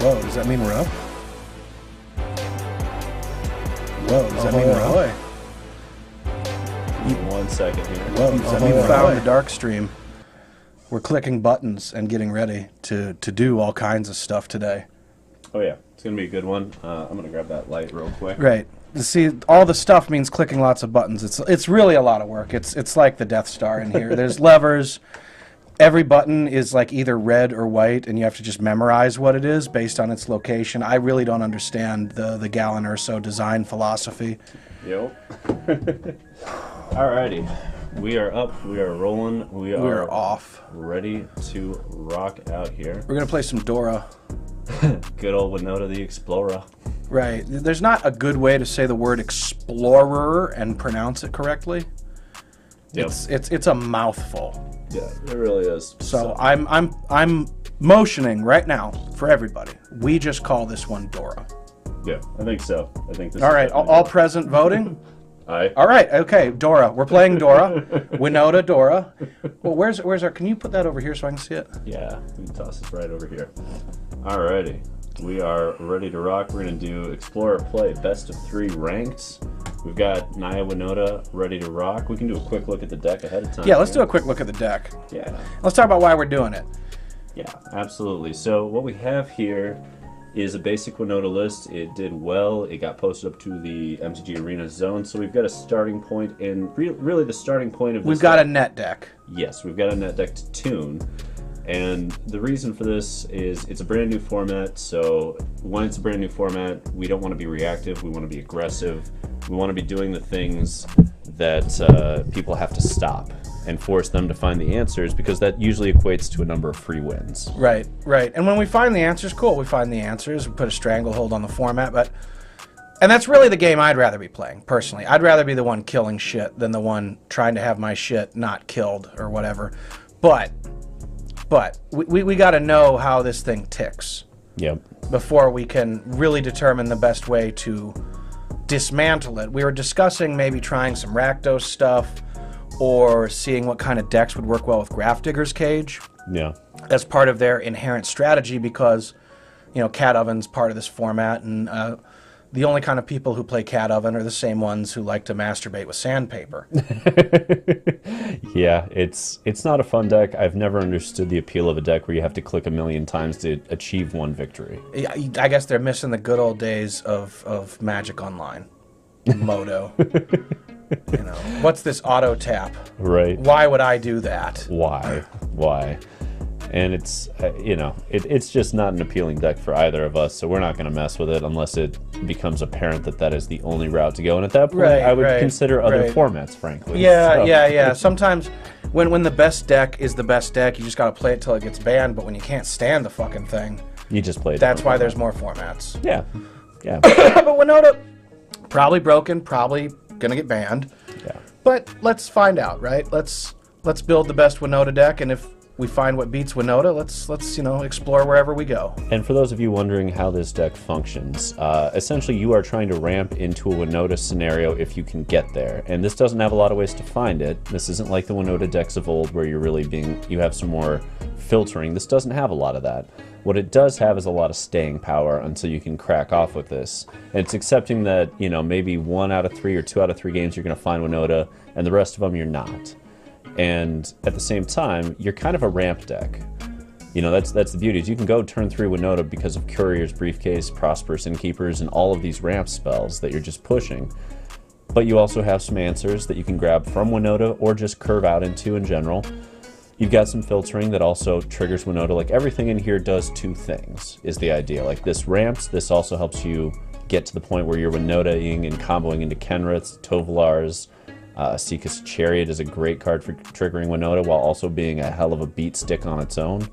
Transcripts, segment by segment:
Whoa, does that mean we're up? Whoa, does that mean we're up? 1 second here. Whoa, does that mean we found the dark stream? We're clicking buttons and getting ready to do all kinds of stuff today. Oh yeah, it's going to be a good one. I'm going to grab that light real quick. Right. See, all the stuff means clicking lots of buttons. It's really a lot of work. It's like the Death Star in here. There's levers. Every button is like either red or white, and you have to just memorize what it is based on its location. I really don't understand the Gallon Urso design philosophy. Yep. Alrighty. We are up. We are rolling. We are off. Ready to rock out here. We're going to play some Dora. Good old Winota the Explorer. Right. There's not a good way to say the word explorer and pronounce it correctly. Yep. It's a mouthful. Yeah, it really is. So I'm motioning right now for everybody. We just call this one Dora. Yeah, I think so. I think this. All right, all present voting. Aye. All right, okay, Dora. We're playing Dora. Winota Dora. Well, where's our? Can you put that over here so I can see it? Yeah, we can toss this right over here. Alrighty, we are ready to rock. We're gonna do Explorer Play Best of 3 ranked. We've got Naya Winota ready to rock. We can do a quick look at the deck ahead of time. Yeah, let's do a quick look at the deck. Yeah. Let's talk about why we're doing it. Yeah, absolutely. So what we have here is a basic Winota list. It did well. It got posted up to the MTG Arena zone. So we've got a starting point, and really the starting point of this We've got a net deck. Yes, we've got a net deck to tune. And the reason for this is it's a brand new format, so when it's a brand new format, we don't want to be reactive, we want to be aggressive. We want to be doing the things that people have to stop and force them to find the answers, because that usually equates to a number of free wins. Right, right. And when we find the answers, cool, we find the answers, we put a stranglehold on the format, and that's really the game I'd rather be playing, personally. I'd rather be the one killing shit than the one trying to have my shit not killed or whatever. But we got to know how this thing ticks. Yep. Before we can really determine the best way to dismantle it. We were discussing maybe trying some Rakdos stuff or seeing what kind of decks would work well with Grafdigger's Cage. Yeah. That's part of their inherent strategy because, you know, Cat Oven's part of this format, and the only kind of people who play Cat Oven are the same ones who like to masturbate with sandpaper. Yeah, it's not a fun deck. I've never understood the appeal of a deck where you have to click a million times to achieve one victory. I guess they're missing the good old days of Magic Online. Moto. You know, what's this auto tap? Right. Why would I do that? Why? And it's, you know, it's just not an appealing deck for either of us, so we're not going to mess with it unless it becomes apparent that that is the only route to go. And at that point, I would consider other formats, frankly. Yeah. Sometimes when the best deck is the best deck, you just got to play it till it gets banned, but when you can't stand the fucking thing, you just play it. That's why there's more formats. Yeah. But Winota, probably broken, probably going to get banned. Yeah. But let's find out, right? Let's build the best Winota deck, and if we find what beats Winota, let's you know, explore wherever we go. And for those of you wondering how this deck functions, essentially you are trying to ramp into a Winota scenario if you can get there. And this doesn't have a lot of ways to find it. This isn't like the Winota decks of old where you have some more filtering. This doesn't have a lot of that. What it does have is a lot of staying power until you can crack off with this. And it's accepting that, you know, maybe 1 out of 3 or 2 out of 3 games you're going to find Winota, and the rest of them you're not. And at the same time, you're kind of a ramp deck. You know, that's the beauty, is you can go turn 3 Winota because of Courier's Briefcase, Prosperous Innkeepers, and all of these ramp spells that you're just pushing. But you also have some answers that you can grab from Winota or just curve out into in general. You've got some filtering that also triggers Winota. Like, everything in here does 2 things, is the idea. Like, this ramps, this also helps you get to the point where you're Winotaing and comboing into Kenriths, Tovolars. Esika's Chariot is a great card for triggering Winota while also being a hell of a beat stick on its own.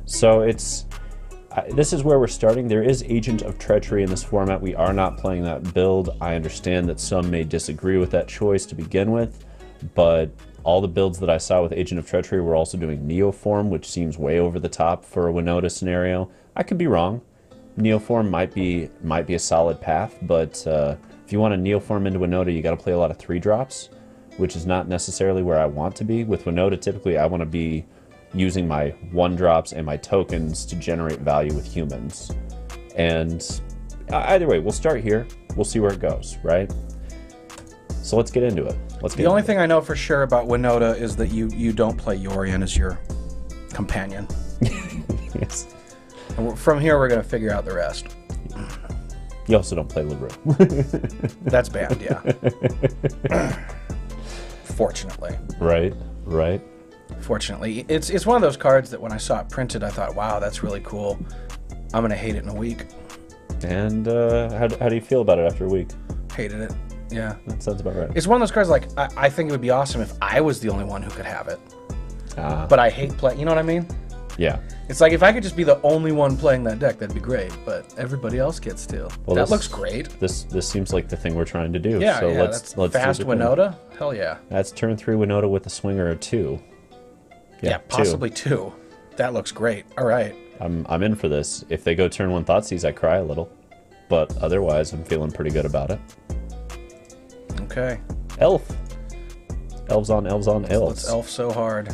So this is where we're starting. There is Agent of Treachery in this format. We are not playing that build. I understand that some may disagree with that choice to begin with, but all the builds that I saw with Agent of Treachery were also doing Neoform, which seems way over the top for a Winota scenario. I could be wrong. Neoform might be a solid path, but if you want to Neoform into Winota, you got to play a lot of 3-drops, which is not necessarily where I want to be. With Winota, typically I want to be using my 1-drops and my tokens to generate value with humans. And either way, we'll start here. We'll see where it goes, right? So let's get into it. The only thing I know for sure about Winota is that you don't play Yorion as your companion. Yes. And from here, we're going to figure out the rest. You also don't play LaRue. That's banned, yeah. Fortunately. Right. Fortunately. It's one of those cards that when I saw it printed, I thought, wow, that's really cool. I'm going to hate it in a week. And how do you feel about it after a week? Hated it. Yeah. That sounds about right. It's one of those cards, like, I think it would be awesome if I was the only one who could have it. But I hate playing, you know what I mean? Yeah. It's like if I could just be the only one playing that deck, that'd be great. But everybody else gets to. Well, that looks great. This seems like the thing we're trying to do. Yeah, so yeah. Let's fast do Winota? Hell yeah. That's turn 3 Winota with a swinger or 2. Yeah, possibly 2. That looks great. All right. I'm in for this. If they go turn 1 Thoughtseize, I cry a little. But otherwise, I'm feeling pretty good about it. Okay. Elf. Elves on elves on elves. Let's elf so hard.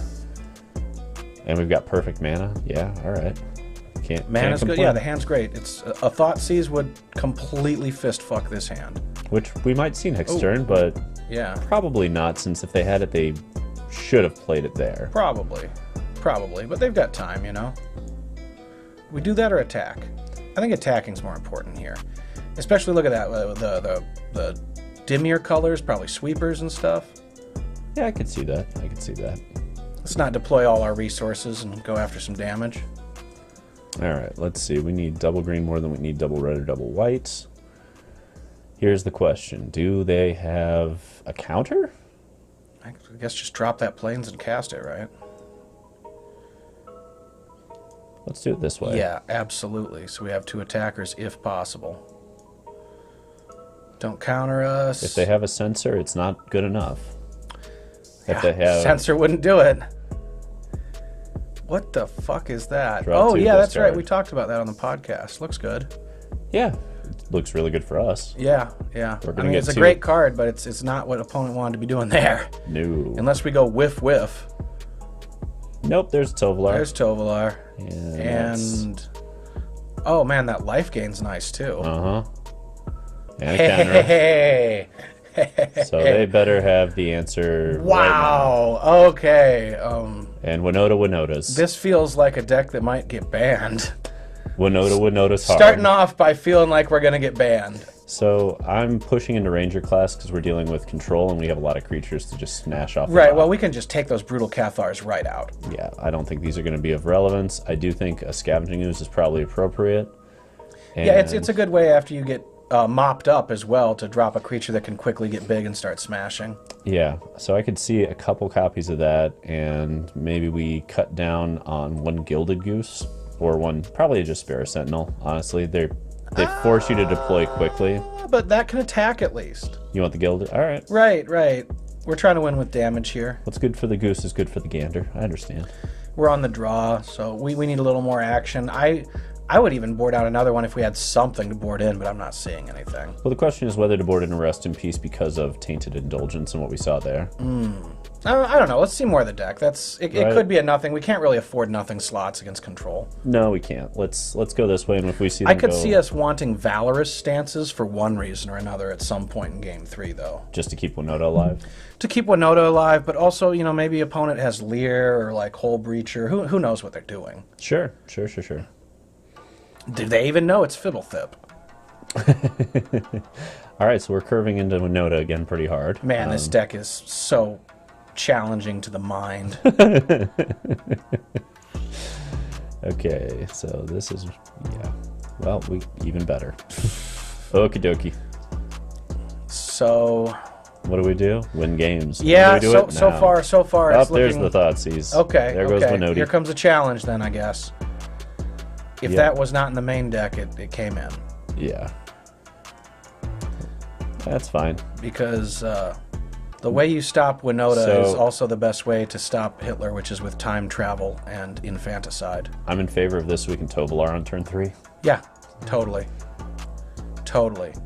And we've got perfect mana. Yeah, all right. Mana's good. Yeah, the hand's great. It's a Thoughtseize would completely fist fuck this hand. Which we might see next turn, but yeah, probably not, since if they had it, they should have played it there. Probably. But they've got time, you know? We do that or attack? I think attacking's more important here. Especially look at that, the Dimir colors, probably sweepers and stuff. Yeah, I could see that. Let's not deploy all our resources and go after some damage. All right, let's see. We need double green more than we need double red or double white. Here's the question. Do they have a counter? I guess just drop that plains and cast it, right? Let's do it this way. Yeah, absolutely. So we have 2 attackers if possible. Don't counter us. If they have a sensor, it's not good enough. If they have... Sensor wouldn't do it. What the fuck is that? Draw 2, yeah, that's discard. right. We talked about that on the podcast. Looks good. Yeah, it looks really good for us. Yeah. I mean, it's a great card, but it's not what opponent wanted to be doing there. No. Unless we go whiff. Nope, there's Tovolar. And oh man, that life gain's nice too. And a counter. Hey. So they better have the answer. Wow. Right now. Okay. And Winotas. This feels like a deck that might get banned. Winota's hard. Starting off by feeling like we're gonna get banned. So I'm pushing into Ranger class because we're dealing with control and we have a lot of creatures to just smash off. Right, well, we can just take those Brutal Cathars right out. Yeah, I don't think these are going to be of relevance. I do think a Scavenging Ooze is probably appropriate. And yeah, it's a good way after you get mopped up as well to drop a creature that can quickly get big and start smashing. Yeah, so I could see a couple copies of that, and maybe we cut down on 1 Gilded Goose, or 1, probably just Spare Sentinel, honestly. They force you to deploy quickly. But that can attack at least. You want the Gilded? All right. Right. We're trying to win with damage here. What's good for the goose is good for the gander. I understand. We're on the draw, so we need a little more action. I would even board out another one if we had something to board in, but I'm not seeing anything. Well, the question is whether to board in a Rest in Peace because of Tainted Indulgence and what we saw there. I don't know. Let's see more of the deck. It could be a nothing. We can't really afford nothing slots against control. No, we can't. Let's go this way, and if we see them I could see us wanting Valorous stances for one reason or another at some point in Game 3, though. Just to keep Winota alive? To keep Winota alive, but also, maybe opponent has Leer or, like, Hole Breacher. Who knows what they're doing? Sure. Do they even know it's Fibblethip? All right, so we're curving into Winota again pretty hard. Man, this deck is so challenging to the mind. Okay, so this is, well, even better. Okie dokie. So what do? Win games. Yeah, so far Oh, it's there's looking... the Thoughtseize. Okay, there goes Winota. Here comes a challenge then, I guess. If that was not in the main deck, it came in. Yeah. That's fine. Because the way you stop Winota is also the best way to stop Hitler, which is with time travel and infanticide. I'm in favor of this so we can Tovolar on turn 3. Yeah, totally.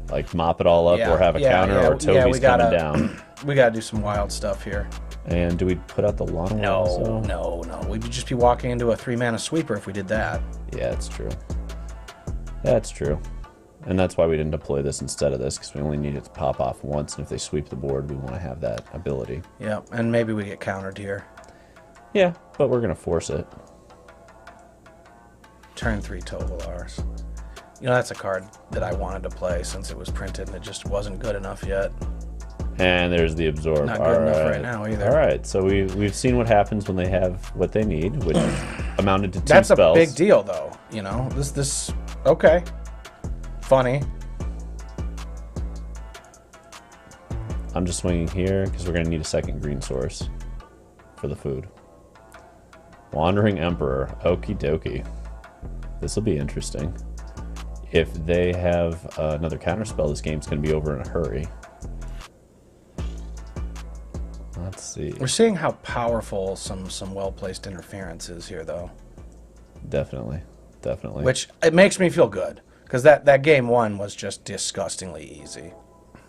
Like mop it all up or have a counter or Toby's coming down. We gotta do some wild stuff here. And do we put out the Llanowar? No. We'd just be walking into a 3-mana sweeper if we did that. Yeah, it's true. That's true. And that's why we didn't deploy this instead of this, because we only need it to pop off once, and if they sweep the board, we want to have that ability. Yeah, and maybe we get countered here. Yeah, but we're going to force it. Turn 3 Tovolars. You know, that's a card that I wanted to play since it was printed, and it just wasn't good enough yet. And there's the Absorb. Not good enough right now either. All right, so we've seen what happens when they have what they need, which amounted to 2 That's spells. a big deal, though. You know, this okay. Funny. I'm just swinging here because we're going to need a second green source for the food. Wandering Emperor. Okie dokie. This will be interesting. If they have another counterspell, this game's going to be over in a hurry. Let's see. We're seeing how powerful some well-placed interference is here, though. Definitely. Definitely. Which, it makes me feel good. Because that game 1 was just disgustingly easy.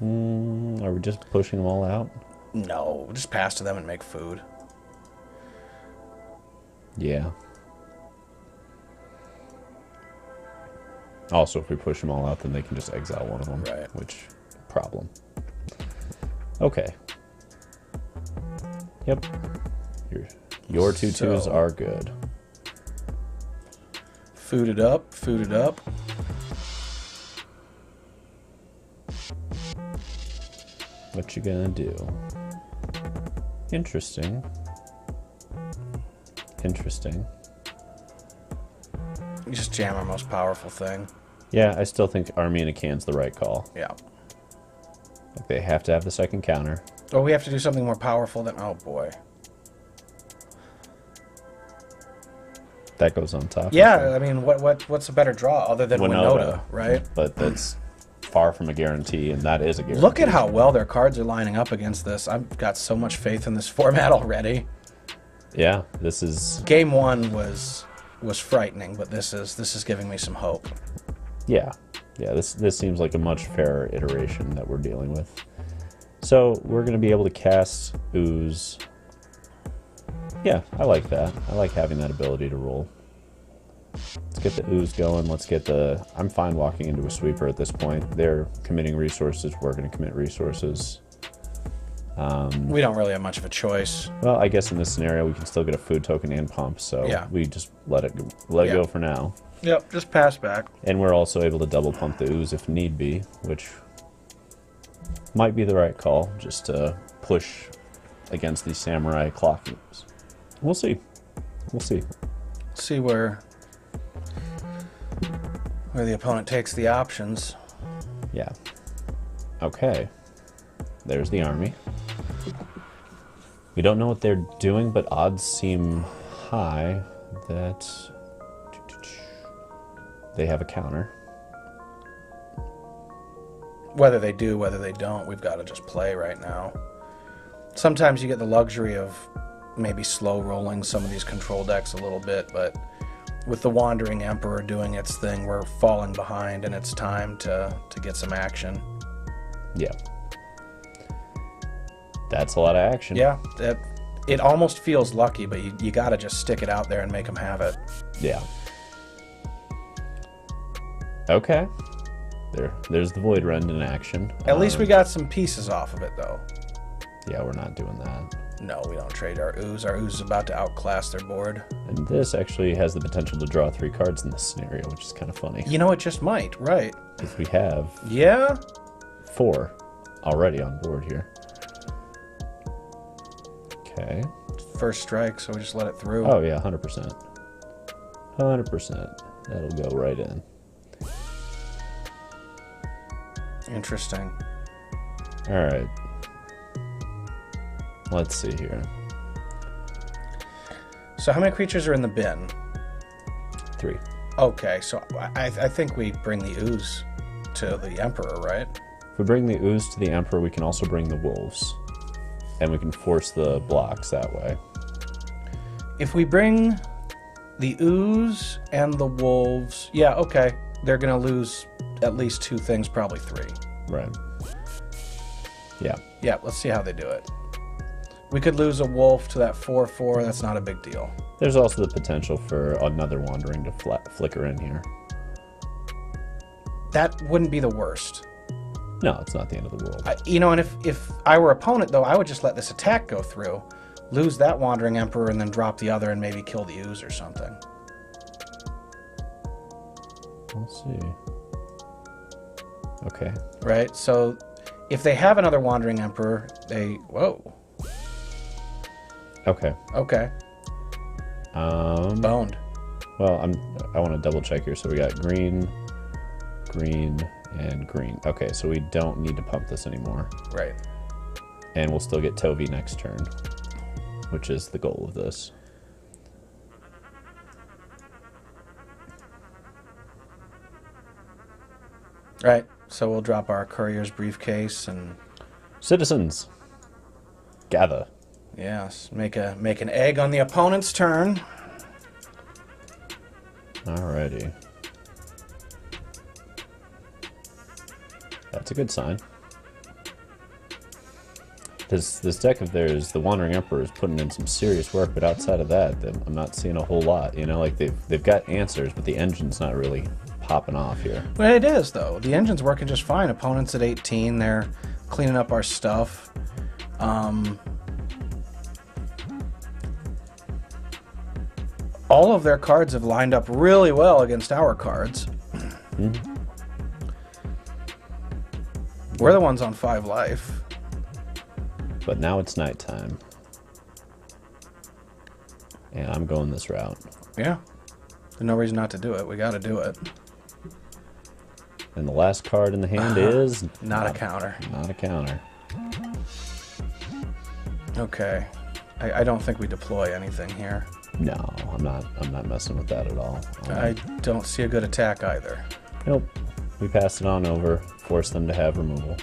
Are we just pushing them all out? No, just pass to them and make food. Yeah. Also, if we push them all out, then they can just exile one of them. Right. Which, problem. Okay. Yep. Your 2/2s are good. Food it up, food it up. What you gonna do? Interesting. Interesting. You just jam our most powerful thing. Yeah, I still think Army in a Can's the right call. Yeah. Like, they have to have the second counter. Oh, we have to do something more powerful than... Oh, boy. That goes on top. Yeah, I mean, what's a better draw other than Winota, right? But that's far from a guarantee, and that is a guarantee. Look at how well their cards are lining up against this. I've got so much faith in this format already. Yeah, this is... Game 1 was frightening, but this is giving me some hope. Yeah. Yeah, this seems like a much fairer iteration that we're dealing with. So, we're going to be able to cast Ooze. Yeah, I like that. I like having that ability to roll. Let's get the Ooze going. Let's get the... I'm fine walking into a sweeper at this point. They're committing resources. We're going to commit resources. We don't really have much of a choice. Well, I guess in this scenario, we can still get a food token and pump, so yeah. We just let it go for now. Yep, just pass back. And we're also able to double pump the Ooze if need be, which might be the right call, just to push against these Samurai clock moves. We'll see. We'll see. See where the opponent takes the options. Yeah. Okay. There's the army. We don't know what they're doing, but odds seem high that they have a counter. Whether they do, whether they don't, we've got to just play right now. Sometimes you get the luxury of maybe slow rolling some of these control decks a little bit, but with the Wandering Emperor doing its thing, we're falling behind, and it's time to get some action. Yeah. That's a lot of action. Yeah, it almost feels lucky, but you got to just stick it out there and make them have it. Yeah. Okay. There's the Void Rend in action. At least we got some pieces off of it, though. Yeah, we're not doing that. No, we don't trade our Ooze. Our Ooze is about to outclass their board. And this actually has the potential to draw 3 cards in this scenario, which is kind of funny. You know, it just might, right? If we have... Yeah? 4 already on board here. Okay. First strike, so we just let it through. Oh, yeah, 100%. 100%. That'll go right in. Interesting. All right. Let's see here. So how many creatures are in the bin? 3. Okay, so I think we bring the Ooze to the Emperor, right? If we bring the Ooze to the Emperor, we can also bring the Wolves. And we can force the blocks that way. If we bring the Ooze and the Wolves... Yeah, okay. They're going to lose at least 2 things, probably 3. Right. Yeah. Yeah, let's see how they do it. We could lose a Wolf to that 4/4. That's not a big deal. There's also the potential for another Wandering to flicker in here. that wouldn't be the worst. No, it's not the end of the world. You know, and if I were opponent, though, I would just let this attack go through, lose that Wandering Emperor, and then drop the other and maybe kill the Ooze or something. We'll see. Okay. Right? So if they have another Wandering Emperor, they... Whoa. Okay. Okay. Boned. Well, I want to double check here. So we got green, green, and green. Okay, so we don't need to pump this anymore. Right. And we'll still get Tovi next turn, which is the goal of this. Right. So we'll drop our Courier's Briefcase and... Citizens, gather. Yes, make an egg on the opponent's turn. Alrighty. That's a good sign. This deck of theirs, the Wandering Emperor, is putting in some serious work, but outside of that, I'm not seeing a whole lot. You know, like they've got answers, but the engine's not really popping off here. Well, it is, though. The engine's working just fine. Opponents at 18, they're cleaning up our stuff. All of their cards have lined up really well against our cards. Mm-hmm. We're the ones on 5 life. But now it's nighttime. And I'm going this route. Yeah. There's no reason not to do it. We got to do it. And the last card in the hand is... Not a counter. Not a counter. Okay. I don't think we deploy anything here. No, I'm not messing with that at all. I don't see a good attack either. Nope. We pass it on over, force them to have removal.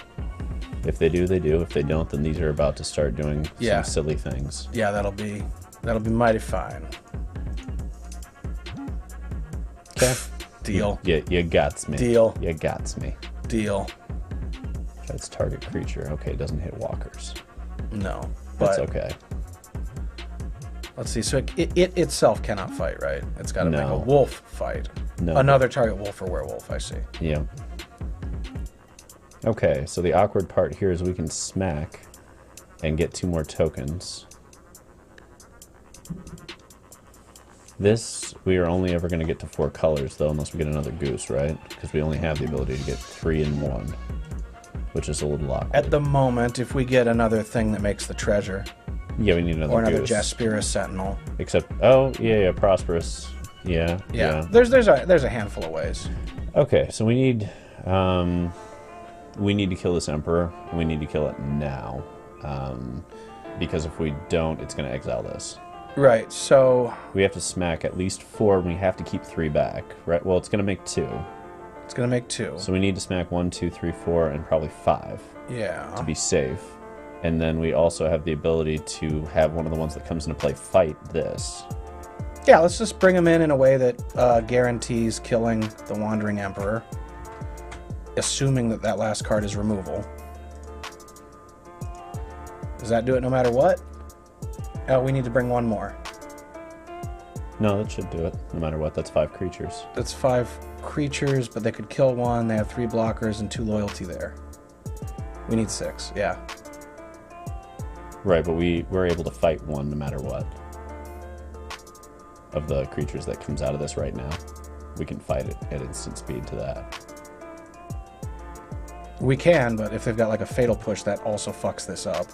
If they do, they do. If they don't, then these are about to start doing some silly things. Yeah, that'll be mighty fine. Okay. Deal. You gots me. Deal. You gots me. Deal. That's target creature. Okay, it doesn't hit walkers. No. That's But okay. let's see. So it itself cannot fight, right? It's got to make a wolf fight. No. Another target wolf or werewolf, I see. Yeah. Okay, so the awkward part here is we can smack and get 2 more tokens. This, we are only ever going to get to 4 colors, though, unless we get another goose, right? Because we only have the ability to get 3 in 1, which is a little awkward. At the moment, if we get another thing that makes the treasure. Yeah, we need another or another goose. Jaspira Sentinel. Except, oh, yeah, Prosperous. Yeah. There's a handful of ways. Okay, so we need to kill this Emperor, and we need to kill it now. Because if we don't, it's going to exile this. Right, so... We have to smack at least 4, and we have to keep 3 back, right? Well, it's going to make 2. It's going to make 2. So we need to smack 1, 2, 3, 4, and probably 5. Yeah. To be safe. And then we also have the ability to have one of the ones that comes into play fight this. Yeah, let's just bring him in a way that guarantees killing the Wandering Emperor. Assuming that last card is removal. Does that do it no matter what? Oh, we need to bring 1 more. No, that should do it, no matter what. That's 5 creatures. That's 5 creatures, but they could kill 1. They have 3 blockers and 2 loyalty there. We need 6, yeah. Right, but we're able to fight 1 no matter what. Of the creatures that comes out of this right now. We can fight it at instant speed to that. We can, but if they've got like a Fatal Push, that also fucks this up.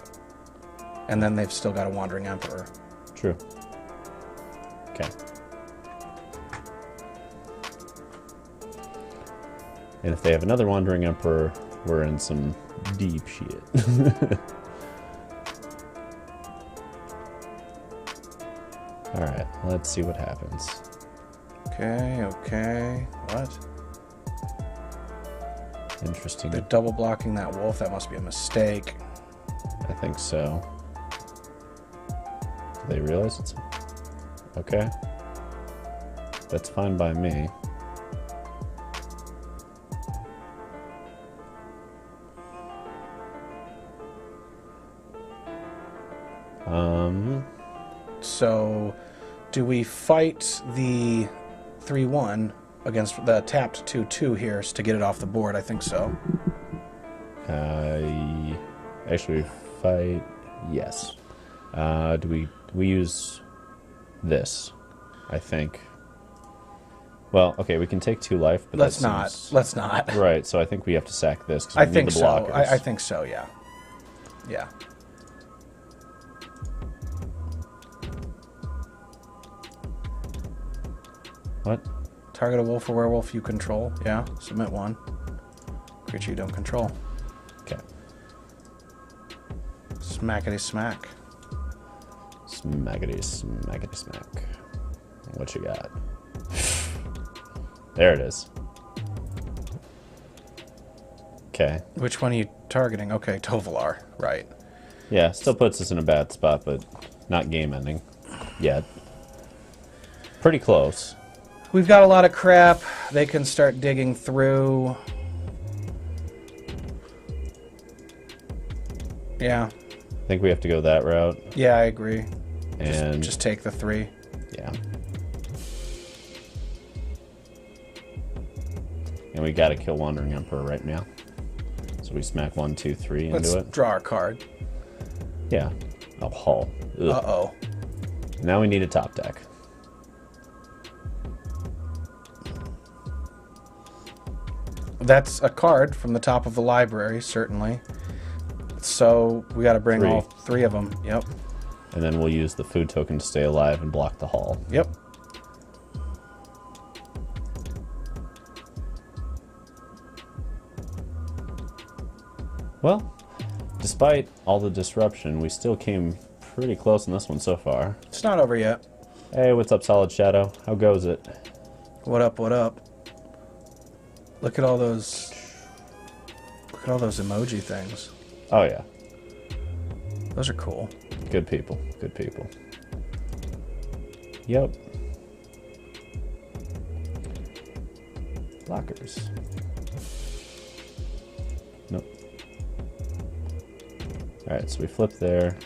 And then they've still got a Wandering Emperor. True. Okay. And if they have another Wandering Emperor, we're in some deep shit. Alright, let's see what happens. Okay. What? Interesting. They're double blocking that wolf. That must be a mistake. I think so. Do they realize it's... Okay. That's fine by me. So, do we fight the 3-1 against the tapped 2/2 here to get it off the board. I think so. Actually, fight. Yes. Do we use this? I think. Well, okay, we can take 2 life, but Let's not. Let's not. Right. So I think we have to sack this because I think so. I think so. Yeah. Yeah. What? Target a wolf or werewolf you control. Yeah. Submit 1. Creature you don't control. Okay. Smackety smack. Smackety smackety smack. What you got? There it is. Okay. Which one are you targeting? Okay, Tovolar. Right. Yeah, still puts us in a bad spot, but not game ending yet. Pretty close. We've got a lot of crap. They can start digging through. Yeah. I think we have to go that route. Yeah, I agree. And just take the 3. yeah. And we gotta kill Wandering Emperor right now. So we smack 1, 2, 3 Let's into it. draw our card. Yeah. Oh, hull. Ugh. Uh-oh. Now we need a top deck. That's a card from the top of the library, certainly. So we got to bring 3. all 3 of them. Yep. And then we'll use the food token to stay alive and block the hull. Yep. Well, despite all the disruption, we still came pretty close in this one so far. It's not over yet. Hey, what's up, Solid Shadow? How goes it? What up, what up? Look at all those... Look at all those emoji things. Oh, yeah. Those are cool. Good people. Good people. Yep. Blockers. Nope. Alright, so we flip there,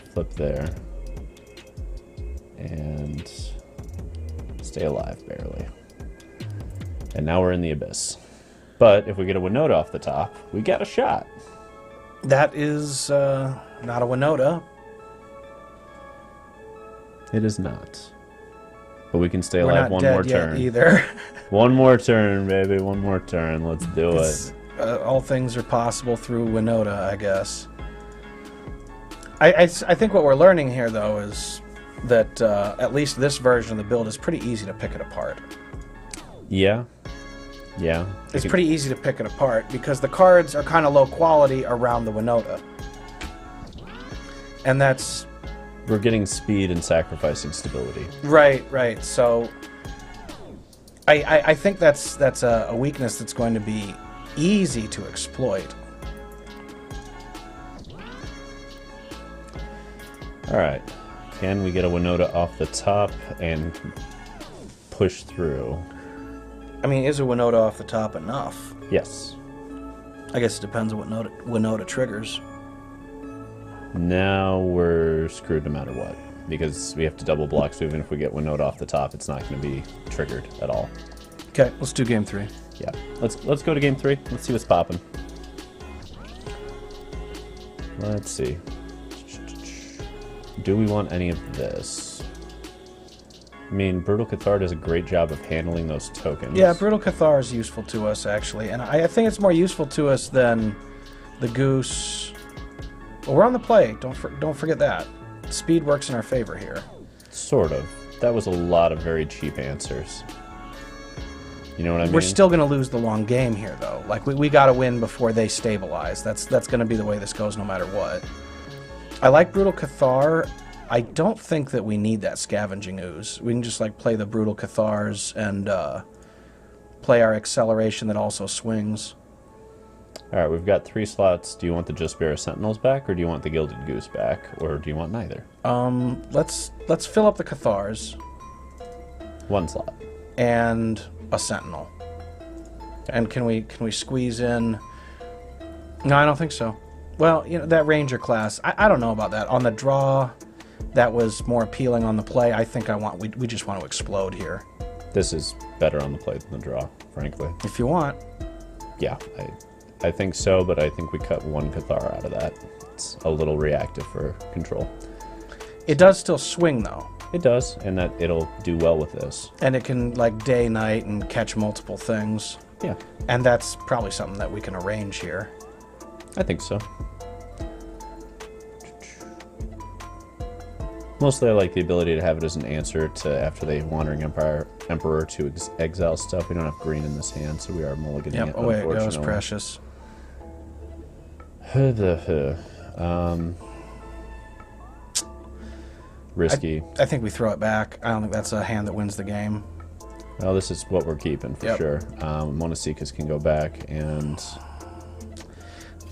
and stay alive, barely. And now we're in the abyss. But if we get a Winota off the top, we get a shot. That is not a Winota. It is not. But we can stay We're alive not one dead more yet turn. either. One more turn, baby. One more turn. Let's do it. All things are possible through Winota, I guess. I think what we're learning here, though, is that at least this version of the build is pretty easy to pick it apart. Yeah. Yeah. It's pretty easy to pick it apart because the cards are kind of low quality around the Winota. And that's... We're getting speed and sacrificing stability. Right, right. So I think that's a weakness that's going to be easy to exploit. Alright. Can we get a Winota off the top and push through? I mean, is a Winota off the top enough? Yes. I guess it depends on what Winota triggers. Now we're screwed no matter what. Because we have to double block, so even if we get Winota off the top, it's not going to be triggered at all. Okay, let's do game 3. Yeah. Let's go to game 3. Let's see what's popping. Let's see. Do we want any of this? I mean, Brutal Cathar does a great job of handling those tokens. Yeah, Brutal Cathar is useful to us, actually. And I think it's more useful to us than the Goose. Well, we're on the play. Don't forget that. Speed works in our favor here. Sort of. That was a lot of very cheap answers. You know what I mean? We're still going to lose the long game here, though. Like, we got to win before they stabilize. That's going to be the way this goes no matter what. I like Brutal Cathar. I don't think that we need that Scavenging Ooze. We can just, like, play the Brutal Cathars and play our Acceleration that also swings. Alright, we've got 3 slots. Do you want the Just Bear Sentinels back, or do you want the Gilded Goose back, or do you want neither? Let's fill up the Cathars. 1 slot. And a Sentinel. And can we squeeze in... No, I don't think so. Well, you know, that Ranger class, I don't know about that. On the draw, that was more appealing. On the play, I think we just want to explode here. This is better on the play than the draw, frankly. If you want. Yeah, I think so, but I think we cut one Cathar out of that. It's a little reactive for control. It does still swing, though. It does, and that it'll do well with this. And it can, like, day, night, and catch multiple things. Yeah. And that's probably something that we can arrange here. I think so. Mostly I like the ability to have it as an answer to after the Wandering Emperor to exile stuff. We don't have green in this hand, so we are mulliganing Yep, it, away it goes, unfortunately. precious. Risky. I think we throw it back. I don't think that's a hand that wins the game. Well, this is what we're keeping for sure. Monosikas can go back, and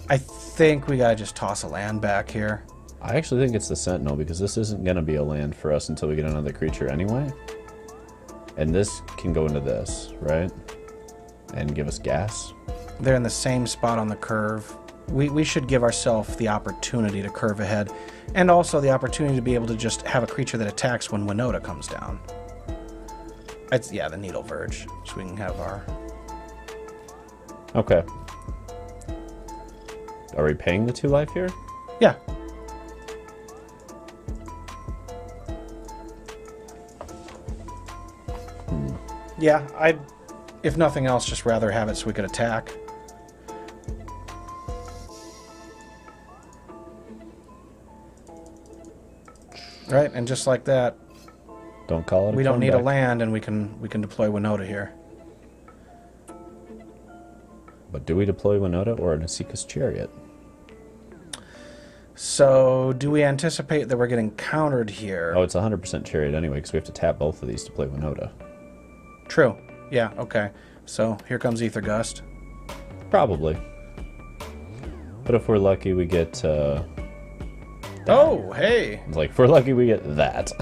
I think we gotta just toss a land back here. I actually think it's the Sentinel, because this isn't going to be a land for us until we get another creature anyway. And this can go into this, right? And give us gas. They're in the same spot on the curve. We should give ourselves the opportunity to curve ahead, and also the opportunity to be able to just have a creature that attacks when Winota comes down. It's, yeah, the Needleverge, so we can have our... Okay. Are we paying the 2 life here? Yeah. Yeah, I'd, if nothing else, just rather have it so we could attack. Right, and just like that, Don't call it a we don't need a comeback. land, and we can deploy Winota here. But do we deploy Winota or an Esika's Chariot? So, do we anticipate that we're getting countered here? Oh, it's 100% Chariot anyway, because we have to tap both of these to play Winota. True. Yeah, okay. So, here comes Ether Gust. Probably. But if we're lucky, we get... Oh, hey! It's like, if we're lucky, we get that.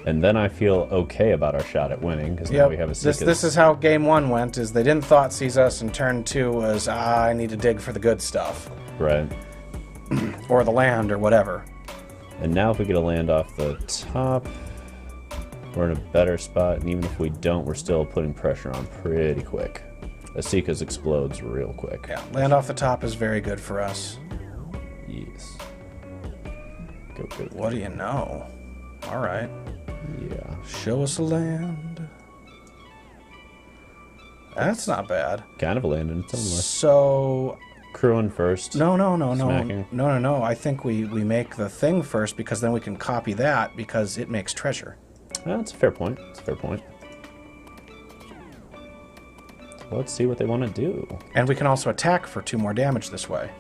And then I feel okay about our shot at winning, because now we have a This is how game 1 went, is they didn't thought seize us, and turn 2 was, I need to dig for the good stuff. Right. Or the land, or whatever. And now if we get a land off the top, we're in a better spot, and even if we don't, we're still putting pressure on pretty quick. Esika's explodes real quick. Yeah, land off the top is very good for us. Yes. Go, go, go. What do you know? Alright. Yeah. Show us a land. That's not bad. Kind of a land in its own way. So... Crewing first. No. Smacking. No. I think we make the thing first, because then we can copy that, because it makes treasure. That's a fair point. It's a fair point. So let's see what they want to do. And we can also attack for 2 more damage this way.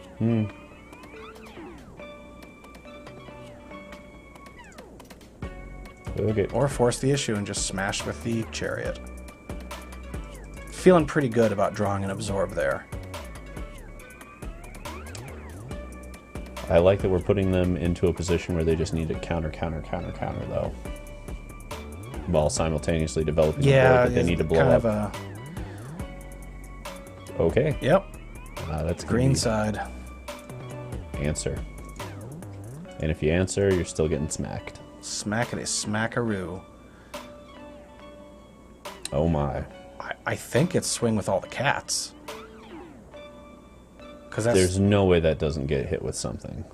Okay. Or force the issue and just smash with the Chariot. Feeling pretty good about drawing an Absorb there. I like that we're putting them into a position where they just need to counter, though. While simultaneously developing a board that they need to blow kind up. of a... Okay. Yep. That's Green side. Answer. And if you answer, you're still getting smacked. Smackety smackaroo. Oh my. I think it's swing with all the cats. Because that's... There's no way that doesn't get hit with something.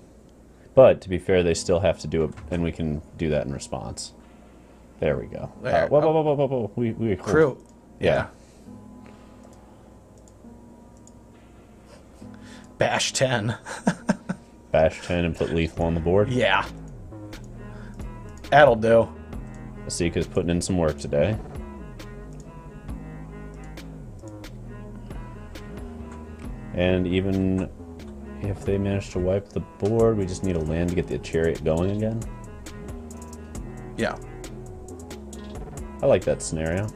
But, to be fair, they still have to do it, and we can do that in response. There we go. There. Whoa. We Crew. Yeah. Bash 10. Bash 10 and put lethal on the board. Yeah. That'll do. Esika's putting in some work today. And even if they manage to wipe the board, we just need a land to get the Chariot going again. Yeah. I like that scenario.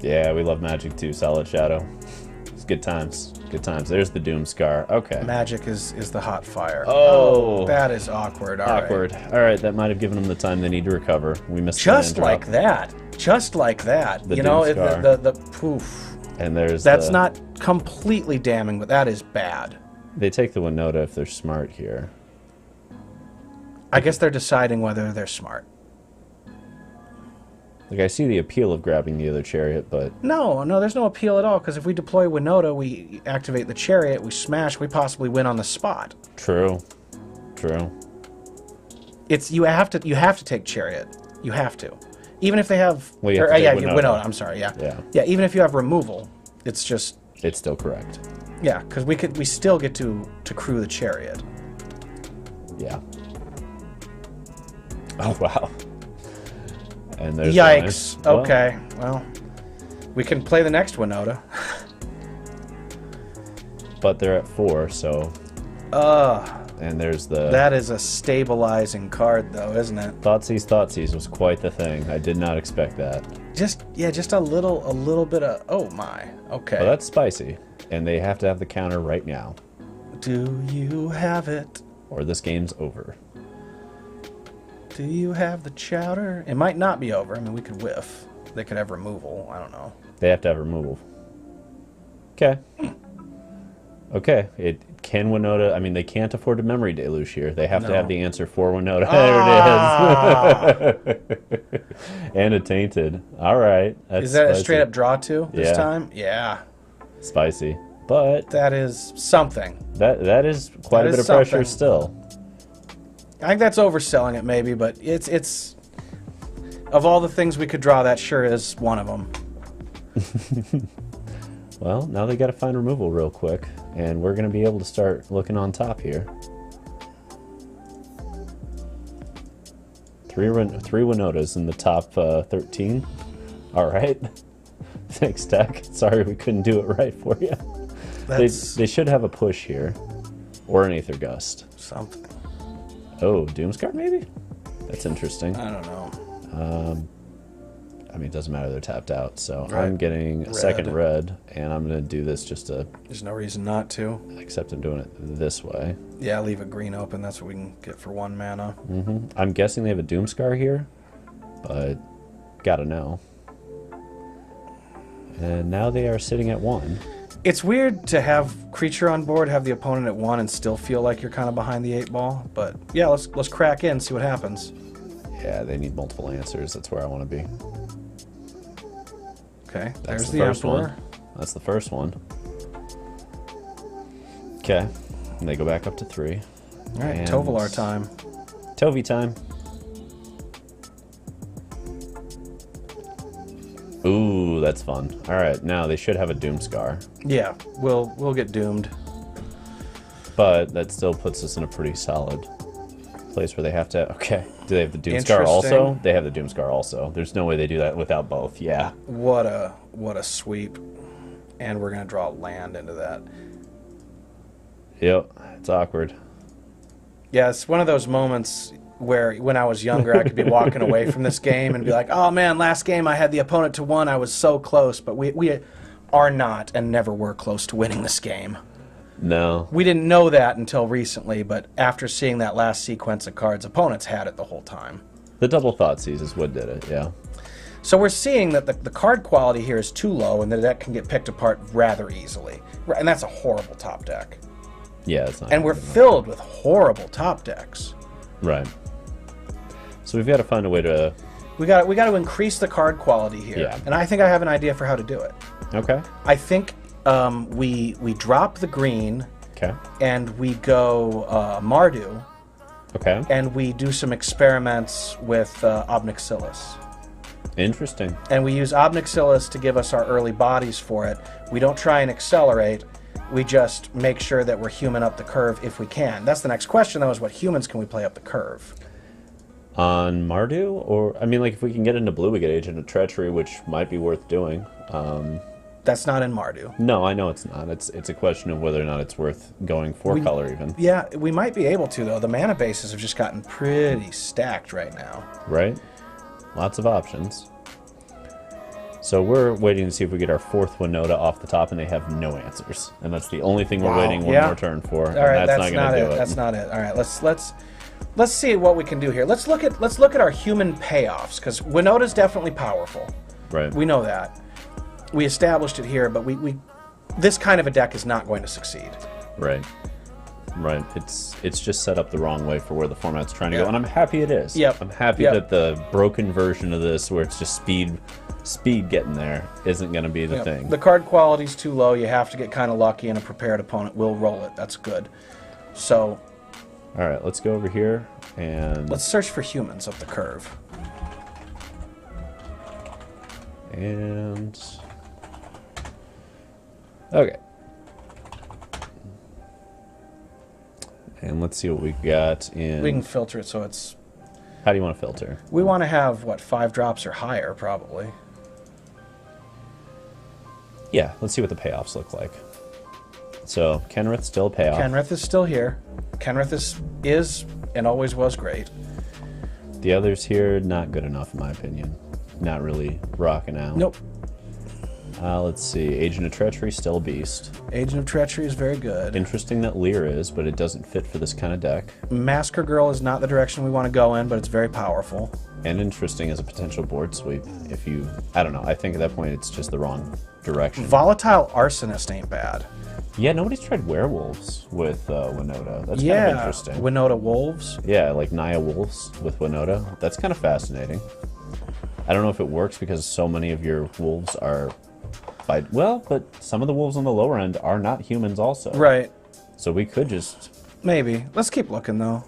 Yeah, we love Magic too, Solid Shadow. It's good times. Good times. There's the Doom Scar. Okay. Magic is the hot fire. Oh. That is awkward. Awkward. All right, that might have given them the time they need to recover. We missed Just the land like drop. that. Just like that. The you know, Doom Scar. the poof. And there's That's not completely damning, but that is bad. They take the Winota if they're smart here. I guess they're deciding whether they're smart. Like, I see the appeal of grabbing the other Chariot, but... No, there's no appeal at all, because if we deploy Winota, we activate the Chariot, we smash, we possibly win on the spot. True. You have to take Chariot. You have to. Even if they have... Well, you have to take Winota. I'm sorry, yeah. Yeah, even if you have removal, it's just... It's still correct. Yeah, because we still get to crew the Chariot. Yeah. Oh, wow. And there's Yikes. Okay. Well, we can play the next Winota. But they're at 4, so... And there's the... That is a stabilizing card, though, isn't it? Thoughtseize was quite the thing. I did not expect that. Just a little bit of... Oh, my. Okay. Well, that's spicy. And they have to have the counter right now. Do you have it? Or this game's over. Do you have the chowder? It might not be over. I mean, we could whiff. They could have removal. I don't know. They have to have removal. Okay. Okay. Can Winota... I mean, they can't afford a memory deluge here. They have to have the answer for Winota. There it is. And a Tainted. All right. That's is that spicy. a straight-up draw, too, this Yeah. time? Yeah. Spicy. But... That is something. That is quite a bit of pressure still. I think that's overselling it, maybe, but it's... Of all the things we could draw, that sure is one of them. Well, now they got to find removal real quick, and we're going to be able to start looking on top here. Three Winotas in the top 13. All right. Thanks, Deck. Sorry we couldn't do it right for you. They should have a push here, or an Aether Gust. Something. Oh, Doomscar maybe? That's interesting. I don't know. I mean, it doesn't matter. They're tapped out, so Right. I'm getting a second red, and I'm going to do this just to... There's no reason not to. Except I'm doing it this way. Yeah, leave a green open. That's what we can get for 1 mana. I'm guessing they have a Doomscar here, but gotta know. And now they are sitting at 1. It's weird to have creature on board, have the opponent at 1, and still feel like you're kind of behind the 8 ball. But yeah, let's crack in, see what happens. Yeah, they need multiple answers. That's where I want to be. Okay, That's there's the the first Emperor. one. That's the first one. Okay, and they go back up to 3. All right, And Tovolar time. Tovi time. Ooh, that's fun. All right, now they should have a Doomscar, Yeah, we'll get doomed. but that still puts us in a pretty solid place where they have to... Okay, do they have the Doomscar also? Interesting. They have the Doomscar also. There's no way they do that without both. Yeah. What a sweep. And we're gonna draw land into that. Yep, it's awkward. Yeah, it's one of those moments where when I was younger, I could be walking away from this game and be like, oh man, last game I had the opponent to 1, I was so close, but we are not and never were close to winning this game. No. We didn't know that until recently, but after seeing that last sequence of cards, opponents had it the whole time. The double Thoughtseize is what did it, yeah. So we're seeing that the card quality here is too low and the deck can get picked apart rather easily. And that's a horrible top deck. Yeah, it's not. And we're filled with horrible top decks. Right. So we've got to find a way to... We got to increase the card quality here. Yeah. And I think I have an idea for how to do it. Okay. I think we drop the green Okay. and we go Mardu Okay. and we do some experiments with Obnixilis. Interesting. And we use Obnixilis to give us our early bodies for it. We don't try and accelerate. We just make sure that we're human up the curve if we can. That's the next question, though, is what humans can we play up the curve? On Mardu? Or, I mean, like, if we can get into blue, we get Agent of Treachery, which might be worth doing. That's not in Mardu. No, I know it's not. It's a question of whether or not it's worth going for color, even. Yeah, we might be able to, though. The mana bases have just gotten pretty stacked right now. Right? Lots of options. So we're waiting to see if we get our 4th Winota off the top, and they have no answers. And that's the only thing we're waiting one more turn for. All right, and that's not going to do it. That's not it. All right, let's see what we can do here. Let's look at our human payoffs, because Winota's definitely powerful. Right. We know that. We established it here, but we this kind of a deck is not going to succeed. Right. Right. It's just set up the wrong way for where the format's trying to go, and I'm happy it is. Yep. I'm happy that the broken version of this, where it's just speed getting there, isn't going to be the thing. The card quality's too low. You have to get kind of lucky, and a prepared opponent will roll it. That's good. So, all right, let's go over here and let's search for humans up the curve. And okay. And let's see what we got in. We can filter it so it's. How do you want to filter? We want to have, what, 5 drops or higher, probably. Yeah, let's see what the payoffs look like. So, Kenrith still a payoff. Kenrith is still here. Kenrith is and always was great. The others here, not good enough, in my opinion. Not really rocking out. Nope. Let's see. Agent of Treachery, still a beast. Agent of Treachery is very good. Interesting that Lear is, but it doesn't fit for this kind of deck. Masker Girl is not the direction we want to go in, but it's very powerful. And interesting as a potential board sweep. If you, I don't know, I think at that point it's just the wrong direction. Volatile Arsonist ain't bad. Yeah, nobody's tried werewolves with Winota. That's kind of interesting. Winota Wolves. Yeah, like Naya Wolves with Winota. That's kind of fascinating. I don't know if it works because so many of your wolves are... Well, but some of the wolves on the lower end are not humans also. Right. So we could just... Maybe. Let's keep looking, though.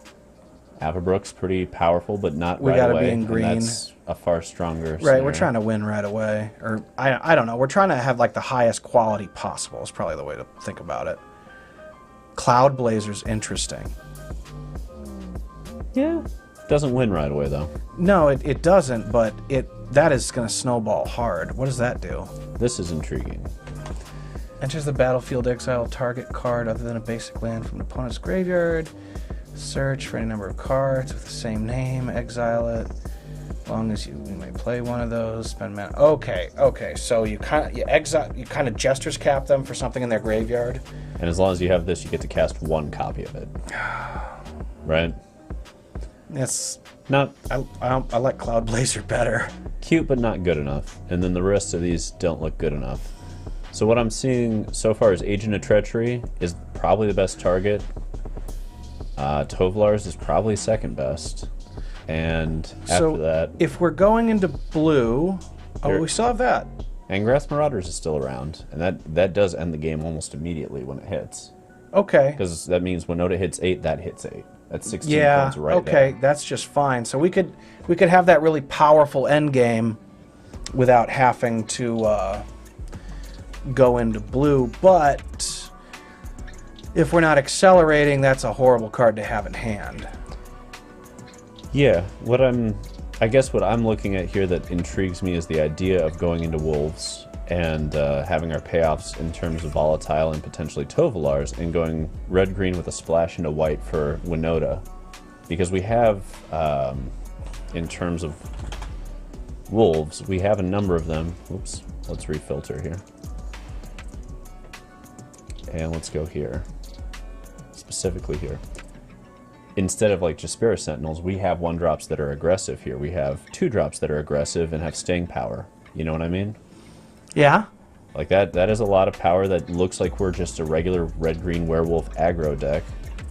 Avabrook's pretty powerful, but not we right gotta away. be in green. And that's a far stronger Right, scenario. we're trying to win right away. Or, I don't know. We're trying to have, like, the highest quality possible is probably the way to think about it. Cloud Blazer's interesting. Yeah. Doesn't win right away, though. No, it doesn't, but that is going to snowball hard. What does that do? This is intriguing. Enters the battlefield, exile target card other than a basic land from an opponent's graveyard. Search for any number of cards with the same name. Exile it. As long as you may play one of those. Spend mana. Okay. So you kind of gestures cap them for something in their graveyard. And as long as you have this, you get to cast one copy of it. Right? It's Not I like Cloud Blazer better. cute, but not good enough. And then the rest of these don't look good enough. So what I'm seeing so far is Agent of Treachery is probably the best target. Tovolar's is probably second best. And after that... if we're going into blue... we still have that. Angrath Marauders is still around. And that does end the game almost immediately when it hits. Okay. Because that means when Winota hits 8, that hits 8. That's 16 points right okay, there. that's just fine. So we could have that really powerful end game without having to go into blue, but if we're not accelerating, that's a horrible card to have in hand. Yeah, I guess what I'm looking at here that intrigues me is the idea of going into wolves and having our payoffs in terms of volatile and potentially Tovolars, and going red-green with a splash into white for Winota. Because we have, in terms of wolves, we have a number of them. Oops, let's refilter here. And let's go here. Specifically here. Instead of like just Spirit Sentinels, we have 1-drops that are aggressive here. We have 2-drops that are aggressive and have staying power. You know what I mean? Yeah. Like that is a lot of power that looks like we're just a regular red-green werewolf aggro deck,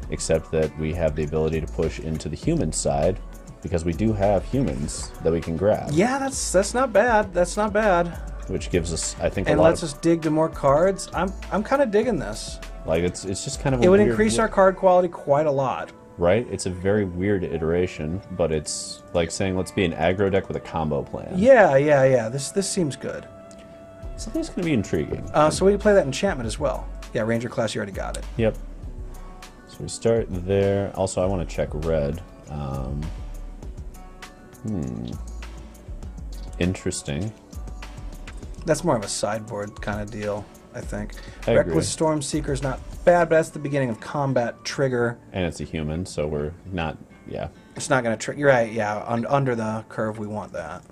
except that we have the ability to push into the human side because we do have humans that we can grab. Yeah, that's not bad. That's not bad. Which gives us, I think, and lets us dig to more cards. I'm kind of digging this. Like it's just kind of it would increase our card quality quite a lot. Right? It's a very weird iteration, but it's like saying let's be an aggro deck with a combo plan. Yeah. This seems good. Something's going to be intriguing. So we can play that enchantment as well. Yeah, Ranger class, you already got it. Yep. So we start there. Also, I want to check red. Interesting. That's more of a sideboard kind of deal, I think. I agree. Reckless Stormseeker's not bad, but that's the beginning of combat trigger. And it's a human, so we're not, yeah. It's not going to trigger. You're right, yeah. Under the curve, we want that.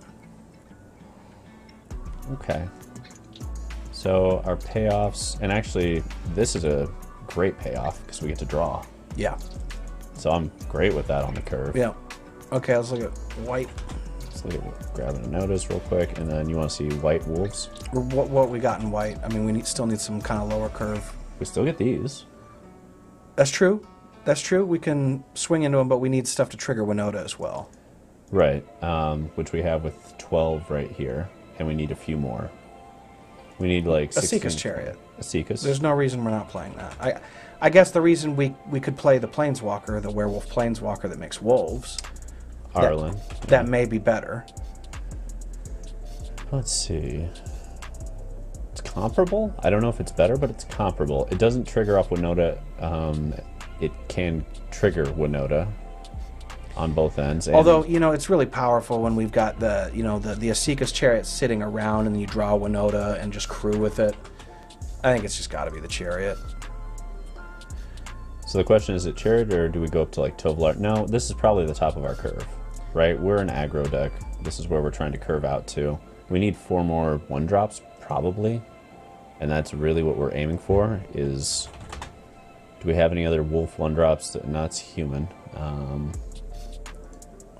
Okay. So our payoffs, and actually, this is a great payoff because we get to draw. Yeah. So I'm great with that on the curve. Yeah. Okay, let's look at white. Let's look at grabbing a notice real quick, and then you want to see white wolves. What we got in white? I mean, we still need some kind of lower curve. We still get these. That's true. That's true. We can swing into them, but we need stuff to trigger Winota as well. Right, which we have with 12 right here, and we need a few more. We need like 16. Esika's Chariot. Esika's? There's no reason we're not playing that. I guess the reason we could play the Planeswalker, the Werewolf Planeswalker that makes wolves, Arlen. that may be better. Let's see. It's comparable? I don't know if it's better, but it's comparable. It doesn't trigger off Winota. It can trigger Winota on both ends. And although, you know, it's really powerful when we've got the, you know, the Esika's Chariot sitting around and then you draw Winota and just crew with it. I think it's just got to be the Chariot. So the question is it Chariot or do we go up to like Tovolar? No, this is probably the top of our curve, right? We're an aggro deck. This is where we're trying to curve out to. We need 4 more 1-drops, probably. And that's really what we're aiming for is... Do we have any other wolf 1-drops? No, it's human.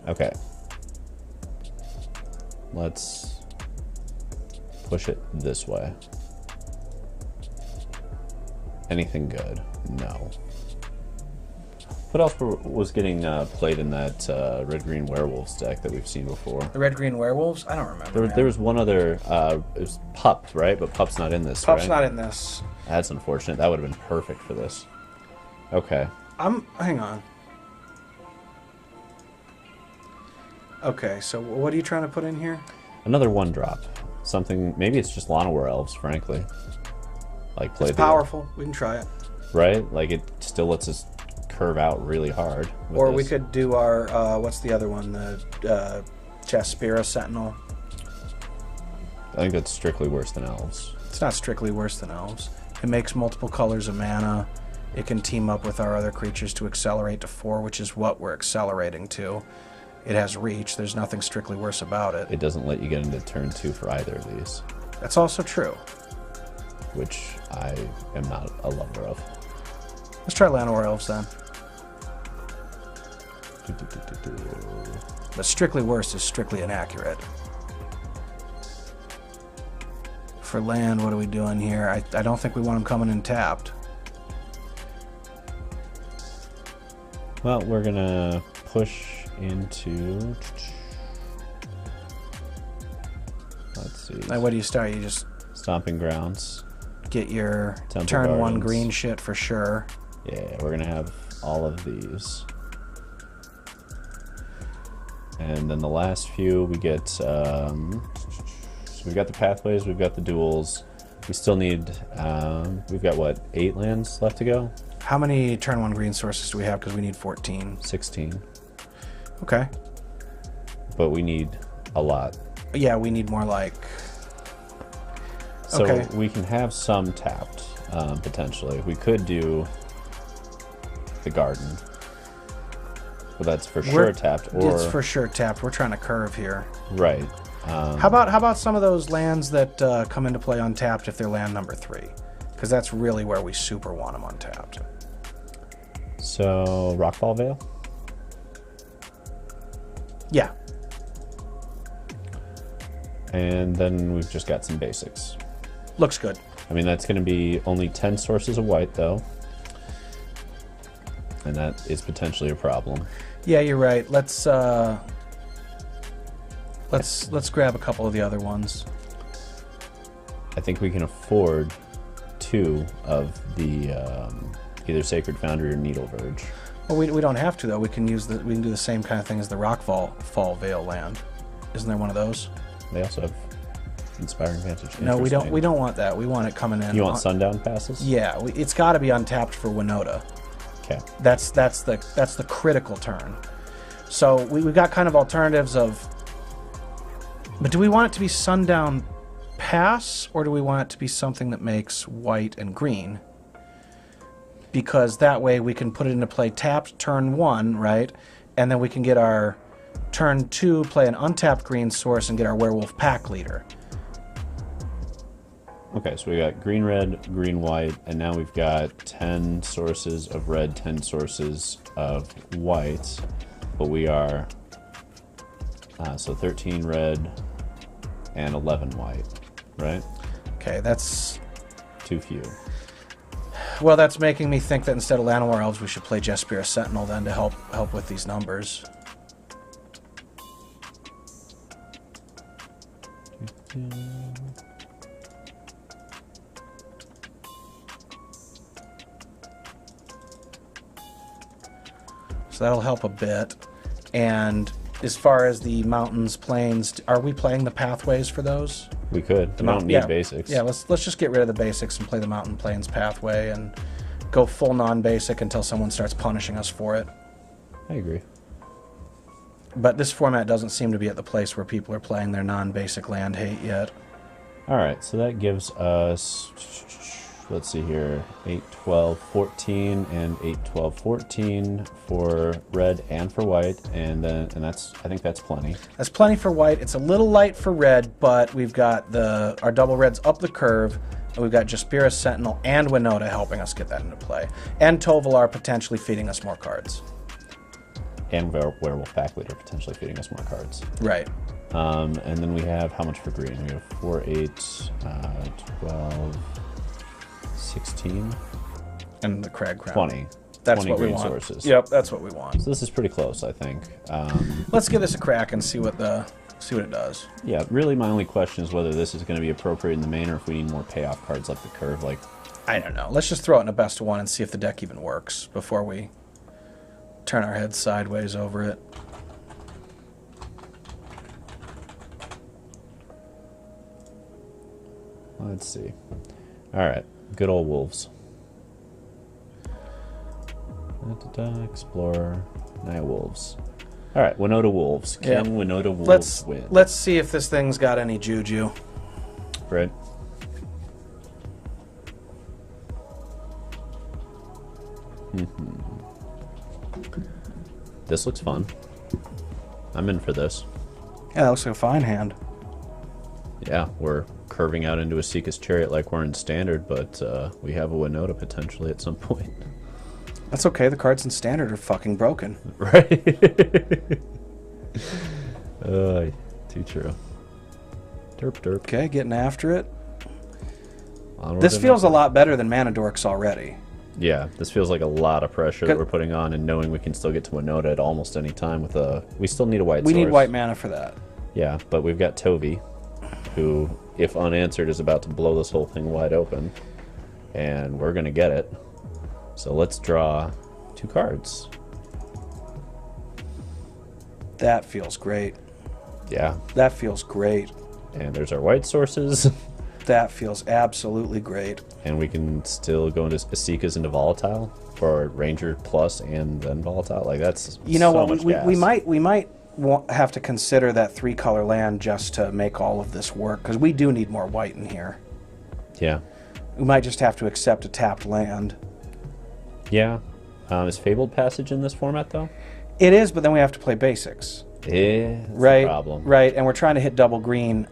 Okay. Let's push it this way. Anything good? No. What else was getting played in that red-green werewolves deck that we've seen before? The red-green werewolves? I don't remember. There was one other. It was Pup, right? But Pup's not in this. Pup's right? not in this. That's unfortunate. That would have been perfect for this. Okay. Hang on. Okay, so what are you trying to put in here? Another 1-drop. Something. Maybe it's just Llanowar Elves, frankly. Like play. It's powerful. We can try it. Right? Like it still lets us curve out really hard. Or we could do our what's the other one? The Jaspera Sentinel. I think that's strictly worse than Elves. It's not strictly worse than Elves. It makes multiple colors of mana. It can team up with our other creatures to accelerate to 4, which is what we're accelerating to. It has reach. There's nothing strictly worse about it. It doesn't let you get into turn 2 for either of these. That's also true. Which I am not a lover of. Let's try Llanowar Elves then. But strictly worse is strictly inaccurate. For land, what are we doing here? I don't think we want them coming in tapped. Well, we're gonna push into... Let's see. Now, what do you start? You just... Stomping Grounds. Get your Temple turn Gardens. 1 green shit for sure. Yeah, we're gonna have all of these. And then the last few, we get... so we've got the pathways, we've got the duels. We still need... we've got, what, 8 lands left to go? How many turn 1 green sources do we have? Because we need 14. 16. Okay. But we need a lot. Yeah, we need more like... So okay. we can have some tapped, potentially. We could do the garden. But that's for sure tapped. Or it's for sure tapped. We're trying to curve here. Right. How about some of those lands that come into play untapped if they're land number 3? Because that's really where we super want them untapped. So Rockfall Vale? Yeah. And then we've just got some basics. Looks good. I mean, that's going to be only 10 sources of white, though. And that is potentially a problem. Yeah, you're right. Let's grab a couple of the other ones. I think we can afford 2 of the either Sacred Foundry or Needleverge. Well, we don't have to though. We can do the same kind of thing as the Rockfall Vale land. Isn't there one of those? They also have Inspiring Vantage. No, we don't. We don't want that. We want it coming in. You want Sundown passes? Yeah, it's got to be untapped for Winota. Okay. That's the critical turn. So we've got kind of alternatives of. But do we want it to be Sundown Pass, or do we want it to be something that makes white and green? Because that way we can put it into play tapped turn 1, right? And then we can get our turn 2, play an untapped green source, and get our Werewolf Packleader. Okay, so we got green, red, green, white, and now we've got 10 sources of red, 10 sources of white. But we are... so 13 red and 11 white, right? Okay, that's... Too few. Well, that's making me think that instead of Llanowar Elves, we should play Jetmir Sentinel then to help with these numbers. So that'll help a bit. And as far as the mountains, plains, are we playing the pathways for those? We could. We don't need basics. Yeah, let's just get rid of the basics and play the mountain plains pathway and go full non-basic until someone starts punishing us for it. I agree. But this format doesn't seem to be at the place where people are playing their non-basic land hate yet. All right, so that gives us, let's see here, 8, 12, 14, and 8, 12, 14 for red and for white, and that's, I think that's plenty. That's plenty for white. It's a little light for red, but we've got our double reds up the curve, and we've got Jetmir Sentinel and Winota helping us get that into play, and Tovolar potentially feeding us more cards. And Werewolf Pathway potentially feeding us more cards. Right. And then we have, how much for green? We have 4, 8, 12, 16. And the Cragcrown. 20. That's 20 what we green want. sources. Yep, that's what we want. So this is pretty close, I think. Let's give this a crack and see what it does. Yeah, really my only question is whether this is going to be appropriate in the main or if we need more payoff cards up the curve. Like, I don't know. Let's just throw it in a best of one and see if the deck even works before we turn our heads sideways over it. Let's see. All right, good old wolves. Explorer, Naya wolves. All right, Winota wolves. Can Winota wolves win? Let's see if this thing's got any juju. Right. This looks fun. I'm in for this. Yeah, that looks like a fine hand. Yeah, we're curving out into Esika's Chariot like we're in Standard, but we have a Winota potentially at some point. That's okay. The cards in Standard are fucking broken. Right? Too true. Derp derp. Okay, getting after it. Onward This and feels a upward. lot better than Mana Dorks already. Yeah, this feels like a lot of pressure that we're putting on, and knowing we can still get to Winota at almost any time with a... We still need a white source. We need white mana for that. Yeah, but we've got Tovi, who, if unanswered, is about to blow this whole thing wide open. And we're going to get it. So let's draw 2 cards. That feels great. Yeah. That feels great. And there's our white sources. That feels absolutely great. And we can still go into Esika's into Volatile for Ranger Plus and then Volatile. Like, that's You know so what? much gas. We might have to consider that 3-color land just to make all of this work, because we do need more white in here. Yeah. We might just have to accept a tapped land. Yeah. Is Fabled Passage in this format, though? It is, but then we have to play basics. Yeah, that's Right. the problem. Right, and we're trying to hit double green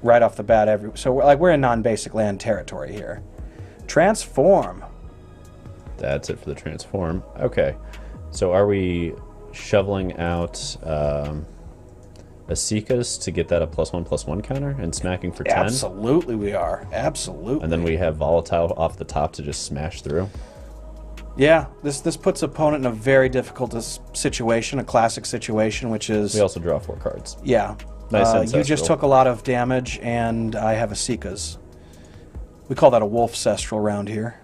right off the bat. So we're in non-basic land territory here. Transform. That's it for the transform. Okay. So are we shoveling out Esika's to get that a +1/+1 counter and smacking for 10? Absolutely we are. Absolutely. And then we have Volatile off the top to just smash through? Yeah, this puts opponent in a very difficult situation, a classic situation, which is... We also draw 4 cards. Yeah. Nice You ancestral. just took a lot of damage, and I have Esika's. We call that a wolf cestral around here.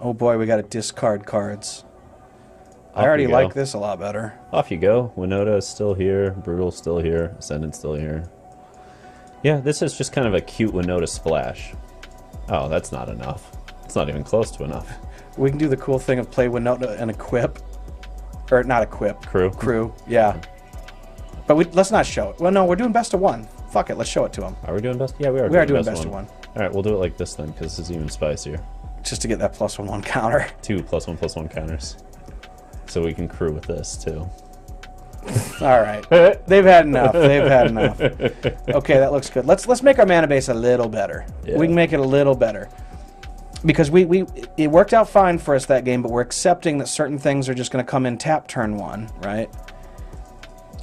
Oh boy, we got to discard cards. I already like this a lot better. Off you go. Winota is still here. Brutal's still here. Ascendant's still here. Yeah, this is just kind of a cute Winota splash. Oh, that's not enough. It's not even close to enough. We can do the cool thing of play Winota and equip. Or not equip. Crew. Crew, yeah. But let's not show it. Well, no, we're doing best of one. Fuck it, let's show it to him. Are we doing best? Yeah, we are. We are doing best of one. All right, we'll do it like this then, because this is even spicier. Just to get that +1/+1 counter. 2 +1/+1 counters. So we can crew with this, too. All right. They've had enough. They've had enough. Okay, that looks good. Let's make our mana base a little better. Yeah. We can make it a little better. Because it worked out fine for us that game, but we're accepting that certain things are just going to come in tap turn 1, right?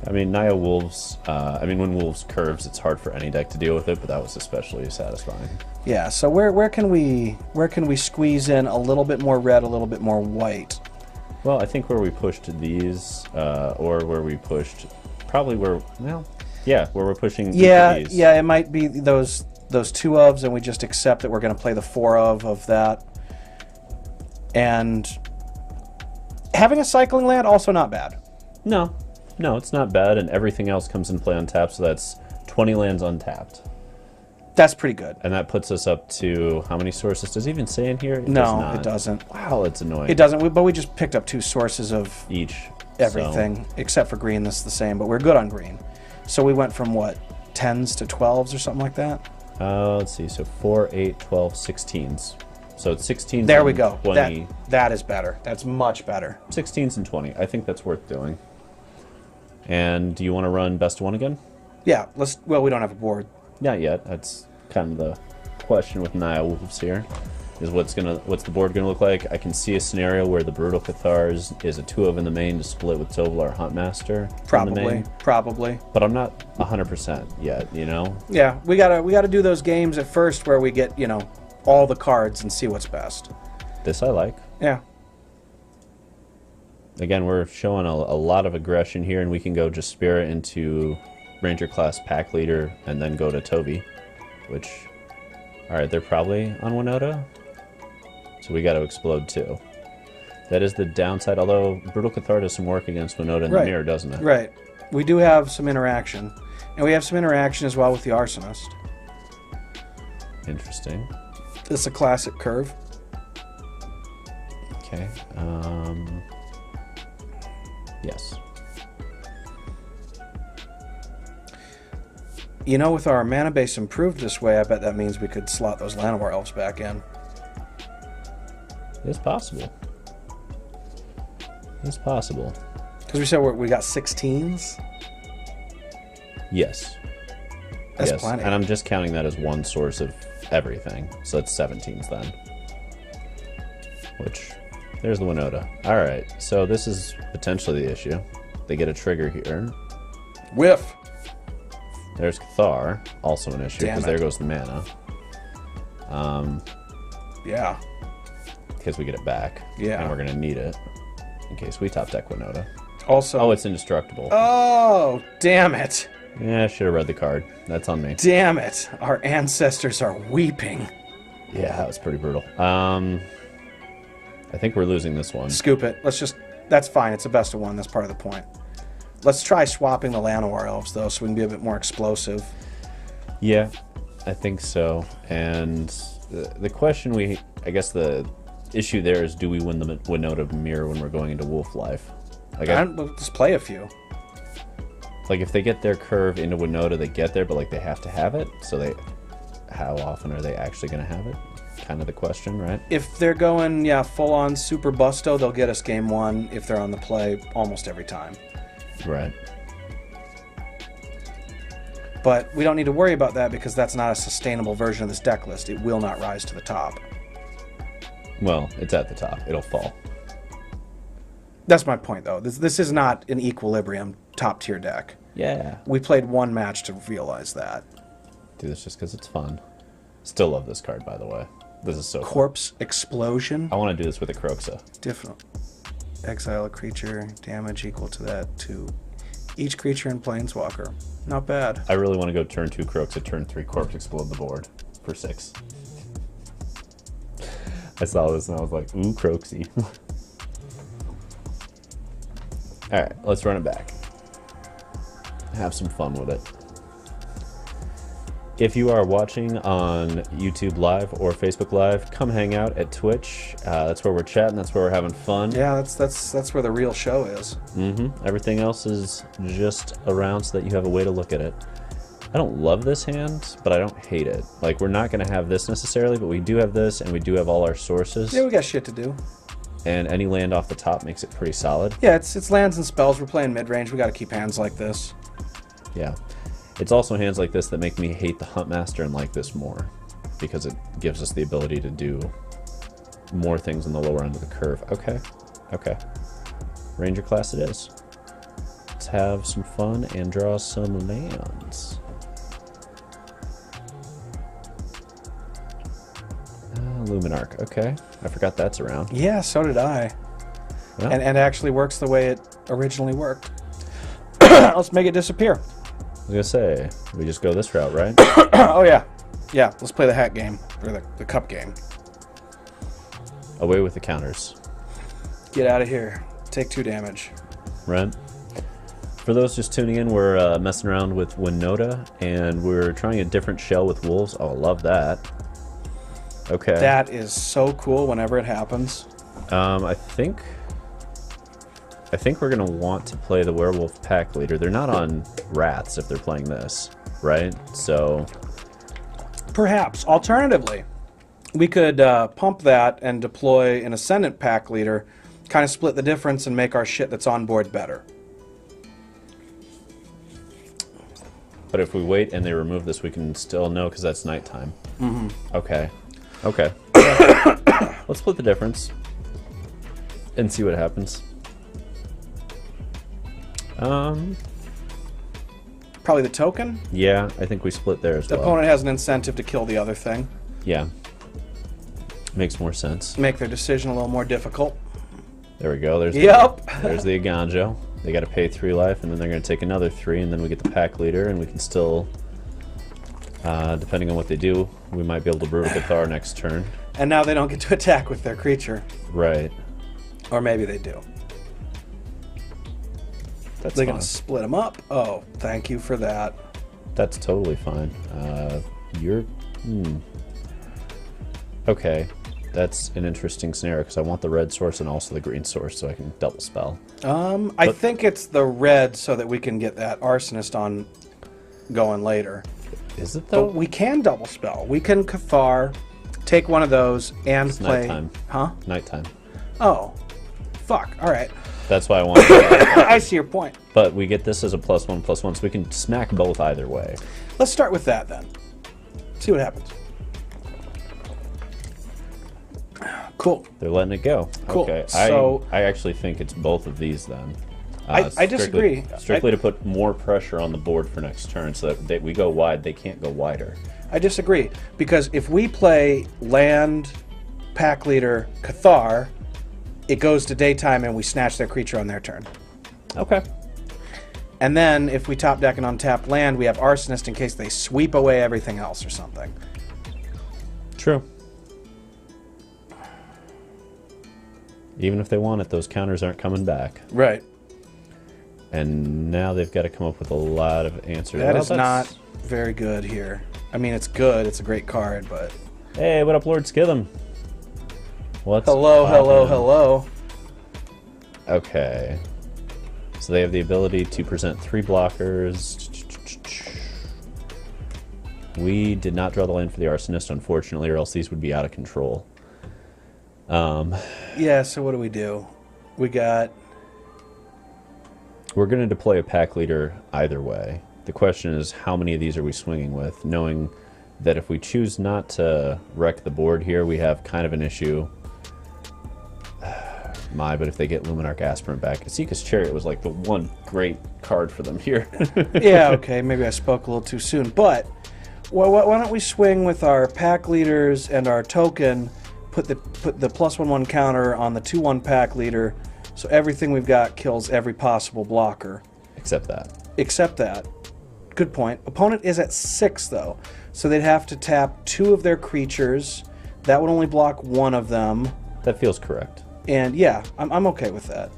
I mean, Naya Wolves, when Wolves curves, it's hard for any deck to deal with it, but that was especially satisfying. Yeah, so where can we squeeze in a little bit more red, a little bit more white? Well, I think where we pushed these, or where we pushed, probably where we're pushing these. Yeah, it might be those 2 ofs, and we just accept that we're going to play the 4 of that. And having a cycling land, also not bad. No, it's not bad, and everything else comes in play untapped, so that's 20 lands untapped. That's pretty good. And that puts us up to, how many sources? Does it even say in here? No, it doesn't. Wow, that's annoying. It doesn't, but we just picked up 2 sources of each. Everything, except for green, that's the same, but we're good on green. So we went from, what, 10s to 12s or something like that? Let's see, so 4, 8, 12, 16s. So it's 16s there and we go. 20. That is better. That's much better. 16s and 20. I think that's worth doing. And do you want to run best of 1 again? Yeah, well, we don't have a board. Not yet. That's kind of the question with Naya Wolves here. Is what's the board gonna look like? I can see a scenario where the Brutal Cathar is a 2 of in the main to split with Tovolar Huntmaster. Probably. But I'm not 100% yet, you know? Yeah, we gotta do those games at first where we get, all the cards and see what's best. This I like. Yeah. Again, we're showing a lot of aggression here, and we can go just Spirit into Ranger class Packleader and then go to Tovi, which, alright, they're probably on Winota. So we got to explode too. That is the downside, although Brutal Cathar does some work against Winota in the mirror, doesn't it? Right. We do have some interaction. And we have some interaction as well with the Arsonist. Interesting. It's a classic curve. Okay. Yes. With our mana base improved this way, I bet that means we could slot those Llanowar Elves back in. It's possible. It's possible. Because we said we got 16s? Yes. That's plenty. And I'm just counting that as one source of everything. So that's 17s then. Which, there's the Winota. Alright, so this is potentially the issue. They get a trigger here. Whiff! There's Cathar, also an issue, because there goes the mana. Yeah. Because we get it back. Yeah. And we're going to need it in case we top deck Winota. Also... Oh, it's indestructible. Oh, damn it. Yeah, I should have read the card. That's on me. Damn it. Our ancestors are weeping. Yeah, that was pretty brutal. I think we're losing this one. Scoop it. That's fine. It's a best of 1. That's part of the point. Let's try swapping the Llanowar Elves, though, so we can be a bit more explosive. Yeah, I think so. And the question I guess the issue there is, do we win the Winota mirror when we're going into Wolf Life? Let's play a few. Like, if they get their curve into Winota, they get there, but, like, they have to have it. So how often are they actually going to have it? Kind of the question, right? If they're going, full-on Super Busto, they'll get us game 1 if they're on the play almost every time. Right. But we don't need to worry about that because that's not a sustainable version of this deck list. It will not rise to the top. Well, it's at the top. It'll fall. That's my point, though. This is not an equilibrium top-tier deck. Yeah. We played 1 match to realize that. Do this just because it's fun. Still love this card, by the way. This is so cool. Corpse Explosion. I want to do this with a Kroxa. Different. Exile a creature, damage equal to that to each creature in Planeswalker. Not bad. I really want to go turn 2 Kroxa, turn 3 Corpse, explode the board for 6. I saw this and I was like, ooh, Kroxy. Alright, let's run it back. Have some fun with it. If you are watching on YouTube Live or Facebook Live, come hang out at Twitch. That's where we're chatting. That's where we're having fun. Yeah, that's where the real show is. Everything else is just around so that you have a way to look at it. I don't love this hand, but I don't hate it. Like, we're not going to have this necessarily, but we do have this, and we do have all our sources. Yeah, we got shit to do. And any land off the top makes it pretty solid. Yeah, it's lands and spells. We're playing mid-range. We got to keep hands like this. Yeah. It's also hands like this that make me hate the Huntmaster and like this more, because it gives us the ability to do more things on the lower end of the curve. Okay. Ranger class it is. let's have some fun and draw some lands. Luminarch, okay. I forgot that's around. Yeah, so did I. Well, And actually works the way it originally worked. Let's make it disappear. I was gonna say, we just go this route, right? Oh, yeah. Yeah, let's play the hat game, or the cup game. Away with the counters. Get out of here. Take 2 damage. Right. For those just tuning in, we're messing around with Winota, and we're trying a different shell with wolves. Oh, I love that. Okay. That is so cool whenever it happens. I think we're gonna want to play the Werewolf Packleader. They're not on Wraths if they're playing this, right? So Perhaps. Alternatively, we could pump that and deploy an Ascendant Packleader, kind of split the difference and make our shit that's on board better. but if we wait and they remove this, we can still know because that's nighttime. Mm-hmm. Okay. Okay. Let's split the difference and see what happens. Probably the token? Yeah, I think we split there as The well. opponent has an incentive to kill the other thing. Yeah. Makes more sense. Make their decision a little more difficult. There we go. There's there's the Eiganjo. They got to pay 3 life, and then they're going to take another 3, and then we get the pack leader, and we can still, depending on what they do, we might be able to Brutal Cathar next turn. And now they don't get to attack with their creature. Right. Or maybe they do. That's They're fine. going to split them up. Oh, thank you for that. That's totally fine. Okay. That's an interesting scenario because I want the red source and also the green source so I can double spell. I think it's the red so that we can get that Arsonist on going later. Is it though? But we can double spell. We can Cathar, take one of those, and It's play. nighttime. Huh? Nighttime. Oh, fuck. All right. That's why I want to. I see your point. But we get this as a +1/+1, so we can smack both either way. Let's start with that then. See what happens. Cool. They're letting it go. Cool. Okay. So I actually think it's both of these then. I disagree. Strictly to put more pressure on the board for next turn so that we go wide, they can't go wider. I disagree because if we play land, pack leader, Cathar, it goes to daytime and we snatch their creature on their turn. Okay. And then if we top deck an untapped land, we have Arsonist in case they sweep away everything else or something. True. Even if they want it, those counters aren't coming back. Right. And now they've got to come up with a lot of answers. That Well, is not very good here. I mean, it's good. It's a great card, but... Hey, what up, Lord Skitham? What's Hello, hello, poppin'? hello. Okay. So they have the ability to present 3 blockers. We did not draw the land for the Arsonist, unfortunately, or else these would be out of control. Yeah, so what do? We got... We're going to deploy a pack leader either way. The question is, how many of these are we swinging with? Knowing that if we choose not to wreck the board here, we have kind of an issue. But if they get Luminarch Aspirant back, Esika's Chariot was like the one great card for them here. Yeah, okay, maybe I spoke a little too soon, but why don't we swing with our pack leaders and our token, put the +1/1 counter on the 2/1 pack leader, so everything we've got kills every possible blocker. Except that. Except that. Good point. Opponent is at 6, though, so they'd have to tap 2 of their creatures. That would only block 1 of them. That feels correct. And yeah, I'm okay with that.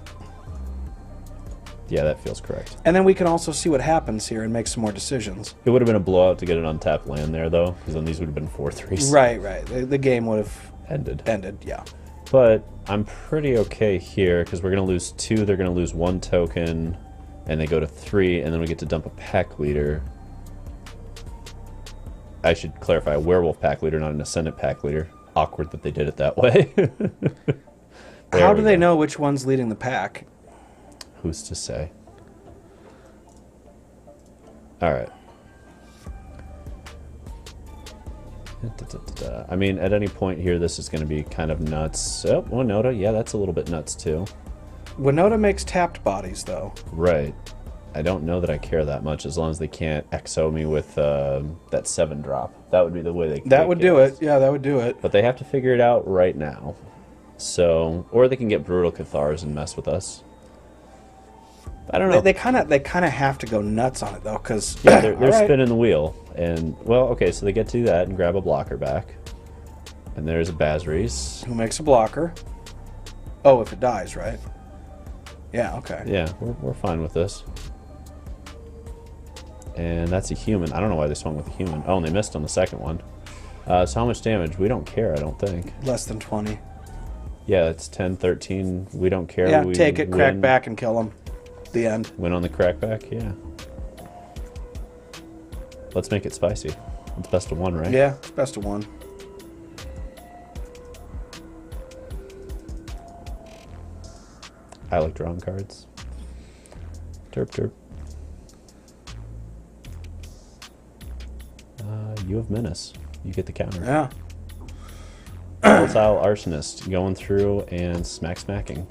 Yeah, that feels correct. And then we can also see what happens here and make some more decisions. It would have been a blowout to get an untapped land there, though, because then these would have been 4/3s. Right, right. The game would have Ended. yeah. But I'm pretty okay here, because we're going to lose 2, they're going to lose 1 token, and they go to 3, and then we get to dump a pack leader. I should clarify, a werewolf pack leader, not an ascendant pack leader. Awkward that they did it that way. How do they know which one's leading the pack? Who's to say? Alright. I mean, at any point here, this is going to be kind of nuts. Oh, Winota, yeah, that's a little bit nuts, too. Winota makes tapped bodies, though. Right. I don't know that I care that much as long as they can't XO me with that 7-drop. That would be the way they. That would do it. Yeah, that would do it. But they have to figure it out right now. So, or they can get Brutal Cathars and mess with us. I don't know. They kind of have to go nuts on it though, because yeah, they're spinning the wheel, and well, okay, so they get to do that and grab a blocker back, and there's a Bazries who makes a blocker. Oh, if it dies, right? Yeah. Okay. Yeah, we're fine with this. And that's a human. I don't know why they swung with a human. Oh, and they missed on the second one. So how much damage? We don't care, I don't think. Less than 20. Yeah, it's 10, 13. We don't care. Yeah, we take it, crack back, and kill them. The end. Win on the crackback, yeah. Let's make it spicy. It's best of one, right? Yeah, it's best of one. I like drawing cards. Derp, derp. You have Menace. You get the counter. Yeah. Volatile Arsonist going through and smacking.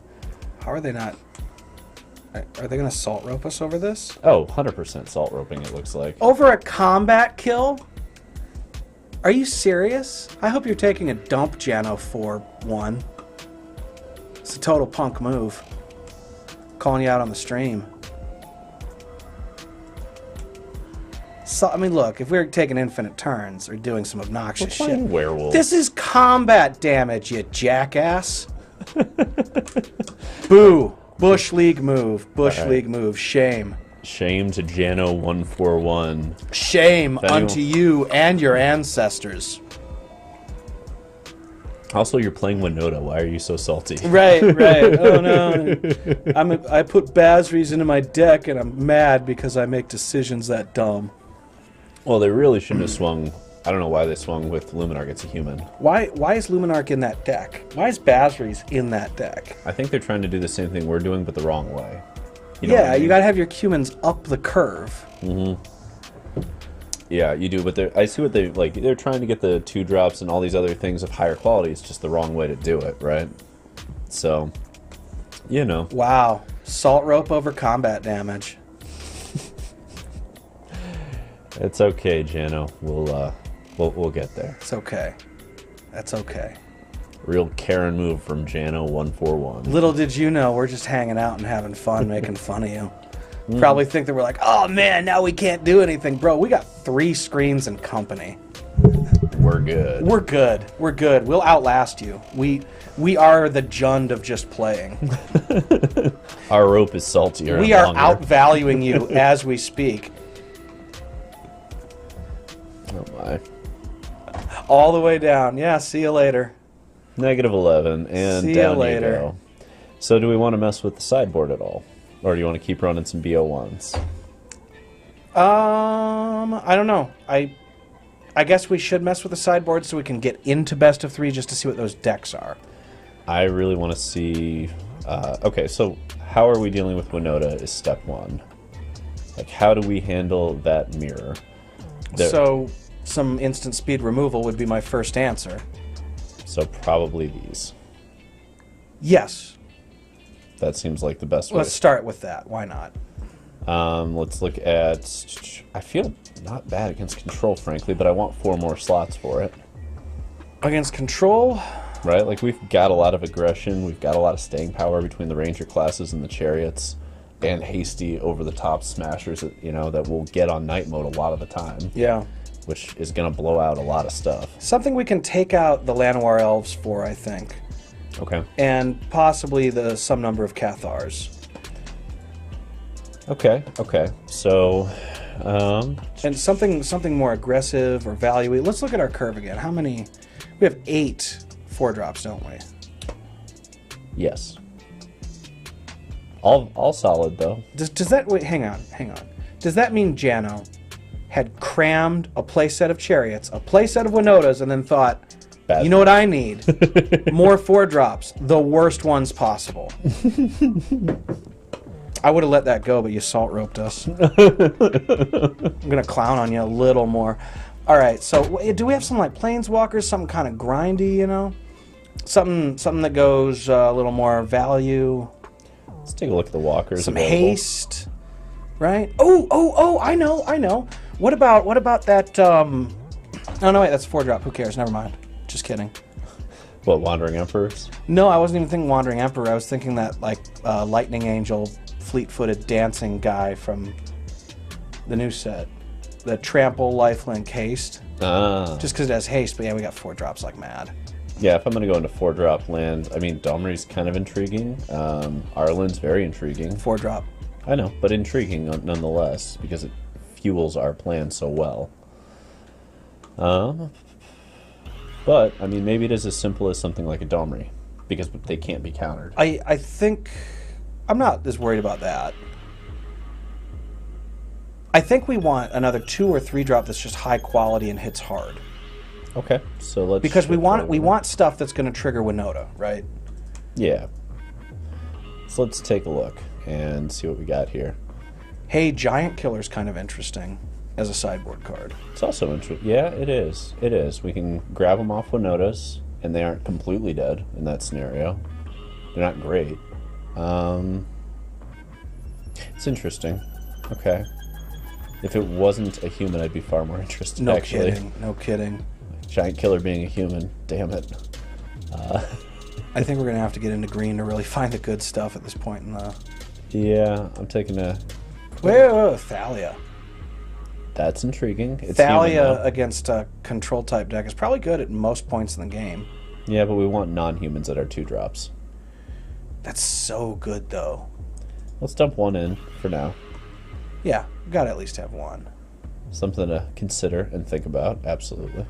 How are they not? Are they going to salt rope us over this? Oh, 100% salt roping, it looks like. Over a combat kill? Are you serious? I hope you're taking a dump, Jano 4-1. It's a total punk move. Calling you out on the stream. So, I mean, look, if we're taking infinite turns or doing some obnoxious shit. Werewolf. This is combat damage, you jackass. Boo. Bush League move. Bush League move. Shame. Shame to Jano 141. Shame unto you and your ancestors. Also, you're playing Winota. Why are you so salty? Right, right. Oh no. I put Bazries into my deck and I'm mad because I make decisions that dumb. Well, they really shouldn't have swung. I don't know why they swung with Luminarch. It's a human. Why is Luminarch in that deck? Why is Bazries in that deck? I think they're trying to do the same thing we're doing, but the wrong way. You know what I mean? You gotta have your humans up the curve. Mm-hmm. Yeah, you do, but I see what they like. They're trying to get the 2-drops and all these other things of higher quality. It's just the wrong way to do it, right? So, you know. Wow, salt rope over combat damage. It's okay, Jano. We'll get there. It's okay. That's okay. Real Karen move from Jano 141. Little did you know, we're just hanging out and having fun, making fun of you. Probably think that we're like, oh man, now we can't do anything. Bro, we got 3 screens and company. We're good. We're good. We're good. We'll outlast you. We are the Jund of just playing. Our rope is saltier. We are outvaluing you as we speak. Oh my. All the way down. Yeah, see you later. -11, and see down you later. You go. So do we want to mess with the sideboard at all? Or do you want to keep running some BO1s? I don't know. I guess we should mess with the sideboard so we can get into best of 3 just to see what those decks are. I really want to see... okay, so how are we dealing with Winota is step 1. Like, how do we handle that mirror? So, some instant speed removal would be my first answer. So probably these. Yes. That seems like the best way. Let's start with that. Why not? Let's look at... I feel not bad against Control, frankly, but I want 4 more slots for it. Against Control? Right? Like, we've got a lot of aggression. We've got a lot of staying power between the Ranger classes and the Chariots. And hasty, over-the-top smashers, you know, that will get on night mode a lot of the time. Yeah. Which is going to blow out a lot of stuff. Something we can take out the Llanowar Elves for, I think. Okay. And possibly some number of Cathars. Okay, okay. So, and something more aggressive or value-y. Let's look at our curve again. How many? We have 8 4-drops, don't we? Yes. All solid, though. Does that... Wait, hang on. Does that mean Jano had crammed a playset of Chariots, a playset of Winotas, and then thought, you know what I need? More 4-drops. The worst ones possible. I would have let that go, but you salt roped us. I'm going to clown on you a little more. All right, so do we have some like Planeswalkers, something kind of grindy, you know? Something that goes a little more value. Let's take a look at the walkers. Some available. haste. right? Oh, I know. What about that, oh, no, wait, that's 4-drop. Who cares? Never mind. Just kidding. What, Wandering Emperors? No, I wasn't even thinking Wandering Emperor. I was thinking that, like, Lightning Angel, fleet-footed dancing guy from the new set. The Trample, Lifelink, Haste. Ah. Just because it has Haste, but yeah, we got 4-drops like mad. Yeah, if I'm going to go into 4-drop land, I mean, Domri's kind of intriguing. Arlen's very intriguing. 4-drop. I know, but intriguing nonetheless, because it fuels our plan so well. But, I mean, maybe it is as simple as something like a Domri, because they can't be countered. I think... I'm not as worried about that. I think we want another 2 or 3-drop that's just high quality and hits hard. Okay, so let's... Because we want stuff that's going to trigger Winota, right? Yeah. So let's take a look and see what we got here. Hey, Giant Killer's kind of interesting as a sideboard card. It's also interesting. Yeah, it is. It is. We can grab them off Winotas, and they aren't completely dead in that scenario. They're not great. It's interesting. Okay. If it wasn't a human, I'd be far more interested, No actually. kidding. No kidding. Giant Killer being a human. Damn it. I think we're going to have to get into green to really find the good stuff at this point in the... Yeah, I'm taking a... Whoa, Thalia. That's intriguing. It's Thalia human, against a control-type deck is probably good at most points in the game. yeah, but we want non-humans at our 2-drops. That's so good, though. Let's dump one in for now. Yeah, we got to at least have one. Something to consider and think about, absolutely.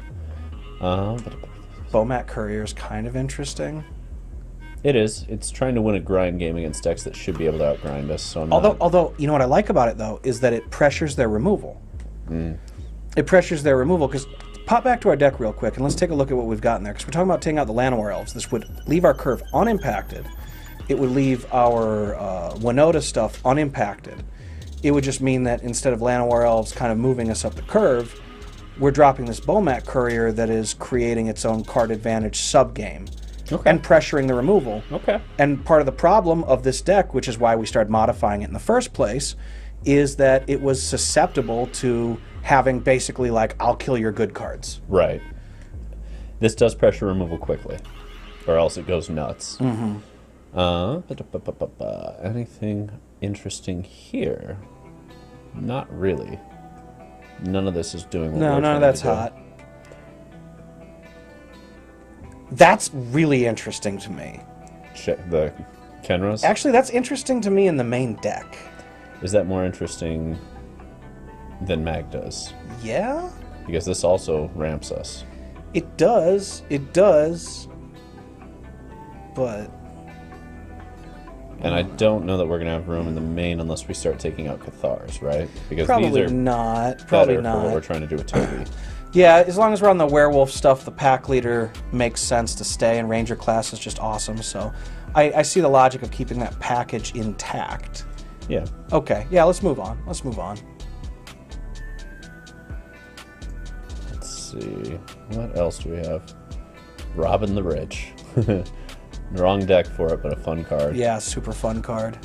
Bomat Courier is kind of interesting. It is. It's trying to win a grind game against decks that should be able to outgrind us. So Although, you know what I like about it, though, is that it pressures their removal. It pressures their removal, because pop back to our deck real quick, and let's take a look at what we've got in there, because we're talking about taking out the Llanowar Elves. This would leave our curve unimpacted. It would leave our Winota stuff unimpacted. It would just mean that instead of Llanowar Elves kind of moving us up the curve, we're dropping this Bomat Courier that is creating its own card advantage sub-game. Okay. And pressuring the removal. Okay. And part of the problem of this deck, which is why we started modifying it in the first place, is that it was susceptible to having basically like, I'll kill your good cards. Right. This does pressure removal quickly, or else it goes nuts. Anything interesting here? Not really. None of this is doing what No, we're none of trying that's to do. hot. That's really interesting to me. Check the Kenras. Actually, that's interesting to me in the main deck. Is that more interesting than Mag does? Yeah? Because this also ramps us. It does. It does. But... And I don't know that we're going to have room in the main unless we start taking out Cathars, right? Because probably these are not. Probably better for what we're not. trying to do with Toby. Yeah, as long as we're on the werewolf stuff, the pack leader makes sense to stay, and ranger class is just awesome. So I see the logic of keeping that package intact. Yeah. Okay, yeah, let's move on. Let's move on. Let's see. What else do we have? Robin the Rich. Wrong deck for it, but a fun card. Yeah, super fun card.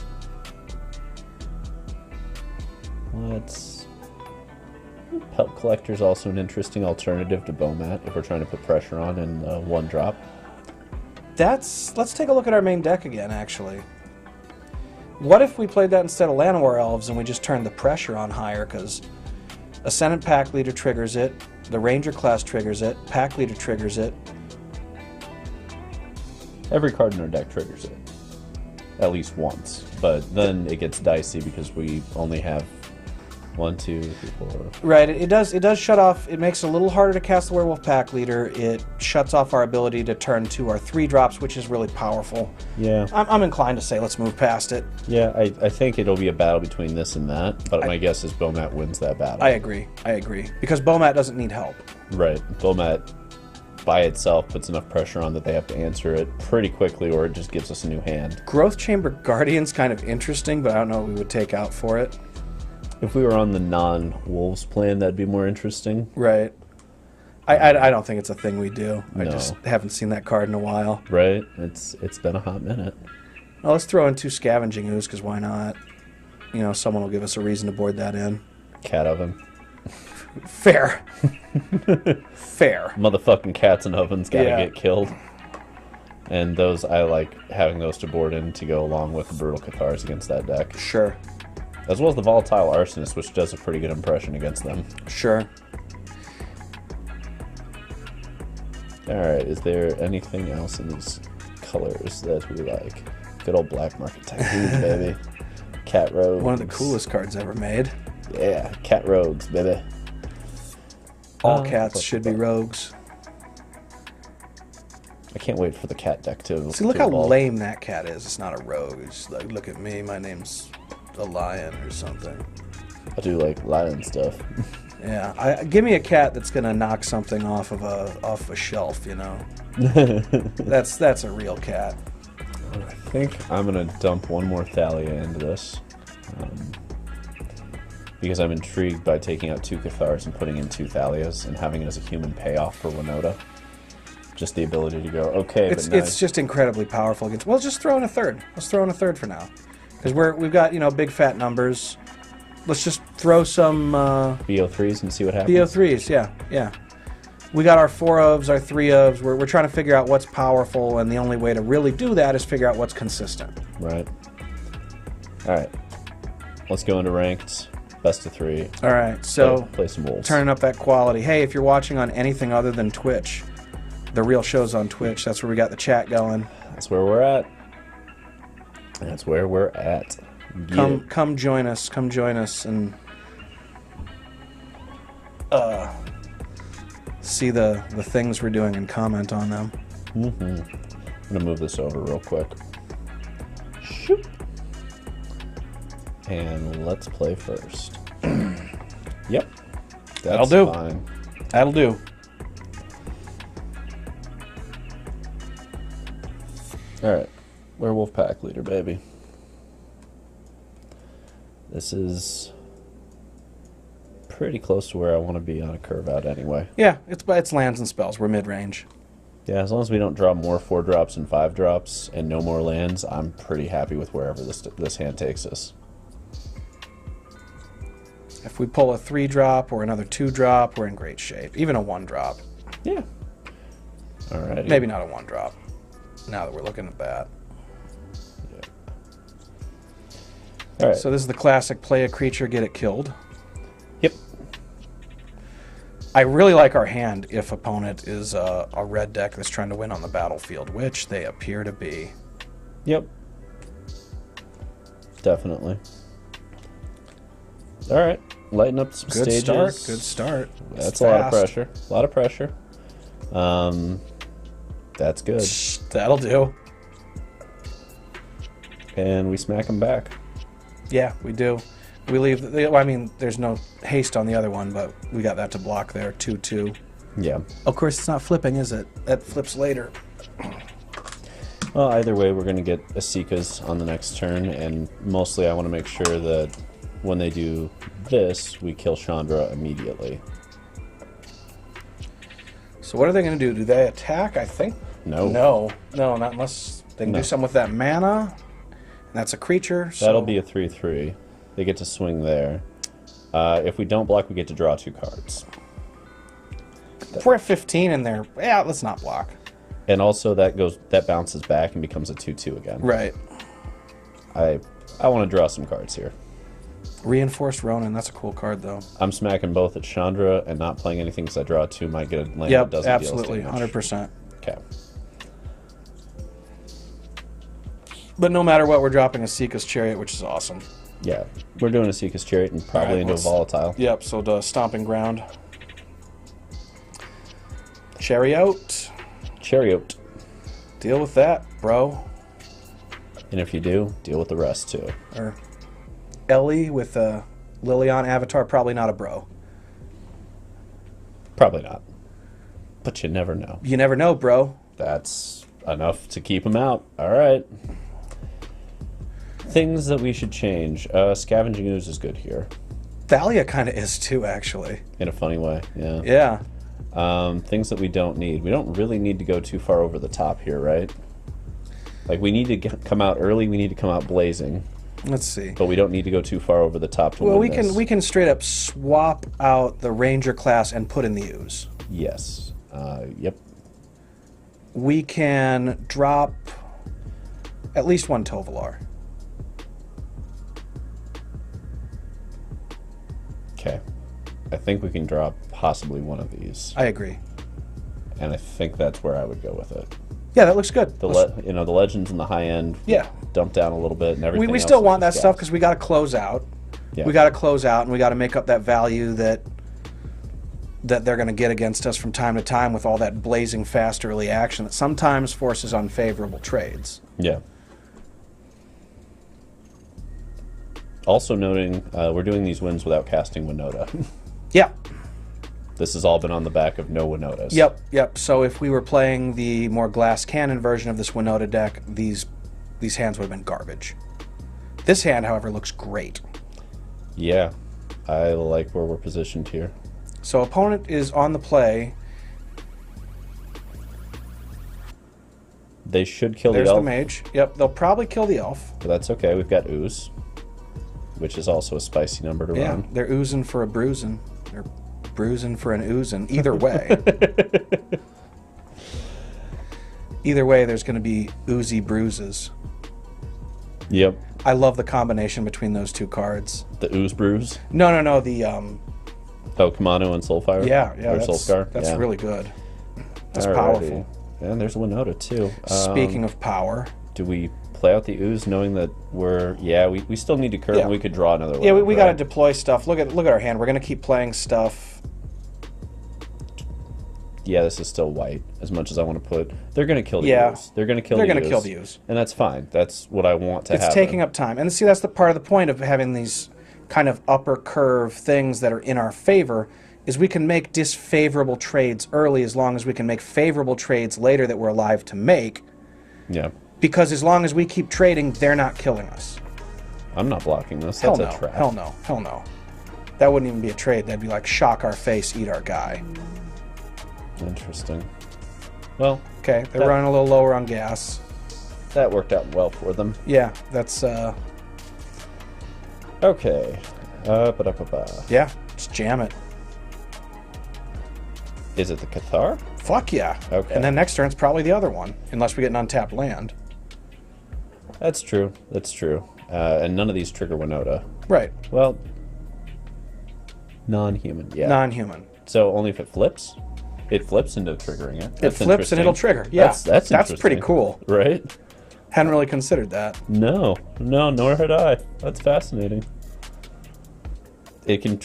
Pelp Collector is also an interesting alternative to Bomat if we're trying to put pressure on in one drop. Let's take a look at our main deck again, actually. What if we played that instead of Llanowar Elves and we just turned the pressure on higher, because Ascendant Packleader triggers it, the Ranger class triggers it, Packleader triggers it. Every card in our deck triggers it. At least once. But then it gets dicey because we only have 1, 2, 3, 4. Right, it does shut off. It makes it a little harder to cast the Werewolf Packleader. It shuts off our ability to turn to our 3-drops, which is really powerful. Yeah. I'm inclined to say let's move past it. Yeah, I think it'll be a battle between this and that, but my guess is Bomat wins that battle. I agree. Because Bomat doesn't need help. Right. Bomat by itself puts enough pressure on that they have to answer it pretty quickly, or it just gives us a new hand. Growth Chamber Guardian's kind of interesting, but I don't know what we would take out for it. If we were on the non-Wolves plan, that'd be more interesting. Right. I don't think it's a thing we do. I No. just haven't seen that card in a while. Right? It's been a hot minute. Well, let's throw in 2 Scavenging Ooze, because why not? you know, someone will give us a reason to board that in. Cat oven. Fair. Fair. Motherfucking cats and ovens gotta Yeah. get killed. And those, I like having those to board in to go along with the Brutal Cathars against that deck. Sure. As well as the Volatile Arsonist, which does a pretty good impression against them. Sure. Alright, is there anything else in these colors that we like? Good old black market tycoons, baby. Cat rogues. One of the coolest cards ever made. Yeah, cat rogues, baby. All cats should be rogues. I can't wait for the cat deck to See, look to how evolve. lame that cat is. It's not a rogue. It's like, look at me. My name's a lion or something. I do like lion stuff. Yeah, give me a cat that's gonna knock something off a shelf. You know, that's a real cat. I think I'm gonna dump one more Thalia into this. Because I'm intrigued by taking out 2 Cathars and putting in 2 Thalias and having it as a human payoff for Winota. Just the ability to go, okay, It's just incredibly powerful against. Well, just throw in a third. Let's throw in a third for now, because we've got, you know, big fat numbers. Let's just throw some BO3s and see what happens. BO3s. Yeah. We got our 4 ofs, our 3 ofs. We're trying to figure out what's powerful, and the only way to really do that is figure out what's consistent. Right. Alright. Let's go into ranked. Best of 3. All right, so Play some wolves. turning up that quality. Hey, if you're watching on anything other than Twitch, the real show's on Twitch. That's where we got the chat going. That's where we're at. That's where we're at. Come join us. Come join us and see the things we're doing and comment on them. I'm gonna move this over real quick. Shoop. And let's play first. Yep. That'll do. Fine. That'll do. Alright. Werewolf Packleader, baby. This is pretty close to where I want to be on a curve out anyway. Yeah, it's lands and spells. We're mid-range. Yeah, as long as we don't draw more 4-drops and 5-drops and no more lands, I'm pretty happy with wherever this hand takes us. If we pull a 3-drop or another 2-drop, we're in great shape. Even a 1-drop. Yeah. Alrighty. Maybe not a 1-drop. Now that we're looking at that. Alright. So this is the classic play a creature, get it killed. Yep. I really like our hand if opponent is a red deck that's trying to win on the battlefield, which they appear to be. Yep. Definitely. Alright. Lighten up some Good stages. start. Good start. That's It's a lot of fast. pressure. A lot of pressure. That's good. That'll do. And we smack them back. Yeah, we do. We leave. I mean, there's no haste on the other one, but we got that to block there. 2/2. Yeah. Of course, it's not flipping, is it? That flips later. Well, either way, we're going to get Esikas on the next turn, and mostly I want to make sure that when they do this, we kill Chandra immediately. So what are they going to do? Do they attack? I think. No. No, not unless they can do something with that mana. And that's a creature. So That'll be a 3/3. They get to swing there. If we don't block, we get to draw 2 cards. If we're at 15 in there, yeah, let's not block. And also that bounces back and becomes a 2/2 again. Right. I want to draw some cards here. Reinforced Ronin. That's a cool card, though. I'm smacking both at Chandra and not playing anything because I draw 2 might get a land that Yep, doesn't absolutely, deal us damage. 100%. Okay. But no matter what, we're dropping a Sika's Chariot, which is awesome. Yeah, we're doing a Esika's Chariot and probably Alright, into a let's- Volatile. Yep, so the Stomping Ground. Chariot. Chariot. Deal with that, bro. And if you do, deal with the rest too. Or Ellie with a Lilian avatar, probably not a bro. Probably not. But you never know. You never know, bro. That's enough to keep them out. All right. Things that we should change. Scavenging Ooze is good here. Thalia kind of is too, actually. In a funny way, yeah. Yeah. Things that we don't need. We don't really need to go too far over the top here, right? Like, we need to come out early. We need to come out blazing. Let's see. But we don't need to go too far over the top to Well, win this. we can straight up swap out the Ranger class and put in the Ooze. Yes. Yep. We can drop at least one Tovolar. Okay. I think we can drop possibly one of these. I agree. And I think that's where I would go with it. Yeah, that looks good. The legends in the high end. Yeah. Dump down a little bit and everything. We else still want that is stuff gas. because we got to close out. Yeah. We got to close out, and we got to make up that value that they're going to get against us from time to time with all that blazing fast early action that sometimes forces unfavorable trades. Yeah. Also noting, we're doing these wins without casting Winota. Yeah. This has all been on the back of no Winotas. Yep. So if we were playing the more glass cannon version of this Winota deck, these hands would have been garbage. This hand, however, looks great. Yeah. I like where we're positioned here. So opponent is on the play. They should kill There's the the elf. mage. Yep, they'll probably kill the elf. But that's okay. We've got Ooze, which is also a spicy number to Yeah, run. they're oozing for a bruising. They're bruising for an oozing. Either way. Either way, there's going to be oozy bruises. Yep. I love the combination between those two cards. The Ooze Bruise. No, the Oh, Kamano and Soulfire? yeah, Or that's Soulscar? that's Yeah. really good. That's Alrighty. powerful. And there's Winota, too. Speaking of power. Do we play out the Ooze knowing that we're... Yeah, we still need to curve Yeah. and we could draw another one. Yeah, we got to deploy stuff. Look at our hand. We're going to keep playing stuff. Yeah, this is still white, as much as I want to put... They're going to kill the Yeah. Ooze. They're going to kill They're the Ooze. going to kill the ooze. And that's fine. That's what I want to happen. It's taking up time. And see, that's the part of the point of having these kind of upper curve things that are in our favor, is we can make disfavorable trades early as long as we can make favorable trades later that we're alive to make. Yeah. Because as long as we keep trading, they're not killing us. I'm not blocking this. Hell That's no. a trap. Hell no. Hell no. That wouldn't even be a trade. That'd be like shock our face, eat our guy. Interesting. Well, Okay, they're running a little lower on gas. that worked out well for them. Yeah, that's Okay. Ba-da-ba-ba. yeah, just jam it. Is it the Cathar? Fuck yeah. Okay. And then next turn it's probably the other one, unless we get an untapped land. That's true. That's true. And none of these trigger Winota. Right. Well, non-human. Yeah. Non-human. So only if it flips? It flips into triggering it. It That's flips and it'll interesting. trigger. Yeah, That's pretty interesting. cool. Right? Hadn't really considered that. No, nor had I. That's fascinating. It can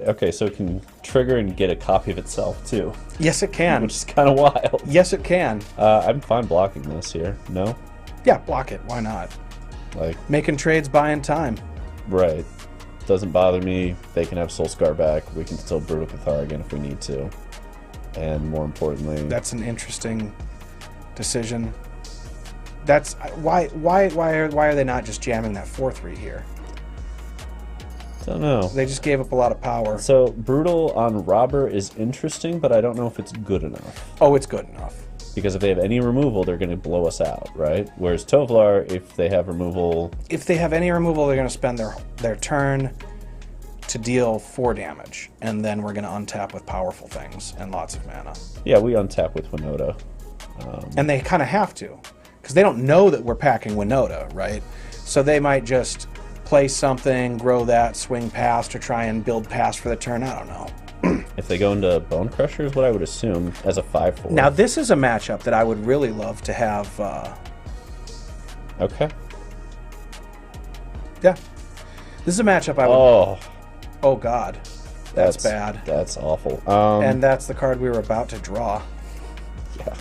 okay, so it can trigger and get a copy of itself too, Yes, it can. which is kind of wild. Yes, it can. I'm fine blocking this here. No? Yeah, block it. Why not? Like, Making trades, buying time. right. Doesn't bother me. They can have Soulscar back. We can still Brutal Cathar again if we need to. And more importantly... That's an interesting decision. That's why are they not just jamming that 4/3 here? Don't know. They just gave up a lot of power. So, Brutal on Robber is interesting, but I don't know if it's good enough. Oh, it's good enough. Because if they have any removal, they're going to blow us out, right? Whereas Tovolar, if they have removal... If they have any removal, they're going to spend their turn to deal 4 damage, and then we're going to untap with powerful things and lots of mana. Yeah, we untap with Winota. And they kind of have to, because they don't know that we're packing Winota, right? So they might just play something, grow that, swing past, or try and build past for the turn. I don't know. If they go into Bonecrusher is what I would assume as a 5/4. Now, this is a matchup that I would really love to have. Okay. Yeah. This is a matchup I would... Oh, God. That's bad. That's awful. And that's the card we were about to draw. Yeah.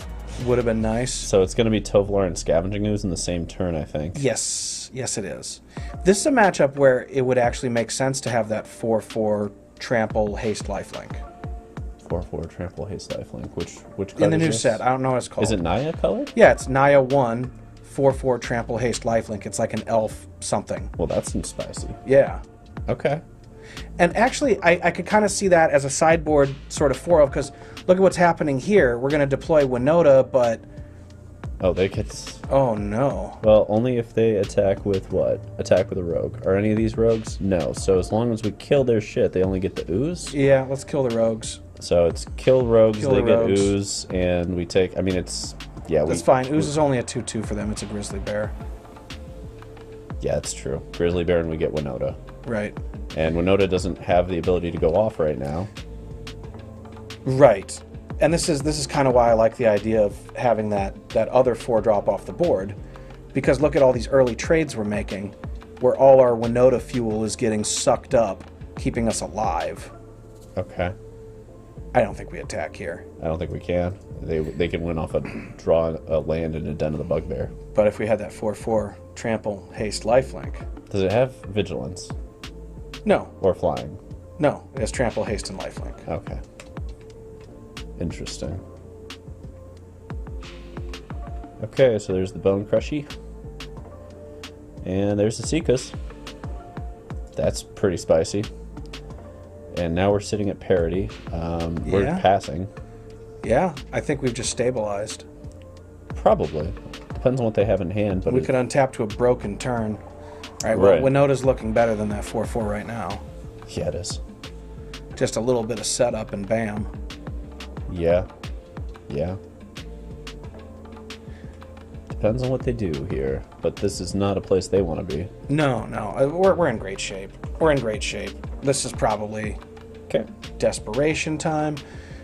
Would have been nice. So it's going to be Tovolar and Scavenging Ooze in the same turn, I think. Yes. Yes, it is. This is a matchup where it would actually make sense to have that 4/4 trample haste lifelink. 4/4 Trample Haste Lifelink. Which card In the is new this? set. I don't know what it's called. Is it Naya colored? Yeah, it's Naya 1, 4/4 trample haste lifelink. It's like an elf something. Well, that's some spicy. Yeah. Okay. And actually, I could kind of see that as a sideboard sort of 4/0, because look at what's happening here. We're going to deploy Winota, but Oh, they get... Oh, no. Well, only if they attack with what? Attack with a rogue. Are any of these rogues? No. So as long as we kill their shit, they only get the ooze? Yeah, let's kill the rogues. So it's kill rogues, Kill they the get rogues. ooze, and we take... I mean, it's... Yeah, That's fine. Ooze is only a 2/2 for them. It's a grizzly bear. Yeah, it's true. Grizzly bear and we get Winota. Right. And Winota doesn't have the ability to go off right now. Right. And this is kind of why I like the idea of having that other 4-drop off the board, because look at all these early trades we're making, where all our Winota fuel is getting sucked up, keeping us alive. Okay. I don't think we attack here. I don't think we can. They can win off a draw a land in a Den of the Bugbear. But if we had that 4/4 trample haste lifelink, Does it have vigilance no, or flying? no, it has trample haste and lifelink. Okay. Interesting. Okay, so there's the Bonecrusher. And there's the Esikas. That's pretty spicy. And now we're sitting at parity. We're Yeah. passing. Yeah, I think we've just stabilized. Probably. Depends on what they have in hand. But We could untap to a broken turn. All right, well, Right. Winota's looking better than that 4/4 right now. Yeah, it is. Just a little bit of setup and bam. Yeah. Yeah. Depends on what they do here. But this is not a place they want to be. No, we're in great shape. We're in great shape. This is probably Okay. desperation time.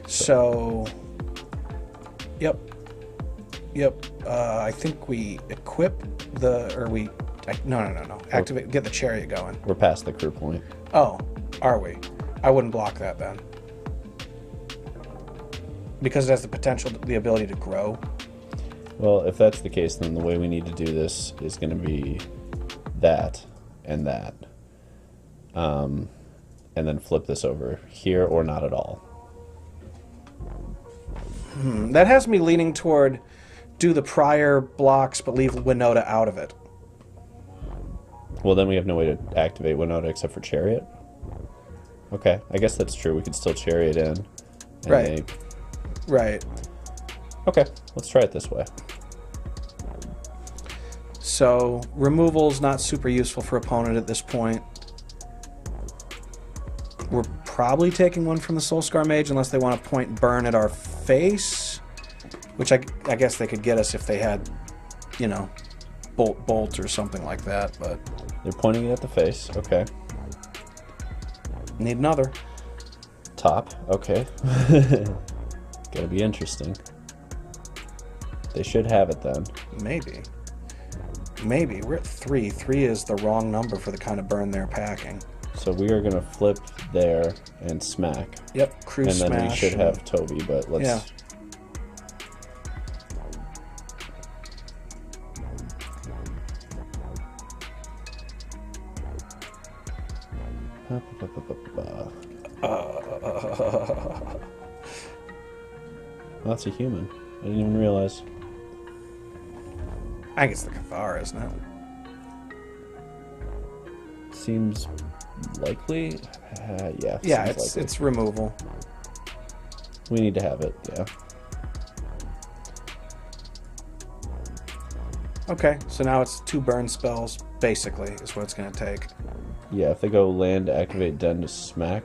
So, yep. I think we equip no. Activate, get the chariot going. We're past the crew point. Oh, are we? I wouldn't block that then. Because it has the potential, the ability to grow. Well, if that's the case, then the way we need to do this is going to be that and that. And then flip this over here or not at all. That has me leaning toward do the prior blocks but leave Winota out of it. Well, then we have no way to activate Winota except for Chariot. Okay, I guess that's true. We could still Chariot in. And Right. Right. Okay, let's try it this way. So removal's not super useful for opponent at this point. We're probably taking one from the Soulscar Mage unless they want to point burn at our face, which I guess they could get us if they had, you know, bolt or something like that. But They're pointing it at the face. Okay. need another. Top. Okay. Gonna be interesting. They should have it then. Maybe. We're at 3. 3 is the wrong number for the kind of burn they're packing. So we are gonna flip there and smack. Yep, cruise And then smash. we should have Toby, but let's... Yeah. That's a human. I didn't even realize. I think it's the Cathar, isn't it? Seems likely. Yeah. Yeah, seems it's likely. it's removal. We need to have it. Yeah. Okay, so now it's 2 burn spells, basically, is what it's going to take. Yeah. If they go land, activate den to smack.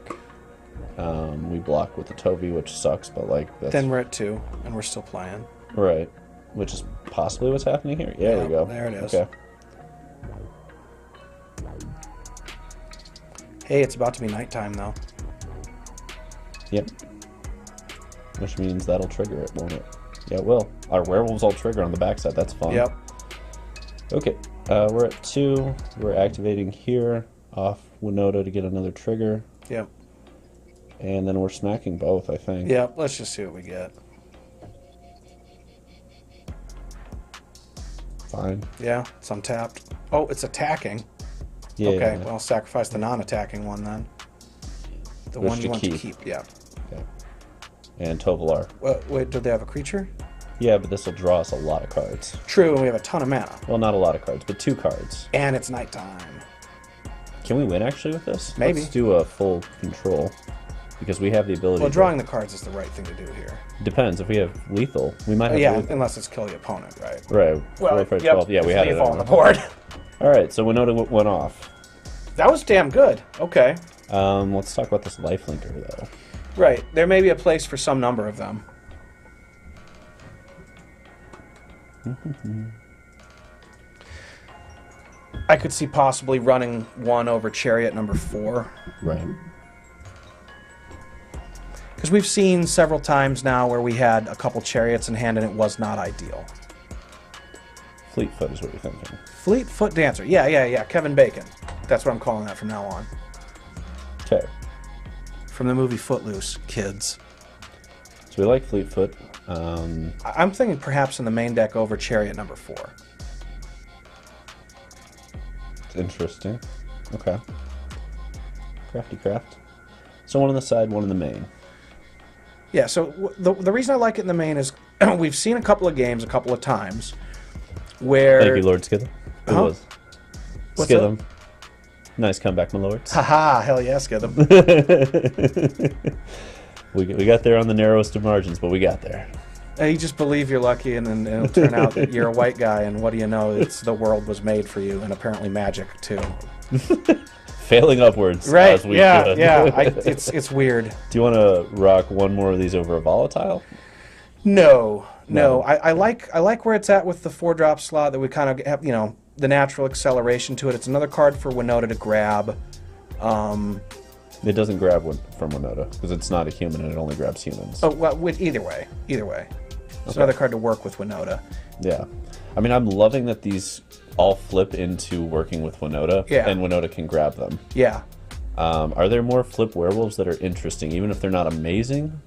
We block with the Toby, which sucks, but like that's Then we're at 2, and we're still playing. right. Which is possibly what's happening here. Yeah, there we go. There it is. Okay. Hey, it's about to be nighttime, though. Yep. Which means that'll trigger it, won't it? Yeah, it will. Our werewolves all trigger on the backside. That's fun. Yep. Okay. We're at 2. We're activating here off Winota to get another trigger. Yep. And then we're smacking both, I think. Yep, let's just see what we get. Fine. Yeah, it's untapped. Oh, it's attacking. Yeah. Okay, well, sacrifice the non-attacking one then. The Which one to you want to keep. keep, yeah. Okay. And Tovolar. Wait, did they have a creature? Yeah, but this will draw us a lot of cards. True, and we have a ton of mana. Well, not a lot of cards, but 2 cards. And it's nighttime. Can we win actually with this? Maybe. Let's do a full control. because we have the ability. Well, drawing the cards is the right thing to do here. Depends. If we have lethal, we might have. Yeah, lethal. unless it's kill the opponent, right? Right. Well, 4, 5, yep, 12. Yeah, we had it on the board. All right, so Winota went off. That was damn good. Okay. Let's talk about this lifelinker though. Right. There may be a place for some number of them. I could see possibly running one over Chariot number 4. Right. Because we've seen several times now where we had a couple Chariots in hand and it was not ideal. Fleetfoot is what you're thinking. Fleetfoot Dancer. Yeah. Kevin Bacon. That's what I'm calling that from now on. Okay. From the movie Footloose, kids. So we like Fleetfoot. I'm thinking perhaps in the main deck over Chariot number 4. It's interesting. Okay. Crafty craft. So one on the side, one in the main. Yeah, so the reason I like it in the main is we've seen a couple of games a couple of times where... Thank you, Lord Skitham. Who Huh? was? What's Skitham. Nice comeback, my lords. Haha, hell yeah, Skitham. We got there on the narrowest of margins, but we got there. You just believe you're lucky, and then it'll turn out that you're a white guy, and what do you know? It's the world was made for you, and apparently magic too. Failing upwards. Right? As we Yeah, should. yeah. It's weird. Do you want to rock one more of these over a volatile? No. No. I like where it's at with the 4-drop slot that we kind of have, the natural acceleration to it. It's another card for Winota to grab. It doesn't grab one from Winota because it's not a human and it only grabs humans. Oh well, either way. It's Okay. another card to work with Winota. Yeah. I mean, I'm loving that these all flip into working with Winota, Yeah. and Winota can grab them. Yeah. Are there more flip werewolves that are interesting, even if they're not amazing?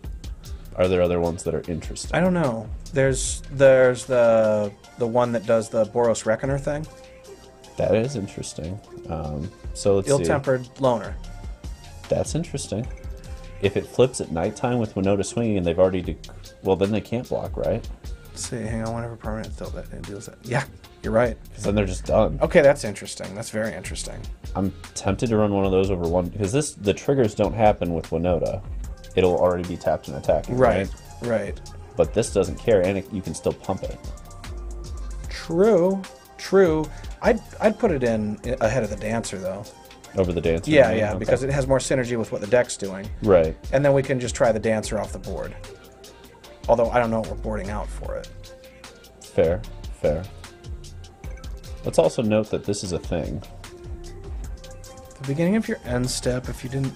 Are there other ones that are interesting? I don't know. There's the one that does the Boros Reckoner thing. That is interesting. So let's see. Ill-tempered loner. That's interesting. If it flips at nighttime with Winota swinging and they've already... well, then they can't block, right? Let's see, hang on, whenever permanent still that deals that. Yeah, you're right. Because then they're just done. Okay, that's interesting. That's very interesting. I'm tempted to run one of those over one... because the triggers don't happen with Winota. It'll already be tapped and attacking, right? Right. But this doesn't care, and you can still pump it. True. I'd put it in ahead of the Dancer, though. Over the Dancer? Yeah, Okay. because it has more synergy with what the deck's doing. Right. And then we can just try the Dancer off the board. Although I don't know what we're boarding out for it. Fair. Let's also note that this is a thing. The beginning of your end step, if you didn't...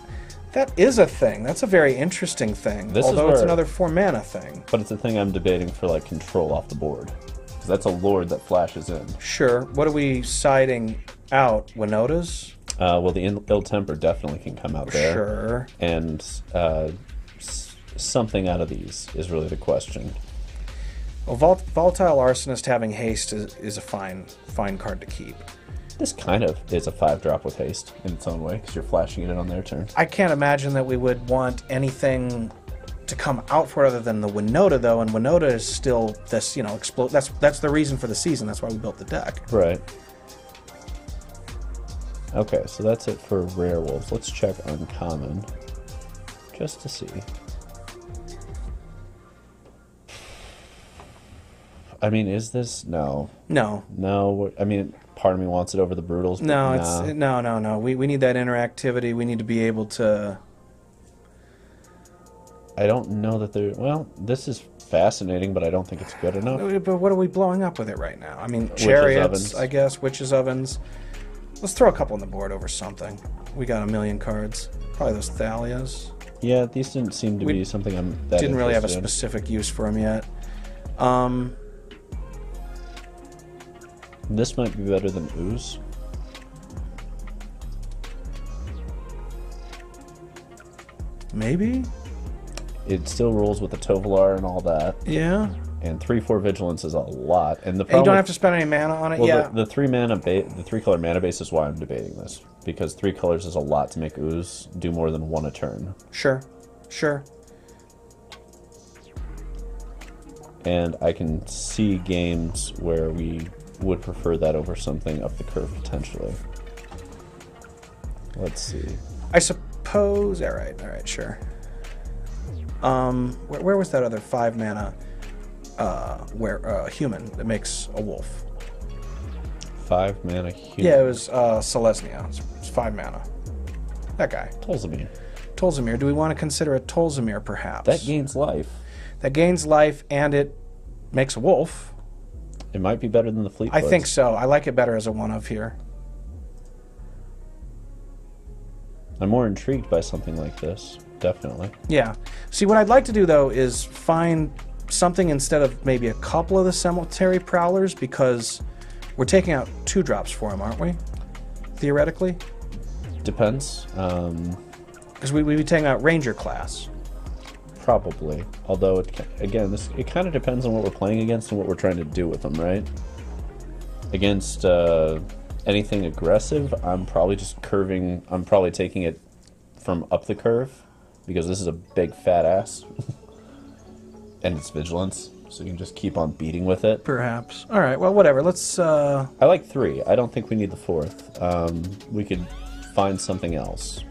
That is a thing. That's a very interesting thing. This is although it's where- another 4-mana thing. But it's a thing I'm debating for, like, control off the board. Because that's a lord that flashes in. Sure. What are we siding out? Winota's? Well, the ill-temper definitely can come out there. Sure. And something out of these is really the question. Well, Volatile Arsonist having haste is a fine card to keep. This kind of is a 5-drop with haste in its own way, because you're flashing it in on their turn. I can't imagine that we would want anything to come out for it other than the Winota, though, and Winota is still this, explode. That's the reason for the season. That's why we built the deck. Right. Okay, so that's it for rare wolves. Let's check uncommon, just to see. I mean, is this... No. I mean, part of me wants it over the Brutals. But No. We need that interactivity. We need to be able to... I don't know that there... Well, this is fascinating, but I don't think it's good enough. But what are we blowing up with it right now? I mean, Witches' Chariots, ovens. I guess, Witches' Ovens. Let's throw a couple on the board over something. We got a million cards. Probably those Thalias. Yeah, these didn't seem to We be something I'm that Didn't really have a interested in. specific use for them yet. This might be better than Ooze. Maybe? It still rules with the Tovolar and all that. Yeah. And 3/4 vigilance is a lot. And the And problem you don't have to spend any mana on it. well, Yeah. the 3-color mana base is why I'm debating this, because 3 colors is a lot to make Ooze do more than 1 a turn. Sure. And I can see games where we would prefer that over something up the curve potentially. Let's see. I suppose... All right, sure. Where was that other 5 mana human that makes a wolf? 5 mana human. Yeah, it was Selesnya. It's 5 mana. That guy. Tolzamir. Do we want to consider a Tolzamir, perhaps? That gains life. That gains life, and it makes a wolf. It might be better than the Fleetfoot. I think so. I like it better as a 1-of here. I'm more intrigued by something like this. Definitely. Yeah. See, what I'd like to do, though, is find something instead of maybe a couple of the Cemetery Prowlers, because we're taking out 2-drops for him, aren't we? Theoretically? Depends. Because we'd be taking out Ranger class. Probably. Although, it kind of depends on what we're playing against and what we're trying to do with them, right? Against anything aggressive, I'm probably taking it from up the curve, because this is a big fat ass. And it's vigilance, so you can just keep on beating with it. Perhaps. All right, well, whatever. Let's... I like 3. I don't think we need the 4th. We could find something else.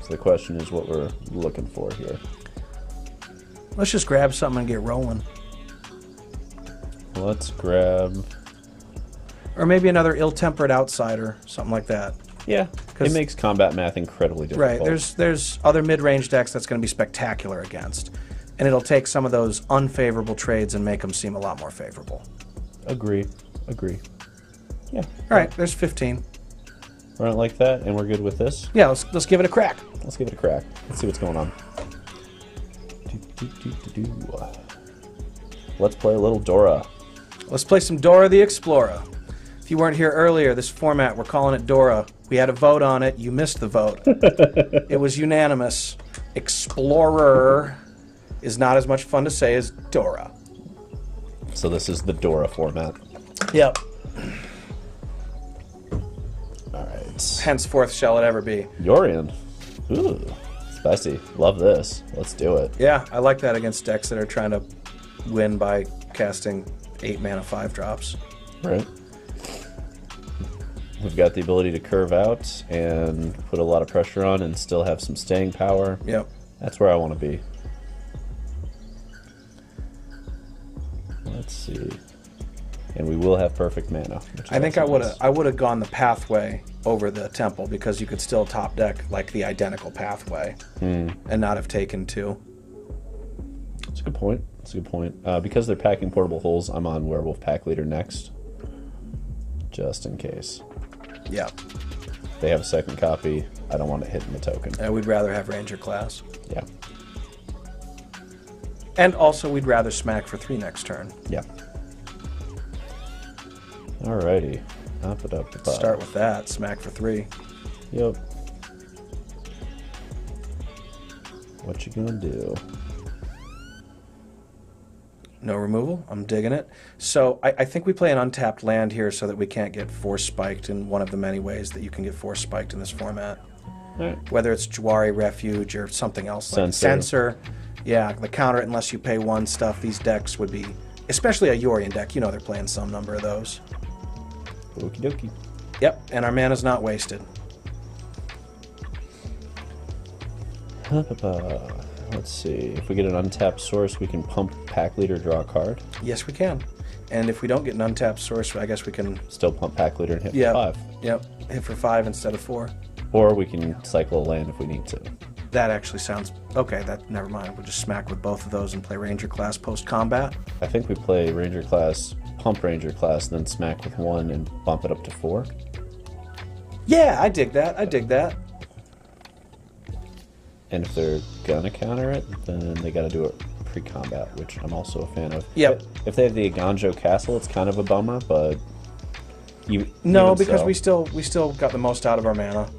So the question is what we're looking for here. Let's just grab something and get rolling. Let's grab... Or maybe another ill-tempered outsider, something like that. Yeah, it makes combat math incredibly difficult. Right, there's other mid-range decks that's going to be spectacular against. And it'll take some of those unfavorable trades and make them seem a lot more favorable. Agree. Yeah. All right, there's 15. Run it like that, and we're good with this? Yeah, let's give it a crack. Let's give it a crack. Let's see what's going on. Let's play a little Dora. Let's play some Dora the Explorer. If you weren't here earlier, this format, we're calling it Dora. We had a vote on it. You missed the vote. It was unanimous. Explorer is not as much fun to say as Dora. So this is the Dora format. Yep. All right. Henceforth shall it ever be. Yorion. Ooh, spicy. Love this. Let's do it. Yeah, I like that against decks that are trying to win by casting 8 mana 5-drops. Right. We've got the ability to curve out and put a lot of pressure on and still have some staying power. Yep. That's where I want to be. Let's see. And we will have perfect mana. I think I would have gone the pathway over the temple, because you could still top deck like the identical pathway and not have taken 2. That's a good point. Because they're packing portable holes, I'm on Werewolf Packleader next. Just in case. Yeah. They have a second copy. I don't want to hit in the token. We'd rather have Ranger class. Yeah. And also, we'd rather smack for 3 next turn. Yeah. Alrighty. Start with that. Smack for 3. Yep. What you gonna do? No removal. I'm digging it. So I think we play an untapped land here so that we can't get force spiked in one of the many ways that you can get force spiked in this format. Right. Whether it's Jwari Refuge or something else like Censor. Yeah, the counter it unless you pay 1 stuff. These decks would be, especially a Yorion deck, you know they're playing some number of those. Okie dokie. Yep, and our mana's not wasted. Let's see. If we get an untapped source, we can pump Packleader, draw a card. Yes, we can. And if we don't get an untapped source, I guess we can... Still pump Packleader and hit for 5. Yep, hit for 5 instead of 4. Or we can cycle a land if we need to. That actually sounds... Okay, never mind. We'll just smack with both of those and play Ranger class post-combat. I think we play Ranger class, pump Ranger class, then smack with 1 and bump it up to 4. Yeah, I dig that. And if they're gonna counter it, then they gotta do it pre-combat, which I'm also a fan of. Yep. If they have the Eiganjo castle, it's kind of a bummer, but... No, because we still got the most out of our mana.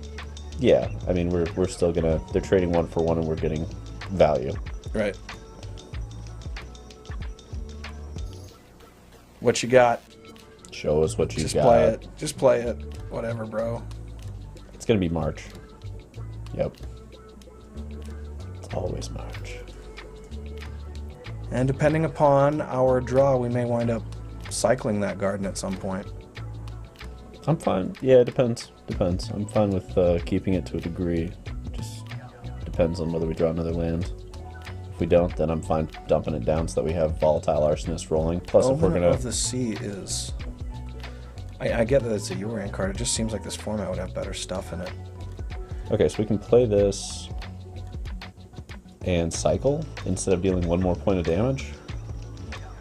Yeah, I mean, we're still gonna... They're trading 1 for 1 and we're getting value. Right. What you got? Show us what you got. Just play it. Just play it. Whatever, bro. It's gonna be March. Yep. It's always March. And depending upon our draw, we may wind up cycling that garden at some point. I'm fine. Yeah, it depends. I'm fine with keeping it to a degree. Just depends on whether we draw another land. If we don't, then I'm fine dumping it down so that we have Volatile Arsonist rolling. Plus, if we're Omen gonna... of the Sea is... I get that it's a Yorion card. It just seems like this format would have better stuff in it. Okay, so we can play this and cycle instead of dealing 1 more point of damage.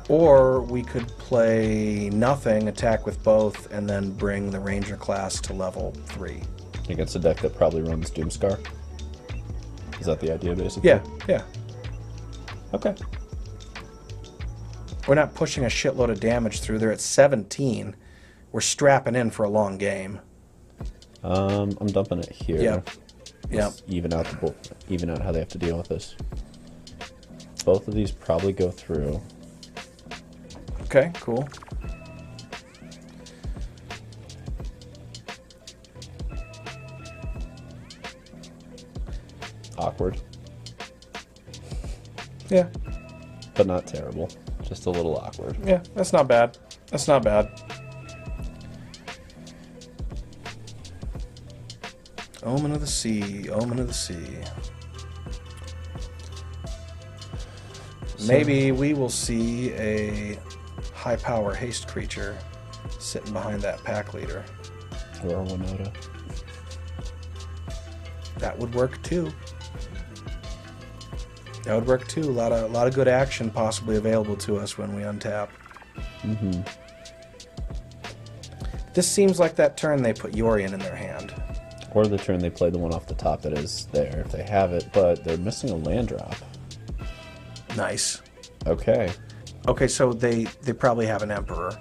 Or we could play nothing, attack with both, and then bring the Ranger class to level 3. Against a deck that probably runs Doomscar. Is that the idea, basically? Yeah. Okay. We're not pushing a shitload of damage through. They're at 17. We're strapping in for a long game. I'm dumping it here. Yep. Even out how they have to deal with this. Both of these probably go through. Okay, cool. Awkward. Yeah. But not terrible. Just a little awkward. Yeah, that's not bad. That's not bad. Omen of the Sea, Omen of the Sea. Maybe we will see a high power haste creature sitting behind that pack leader. Or Winota. That would work too. That would work too. A lot of good action possibly available to us when we untap. Mm-hmm. This seems like that turn they put Yorion in their hand. Or the turn they play the one off the top that is there, if they have it, but they're missing a land drop. Nice. Okay. Okay, so they probably have an Emperor.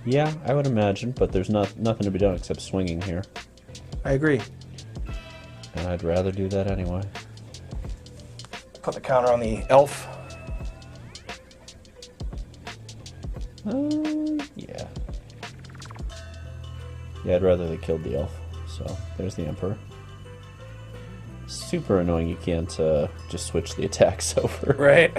Yeah, I would imagine, but there's nothing to be done except swinging here. I agree. And I'd rather do that anyway. Put the counter on the elf. Yeah. Yeah, I'd rather they killed the elf. So, there's the Emperor. Super annoying you can't just switch the attacks over. Right.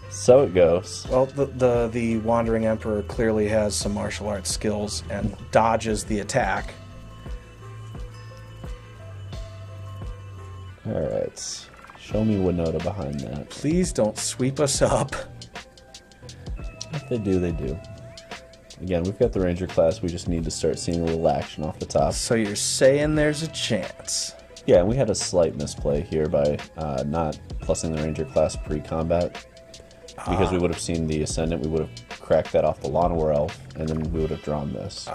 So it goes. Well, the Wandering Emperor clearly has some martial arts skills and dodges the attack. Alright. Show me Winota behind that. Please don't sweep us up. If they do, they do. Again, we've got the Ranger class. We just need to start seeing a little action off the top. So you're saying there's a chance. Yeah, and we had a slight misplay here by not plussing the Ranger class pre-combat. Because we would have seen the Ascendant, we would have cracked that off the Llanowar Elf, and then we would have drawn this.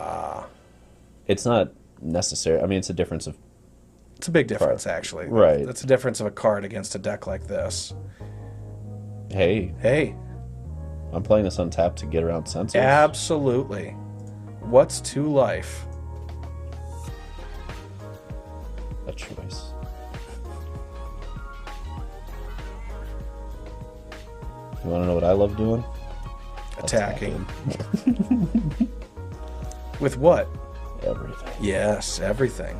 It's not necessary. I mean, it's a difference of... It's a big difference, actually. Right. That's a difference of a card against a deck like this. Hey. I'm playing this untapped to get around Censors. Absolutely. What's to life? A choice. You want to know what I love doing? Attacking. With what? Everything. Yes, everything.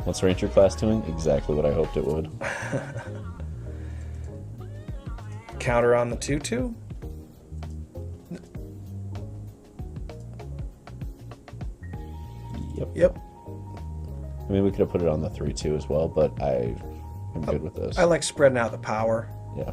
What's Ranger class doing? Exactly what I hoped it would. Counter on the 2/2? Yep. I mean, we could have put it on the 3/2 as well, but I'm good with this. I like spreading out the power. Yeah.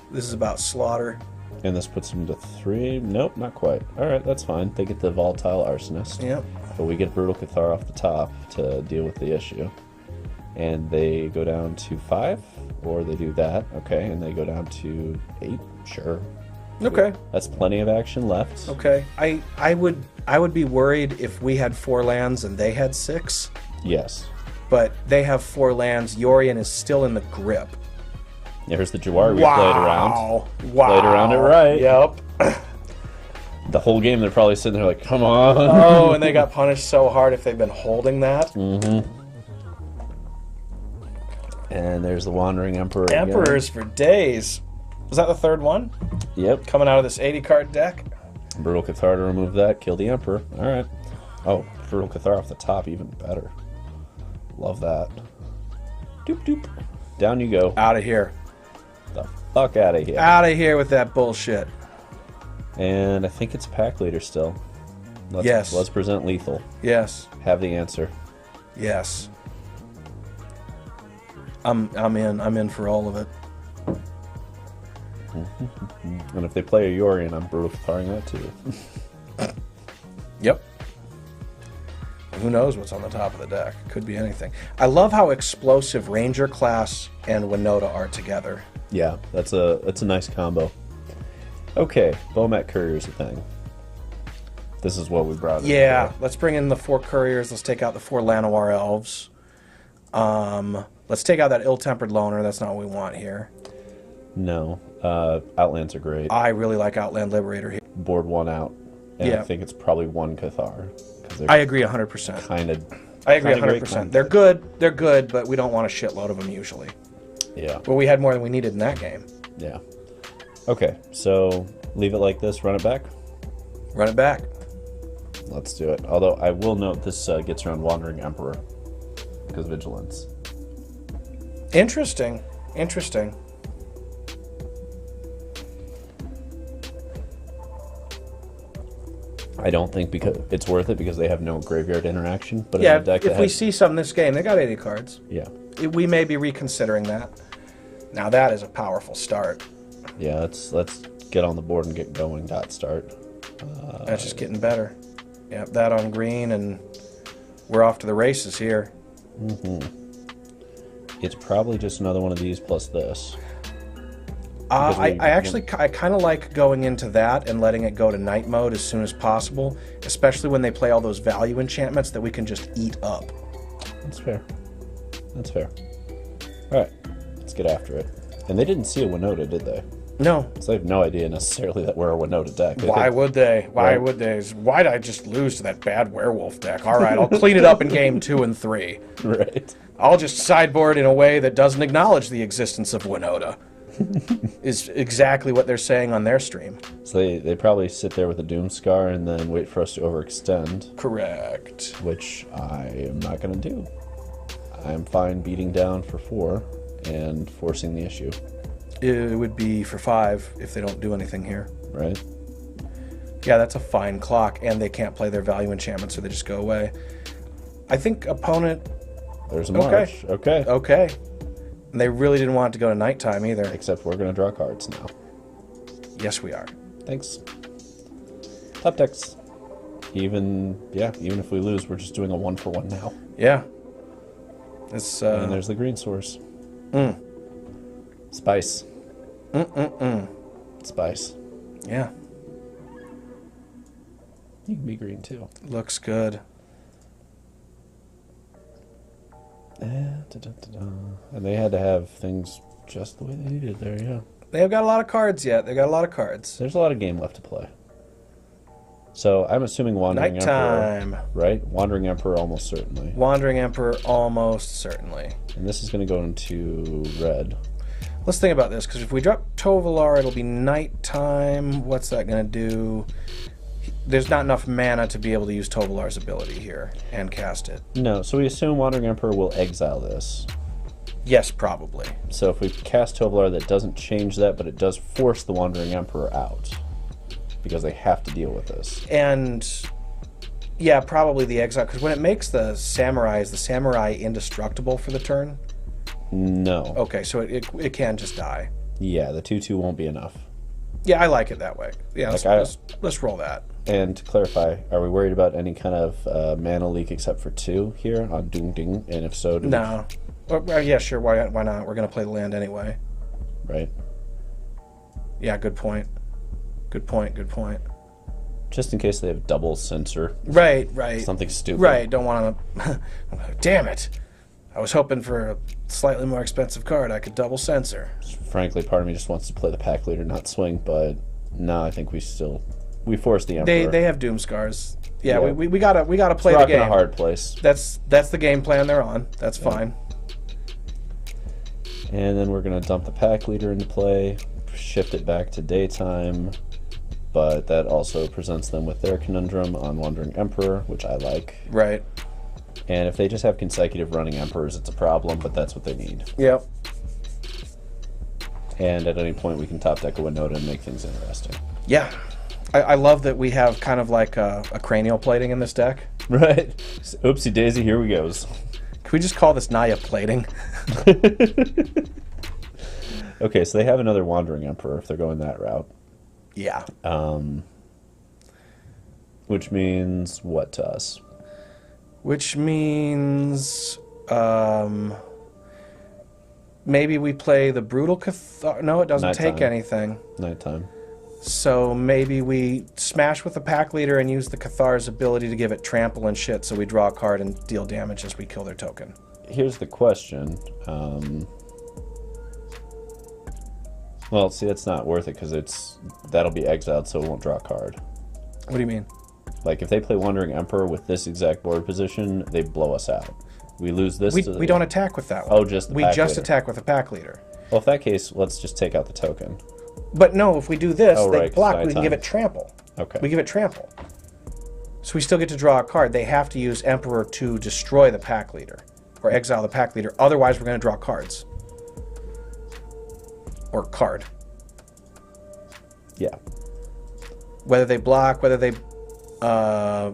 This is about slaughter. And this puts them to 3. Nope, not quite. Alright, that's fine. They get the Volatile Arsonist. Yep. But we get Brutal Cathar off the top to deal with the issue. And they go down to 5, or they do that. Okay, and they go down to 8. Sure. Okay. That's plenty of action left. Okay. I would be worried if we had 4 lands and they had 6. Yes. But they have 4 lands. Yorion is still in the grip. Here's the Jawar we played around. Wow. Played around it right. Yep. The whole game they're probably sitting there like, come on. Oh, and they got punished so hard if they've been holding that. Mm-hmm. And there's the Wandering Emperor Emperors again. for days. Was that the 3rd one? Yep. Coming out of this 80 card deck? Brutal Cathar to remove that. Kill the Emperor. Alright. Oh, Brutal Cathar off the top. Even better. Love that. Doop doop. Down you go. Out of here. The fuck out of here. Out of here with that bullshit. And I think it's Pack Leader still. Yes. Let's present lethal. Yes. Have the answer. Yes. I'm in for all of it. And if they play a Yorion, I'm Brutal Catharing that too. Yep. Who knows what's on the top of the deck? Could be anything. I love how explosive Ranger class and Winota are together. Yeah, that's a nice combo. Okay, Bomat Courier's a thing. This is what we brought in. Yeah, let's bring in the 4 couriers. Let's take out the 4 Llanowar Elves. Let's take out that ill-tempered loner. That's not what we want here. No. Outlands are great. I really like Outland Liberator here. Board 1 out. And Yeah. I think it's probally 1 Cathar. I agree 100%. I agree 100%. They're good, but we don't want a shitload of them usually. Yeah. Well, we had more than we needed in that game. Yeah. Okay, so leave it like this, run it back. Run it back. Let's do it. Although I will note this gets around Wandering Emperor because Vigilance. Interesting. Interesting. I don't think because it's worth it because they have no graveyard interaction. But Yeah, in a deck if that we has, see some in this game, they got 80 cards. yeah, We may be reconsidering that. Now that is a powerful start. yeah, let's get on the board and get going. Dot start. That's just getting better. Yep, that on green, and we're off to the races here. It's probably just another one of these plus this. I kind of like going into that and letting it go to night mode as soon as possible, especially when they play all those value enchantments that we can just eat up. That's fair. That's fair. All right, let's get after it. And they didn't see a Winota, did they? No. So they have no idea necessarily that we're a Winota deck. Why would they? Why Right. would they? Why did I just lose to that bad werewolf deck? All right, I'll clean it up in game 2 and 3. Right. I'll just sideboard in a way that doesn't acknowledge the existence of Winota. Is exactly what they're saying on their stream. So they probably sit there with a Doom Scar and then wait for us to overextend. Correct. Which I am not going to do. I'm fine beating down for 4 and forcing the issue. It would be for 5 if they don't do anything here. Right? Yeah, that's a fine clock, and they can't play their value enchantment, so they just go away. I think opponent... There's a march. Okay. Okay. And they really didn't want it to go to nighttime either. Except we're going to draw cards now. Yes, we are. Thanks. Top decks. Even if we lose, we're just doing a 1-for-1 now. Yeah. It's, And there's the green source. Spice. Spice. Yeah. You can be green too. Looks good. And they had to have things just the way they needed there, yeah. They've got a lot of cards yet. They've got a lot of cards. There's a lot of game left to play. So I'm assuming Wandering Nighttime. Emperor, right? Wandering Emperor almost certainly. Wandering Emperor almost certainly. And this is going to go into red. Let's think about this, because if we drop Tovolar, it'll be nighttime. What's that going to do? There's not enough mana to be able to use Tovolar's ability here and cast it. No, so we assume Wandering Emperor will exile this. Yes, probably. So if we cast Tovolar, that doesn't change that, but it does force the Wandering Emperor out. Because they have to deal with this. And, yeah, probably the exile, because when it makes the samurai, is the samurai indestructible for the turn? No. Okay, so it can just die. Yeah, the 2/2 won't be enough. Yeah, I like it that way. Yeah, Like let's roll that. And to clarify, are we worried about any kind of mana leak except for 2 here on Doom Ding? And if so, do No. Well, yeah, sure. Why not? We're going to play the land anyway. Right. Yeah, good point. Good point. Good point. Just in case they have double censor. Right, right. Something stupid. Right, don't want to... Damn it. I was hoping for a slightly more expensive card I could double censor. Frankly, part of me just wants to play the pack leader, not swing, but no, I think we force the Emperor. They have Doom Scars. Yeah, Yeah. we gotta play It's the game. in a hard place. That's the game plan they're on. That's fine. And then we're going to dump the pack leader into play, shift it back to daytime, but that also presents them with their conundrum on Wandering Emperor, which I like. Right. And if they just have consecutive running Emperors, it's a problem, but that's what they need. Yep. And at any point, we can top deck a Winota and make things interesting. Yeah. I love that we have kind of like a cranial plating in this deck. Right. Oopsie daisy, here we goes. Can we just call this Naya plating? Okay, so they have another Wandering Emperor if they're going that route. Yeah. Which means what to us? Which means maybe we play the Brutal Cathar. No, it doesn't take anything. Nighttime. So maybe we smash with the pack leader and use the Cathar's ability to give it trample and shit, so we draw a card and deal damage as we kill their token. Here's the question. Well, see, that's not worth it because that'll be exiled, so it won't draw a card. What do you mean? Like, if they play Wandering Emperor with this exact board position, they blow us out. We lose this. We don't attack with that one. Oh, just the we pack just leader. attack with the pack leader. Well, if that case, let's just take out the token. But no, if we do this, Oh, they right, 'cause block. We can nighttime. give it trample. Okay. We give it trample. So we still get to draw a card. They have to use Emperor to destroy the pack leader or exile the pack leader. Otherwise, we're going to draw cards. Or card. Yeah. Whether they block, whether they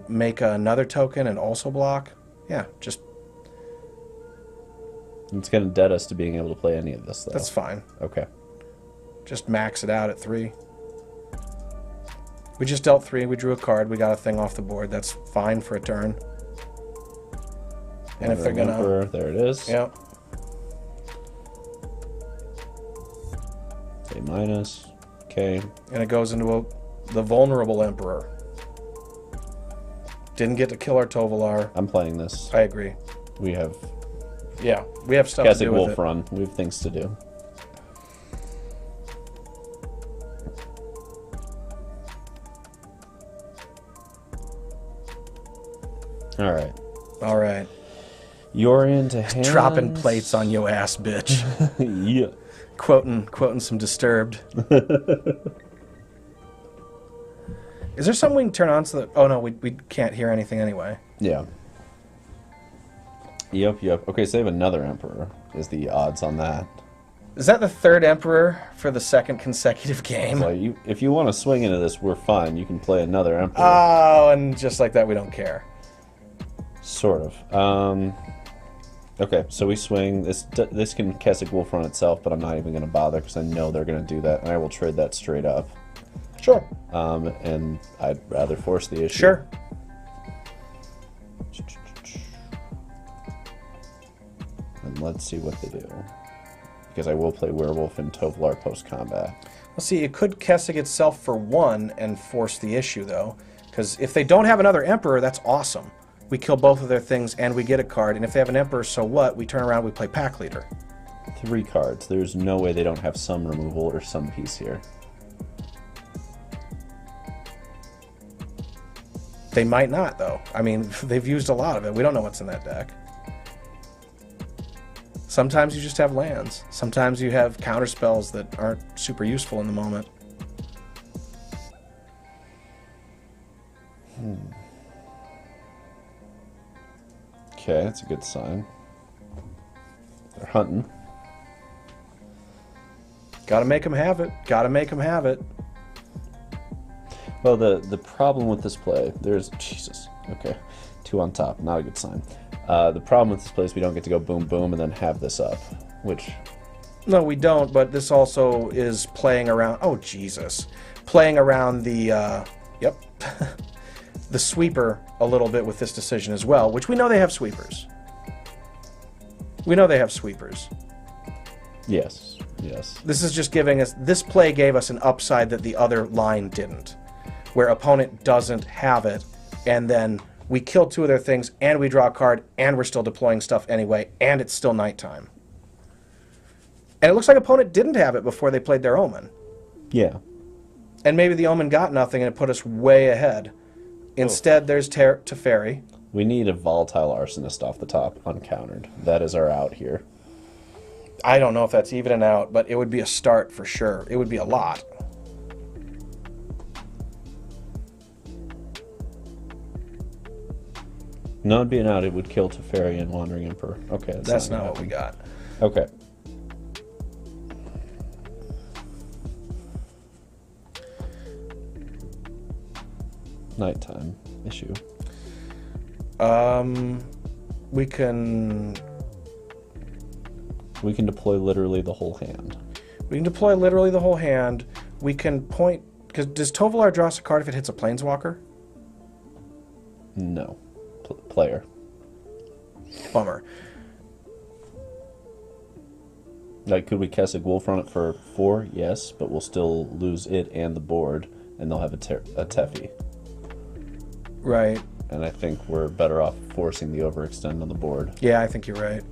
make another token and also block. Yeah, just It's going to dead us to being able to play any of this, though. that's fine. Okay. Just max it out at 3. We just dealt 3. We drew a card. We got a thing off the board. That's fine for a turn. And if they're going to... Emperor, there it is. Yep. A minus. Okay. And it goes into the vulnerable Emperor. Didn't get to kill our Tovolar. I'm playing this. I agree. We have Yeah, we have stuff to Keswick do with Wolf it. run. We have things to do. All right. All right. Yorion to hand. Dropping plates on your ass, bitch. Yeah. quoting some Disturbed. Is there something we can turn on so that... Oh, no, we can't hear anything anyway. Yeah. Yep. Okay, so they have another Emperor. Is the odds on that? Is that the third Emperor for the second consecutive game? So if you want to swing into this, we're fine. You can play another Emperor. Oh, and just like that, we don't care. Sort of. Okay, so we swing. This can Keswick Wolf run itself, but I'm not even going to bother because I know they're going to do that, and I will trade that straight up. Sure. And I'd rather force the issue. Sure. And let's see what they do. Because I will play Werewolf and Tovolar post-combat. Well, see, it could Keswick itself for 1 and force the issue, though. Because if they don't have another Emperor, that's awesome. We kill both of their things and we get a card. And if they have an Emperor, so what? We turn around, we play Pack Leader. 3 cards. There's no way they don't have some removal or some piece here. They might not, though. I mean, they've used a lot of it. We don't know what's in that deck. Sometimes you just have lands. Sometimes you have counter spells that aren't super useful in the moment. Okay, that's a good sign. They're hunting. Gotta make them have it. Gotta make them have it. Well, the problem with this play, Jesus, okay, 2 on top, not a good sign. The problem with this play is we don't get to go boom boom and then have this up, which... No, we don't, but this also is playing around... Oh, Jesus. Playing around the, yep, the sweeper a little bit with this decision as well, which we know they have sweepers. We know they have sweepers. Yes. This is just giving us... This play gave us an upside that the other line didn't, where opponent doesn't have it, and then we kill 2 of their things, and we draw a card, and we're still deploying stuff anyway, and it's still nighttime. And it looks like opponent didn't have it before they played their Omen. Yeah. And maybe the Omen got nothing, and it put us way ahead. Instead, there's Teferi. We need a Volatile Arsonist off the top, uncountered. That is our out here. I don't know if that's even an out, but it would be a start for sure. It would be a lot. No, it'd be an out. It would kill Teferi and Wandering Emperor. Okay, That's not what we got. Okay. Nighttime issue. We can deploy literally the whole hand. We can deploy literally the whole hand. We can point... Because does Tovolar draw us a card if it hits a Planeswalker? No. Player. Bummer. Like, could we cast a Wolf on it for 4? Yes, but we'll still lose it and the board, and they'll have a Teffi. Right. And I think we're better off forcing the overextend on the board. Yeah, I think you're right.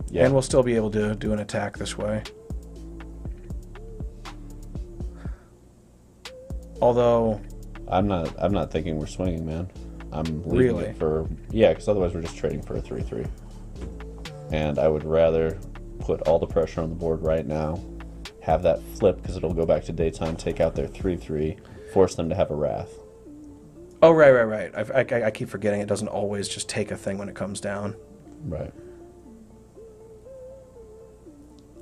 Yeah. And we'll still be able to do an attack this way. Although... I'm not thinking we're swinging, man. I'm leaving it for... Yeah, because otherwise we're just trading for a 3-3. And I would rather put all the pressure on the board right now, have that flip because it'll go back to daytime, take out their 3-3, force them to have a Wrath. Oh, right. I keep forgetting it doesn't always just take a thing when it comes down. Right.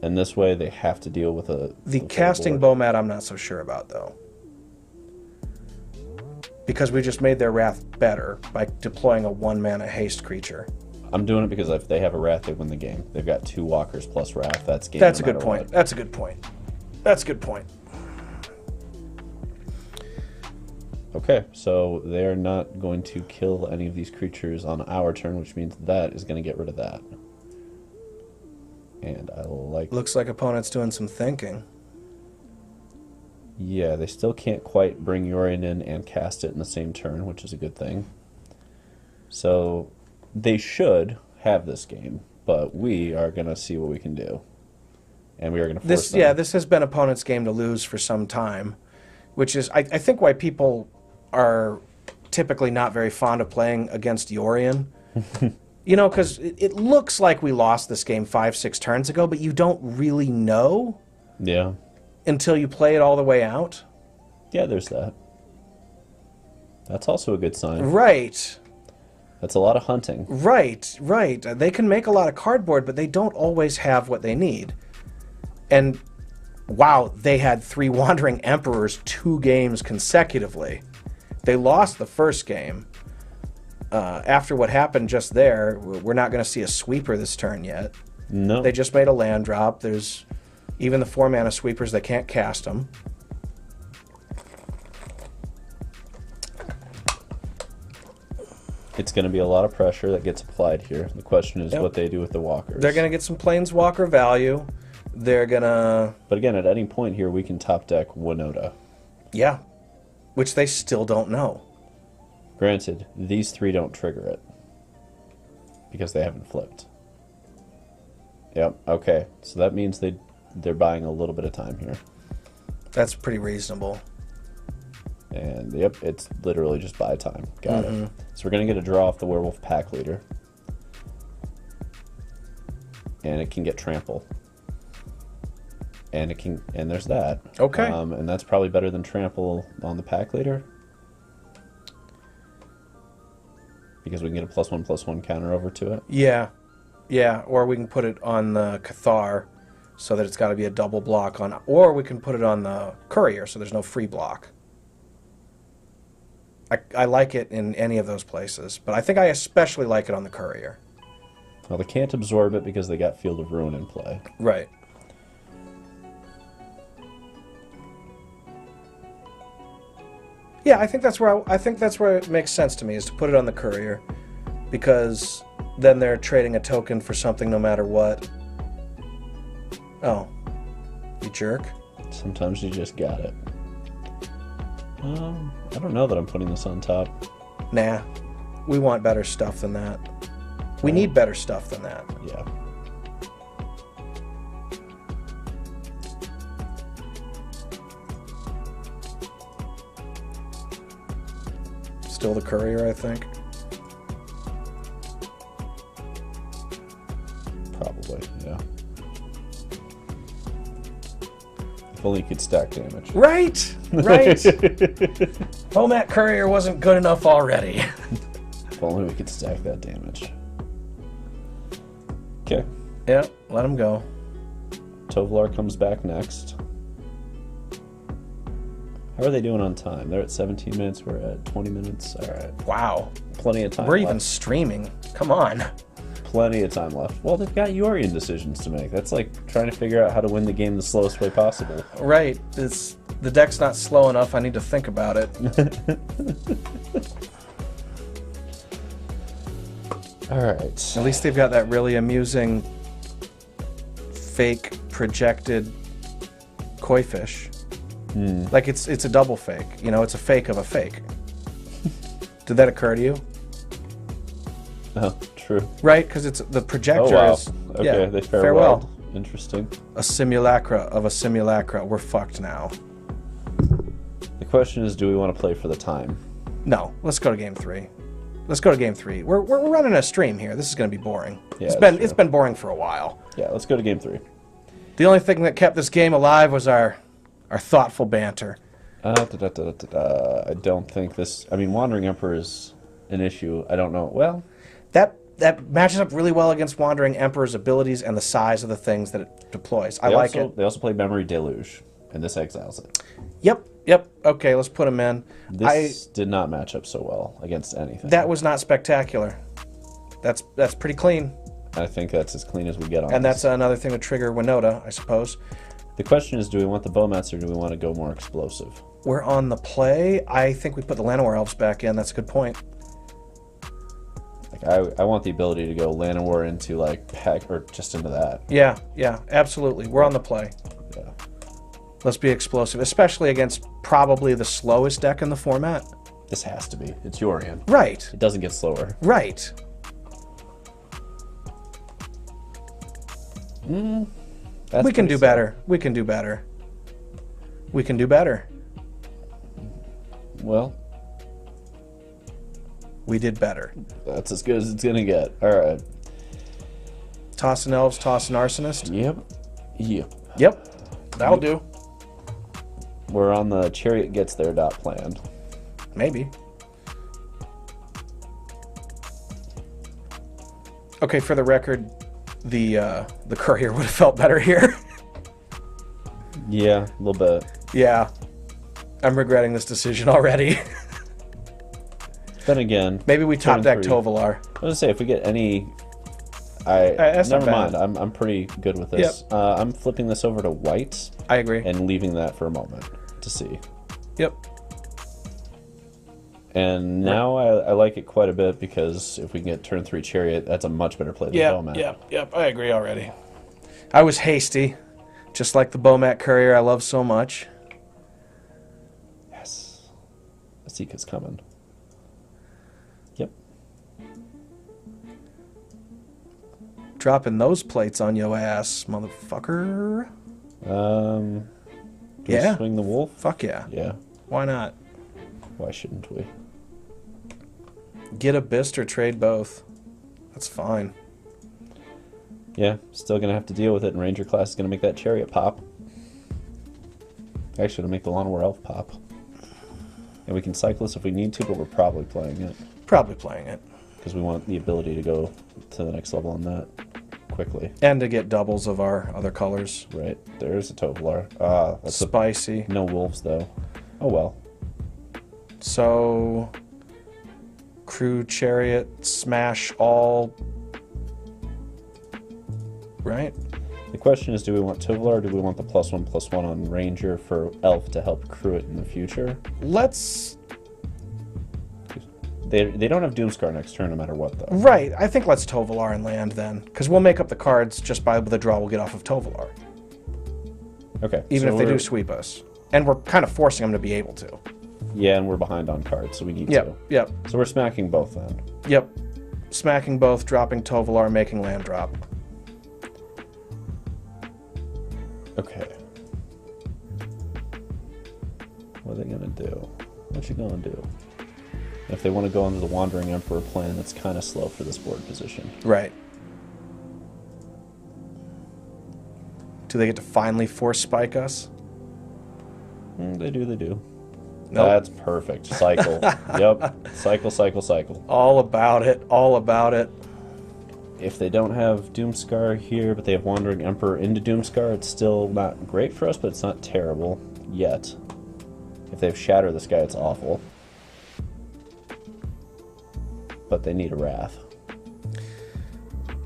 And this way they have to deal with The casting Bomat I'm not so sure about, though. Because we just made their Wrath better by deploying a 1-mana haste creature. I'm doing it because if they have a Wrath, they win the game. They've got 2 walkers plus Wrath. That's game. That's a good point. That's a good point. That's a good point. Okay, so they're not going to kill any of these creatures on our turn, which means that is going to get rid of that. And I like... Looks like opponent's doing some thinking. Yeah, they still can't quite bring Yorion in and cast it in the same turn, which is a good thing. So they should have this game, but we are going to see what we can do. And we are going to force them. Yeah, this has been opponent's game to lose for some time, which is, I think, why people are typically not very fond of playing against Yorion. You know, because it looks like we lost this game 5-6 turns ago, but you don't really know. Yeah. Until you play it all the way out. Yeah, there's that. That's also a good sign. Right. That's a lot of hunting. Right. They can make a lot of cardboard, but they don't always have what they need. And, wow, they had 3 Wandering Emperors 2 games consecutively. They lost the first game. After what happened just there, we're not going to see a sweeper this turn yet. No. They just made a land drop. There's even the 4-mana sweepers, they can't cast them. It's going to be a lot of pressure that gets applied here. The question is what they do with the walkers. They're going to get some Planeswalker value. They're going to... But again, at any point here, we can top deck Winota. Yeah. Which they still don't know. Granted, these 3 don't trigger it. Because they haven't flipped. Yep, okay. So that means they're buying a little bit of time here. That's pretty reasonable. And, yep, it's literally just buy time. Got it. So we're going to get a draw off the Werewolf Packleader. And it can get Trample. And there's that. Okay. And that's probably better than Trample on the Packleader. Because we can get a +1/+1 counter over to it. Yeah. Yeah, or we can put it on the Cathar so that it's got to be a double block on... Or we can put it on the Courier so there's no free block. I like it in any of those places, but I think I especially like it on the Courier. Well, they can't absorb it because they got Field of Ruin in play. Right. Yeah, I think that's where it makes sense to me, is to put it on the Courier, because then they're trading a token for something no matter what. Oh, you jerk. Sometimes you just got it. I don't know that I'm putting this on top. Nah, we want better stuff than that. We need better stuff than that. Yeah. Still the Courier, I think. Probably, yeah. If only you could stack damage. Right! Right! Bomat Courier wasn't good enough already. If only we could stack that damage. Okay. Yeah, let him go. Tovolar comes back next. How are they doing on time? They're at 17 minutes. We're at 20 minutes. All right. Wow. plenty of time We're left. even streaming. Come on. Plenty of time left. Well, they've got Yorion decisions to make. That's like trying to figure out how to win the game the slowest way possible. Right. The deck's not slow enough. I need to think about it. Alright. At least they've got that really amusing fake projected koi fish. Like it's a double fake. You know, it's a fake of a fake. Did that occur to you? Oh, true. Right, because it's the projector Oh, wow. is Okay, yeah, they farewell. Interesting. A simulacra of a simulacra. We're fucked now. The question is, do we want to play for the time? No, let's go to game 3. Let's go to game 3. We're running a stream here. This is going to be boring. Yeah, It's been boring for a while. Yeah, let's go to game 3. The only thing that kept this game alive was our thoughtful banter. I don't think this... I mean, Wandering Emperor is an issue. I don't know. Well... That matches up really well against Wandering Emperor's abilities and the size of the things that it deploys. I like it. They also play Memory Deluge, and this exiles it. Yep. Okay, let's put them in. This did not match up so well against anything. That was not spectacular. That's pretty clean. I think that's as clean as we get on And this. that's another thing to trigger Winota, I suppose. The question is, do we want the Bowmats or do we want to go more explosive? We're on the play. I think we put the Llanowar Elves back in. That's a good point. Like I want the ability to go Llanowar into like Peck or just into that. Yeah, absolutely. We're on the play. Yeah. Let's be explosive, especially against probably the slowest deck in the format. This has to be. It's Yorion. Right. It doesn't get slower. Right. We can do better. We can do better. We can do better. Well, we did better. That's as good as it's gonna get. All right. Tossing elves, tossing arsonist. Yep. That'll do. We're on the Chariot gets there dot plan. Maybe. Okay, for the record, the courier would have felt better here. Yeah, a little bit. Yeah. I'm regretting this decision already. Then again, maybe we top deck 3. Tovolar. I was gonna say if we get any, that's never not mind. I'm pretty good with this. Yep. I'm flipping this over to white. I agree. And leaving that for a moment to see. Yep. And now I like it quite a bit because if we can get turn 3 Chariot, that's a much better play than Bowmat. Yep. I agree already. I was hasty, just like the Bowmat courier I love so much. Yes. Esika's coming. Yep. Dropping those plates on yo ass, motherfucker. Do we swing the wolf? Fuck yeah. Yeah. Why not? Why shouldn't we? Get a Bist or trade both. That's fine. Yeah, still gonna have to deal with it, and Ranger class is gonna make that Chariot pop. Actually, to make the Llanowar Elf pop. And we can cycle this if we need to, but we're probably playing it. Probably playing it. Because we want the ability to go to the next level on that quickly. And to get doubles of our other colors. Right. There's a Tovolar. That's spicy. No wolves, though. Oh, well. So... Crew, Chariot, Smash, all... Right? The question is, do we want Tovolar or do we want the +1/+1 on Ranger for Elf to help crew it in the future? Let's... They don't have Doomscar next turn no matter what, though. Right. I think let's Tovolar and land then. Because we'll make up the cards just by the draw we'll get off of Tovolar. Okay. Even if they do sweep us. And we're kind of forcing them to be able to. Yeah, and we're behind on cards, so we need to. Yep. So we're smacking both then. Yep. Smacking both, dropping Tovolar, making land drop. Okay. What are they gonna do? What you gonna do? If they want to go into the Wandering Emperor plan, that's kind of slow for this board position. Right. Do they get to finally force spike us? They do. Nope. That's perfect. Cycle. Yep. Cycle. All about it. If they don't have Doomscar here, but they have Wandering Emperor into Doomscar, it's still not great for us, but it's not terrible yet. If they have Shatter this guy, it's awful. but they need a Wrath.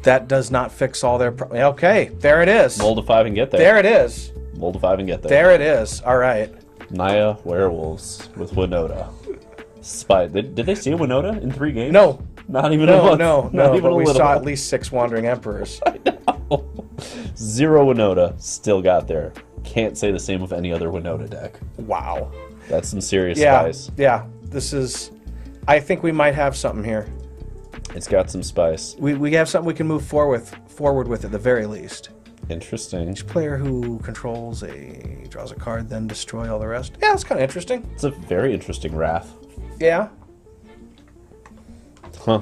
That does not fix all their... Okay, there it is. Roll to 5 and get there. There it is. Roll to 5 and get there. There it is. All right. Naya Werewolves with Winota. Spy. Did they see a Winota in 3 games? No. Not even a month. No, Not even but a we little. saw at least 6 Wandering Emperors. 0 Winota. Still got there. Can't say the same of any other Winota deck. Wow. That's some serious Yeah, spice. yeah. This is... I think we might have something here. It's got some spice. We have something we can move forward with at the very least. Interesting. Each player who controls draws a card, then destroy all the rest. Yeah, that's kind of interesting. It's a very interesting Wrath. Yeah. Huh.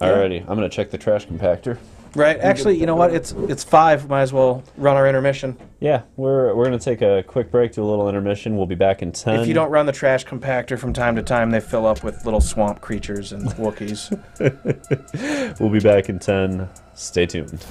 Alrighty, I'm gonna check the trash compactor. Right. Actually, you know what? It's 5. Might as well run our intermission. Yeah, we're gonna take a quick break, do a little intermission. We'll be back in 10. If you don't run the trash compactor from time to time, they fill up with little swamp creatures and Wookiees. We'll be back in 10. Stay tuned.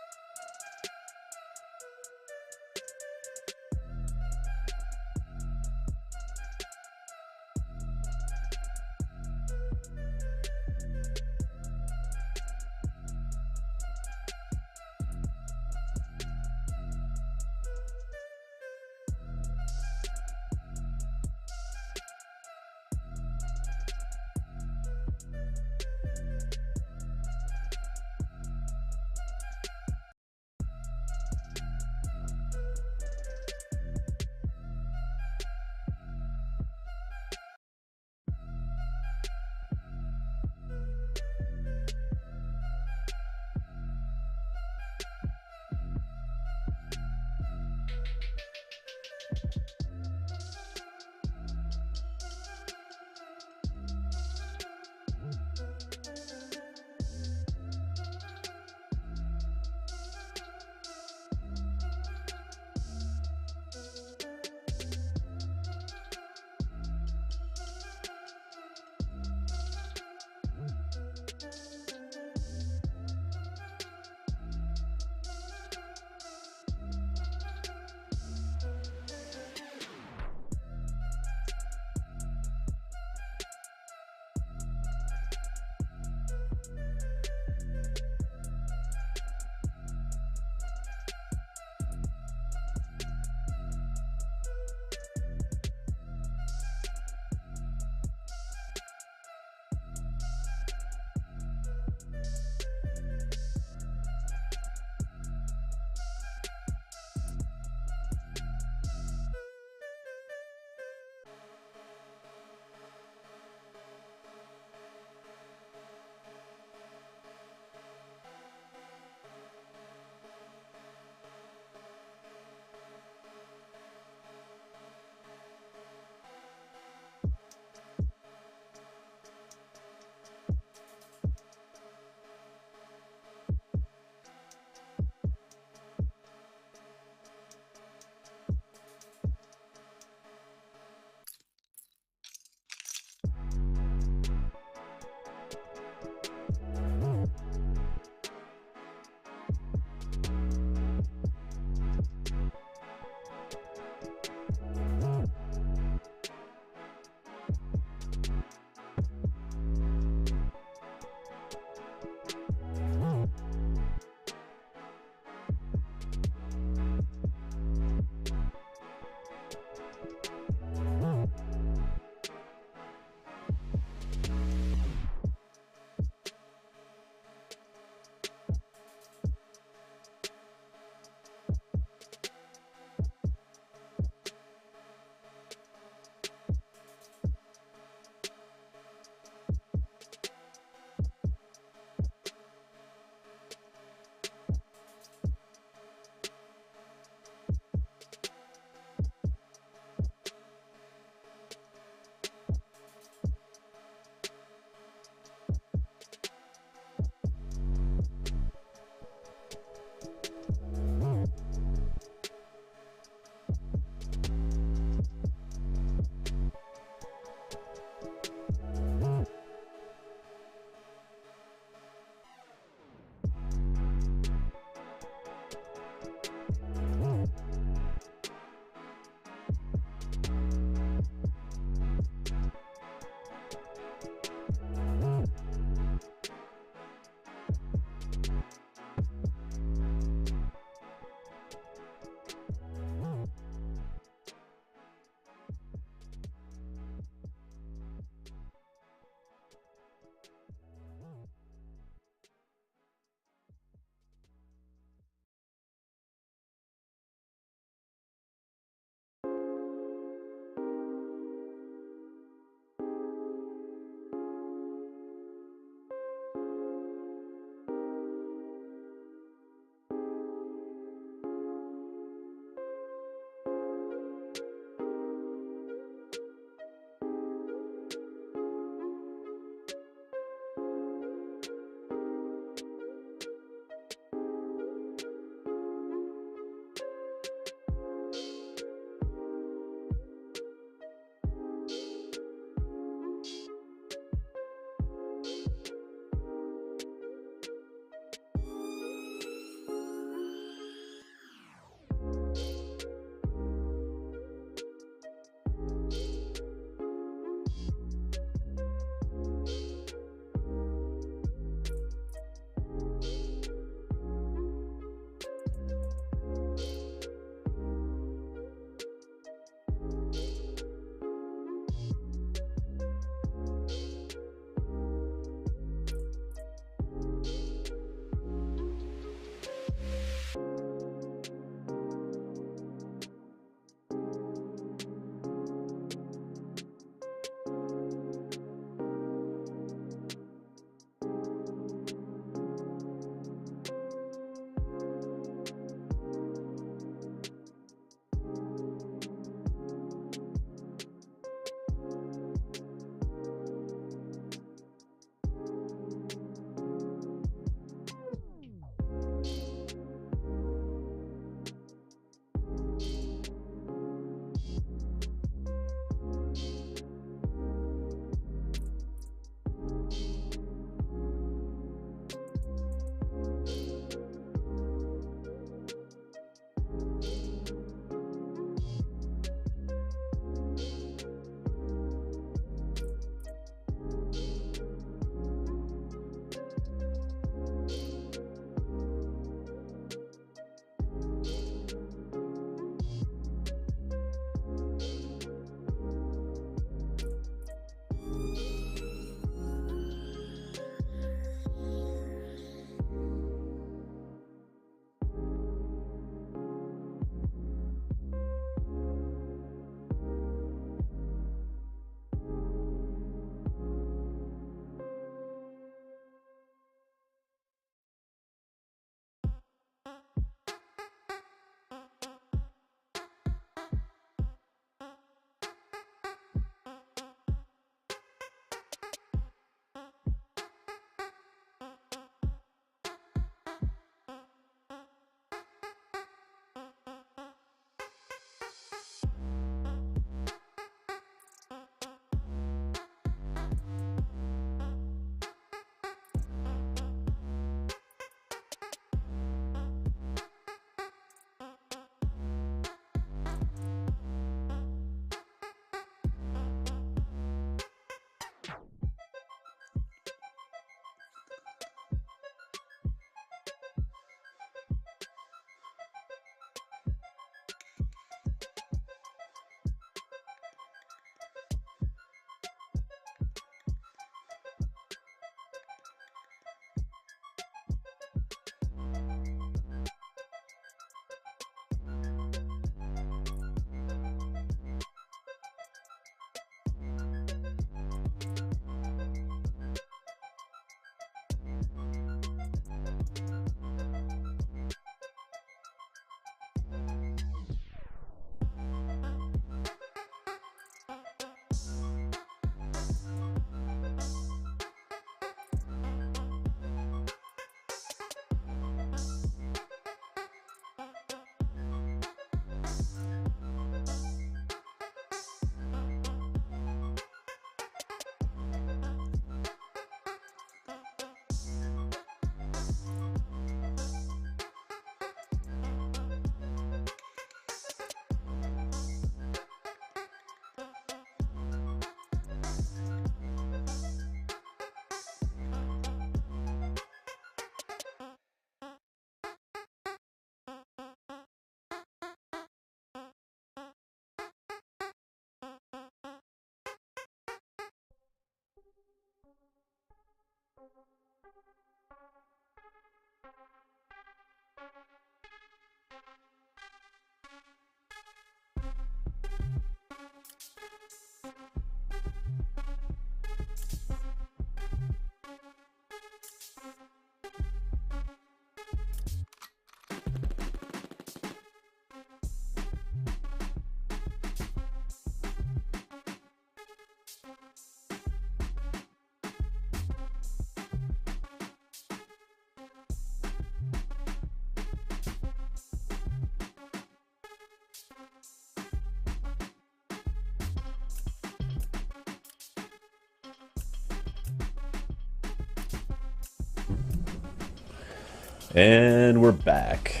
And we're back.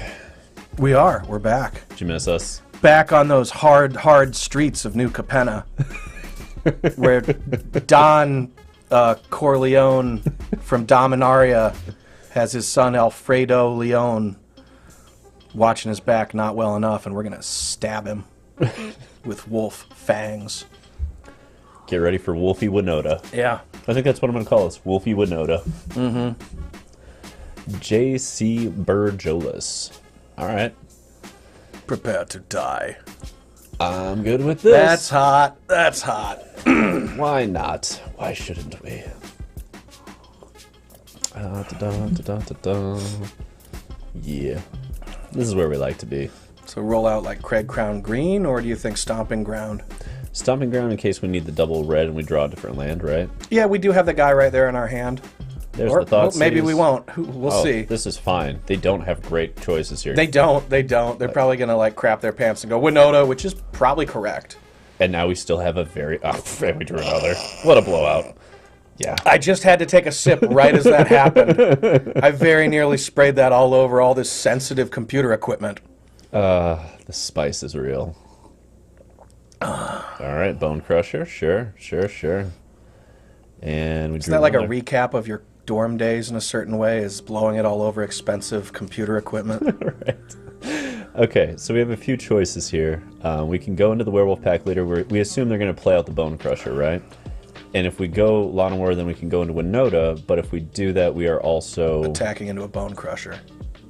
We are. We're back. Did you miss us? Back on those hard streets of New Capenna, where Don Corleone from Dominaria has his son Alfredo Leone watching his back not well enough, and we're going to stab him with wolf fangs. Get ready for Wolfie Winota. Yeah. I think that's what I'm going to call this. Wolfie Winota. Mm-hmm. J.C. Burjolis. All right. Prepare to die. I'm good with this. That's hot. That's hot. Why not? Why shouldn't we? Yeah. This is where we like to be. So roll out like Cragcrown Green, or do you think Stomping Ground? Stomping Ground in case we need the double red and we draw a different land, right? Yeah, we do have the guy right there in our hand. There's the thoughts. Maybe we won't. We'll see. This is fine. They don't have great choices here. They don't. They're probably going to like crap their pants and go Winota, which is probably correct. And now we still have a very... and we drew another. What a blowout. Yeah. I just had to take a sip right as that happened. I very nearly sprayed that all over all this sensitive computer equipment. The spice is real. All right, Bonecrusher. Sure. And we drew Isn't that like another. a recap of your dorm days in a certain way, is blowing it all over expensive computer equipment? Right. Okay, so we have a few choices here. We can go into the Werewolf Packleader. We assume they're going to play out the Bonecrusher, right? And if we go Llanowar, then we can go into Winota, but if we do that, we are also... attacking into a Bonecrusher.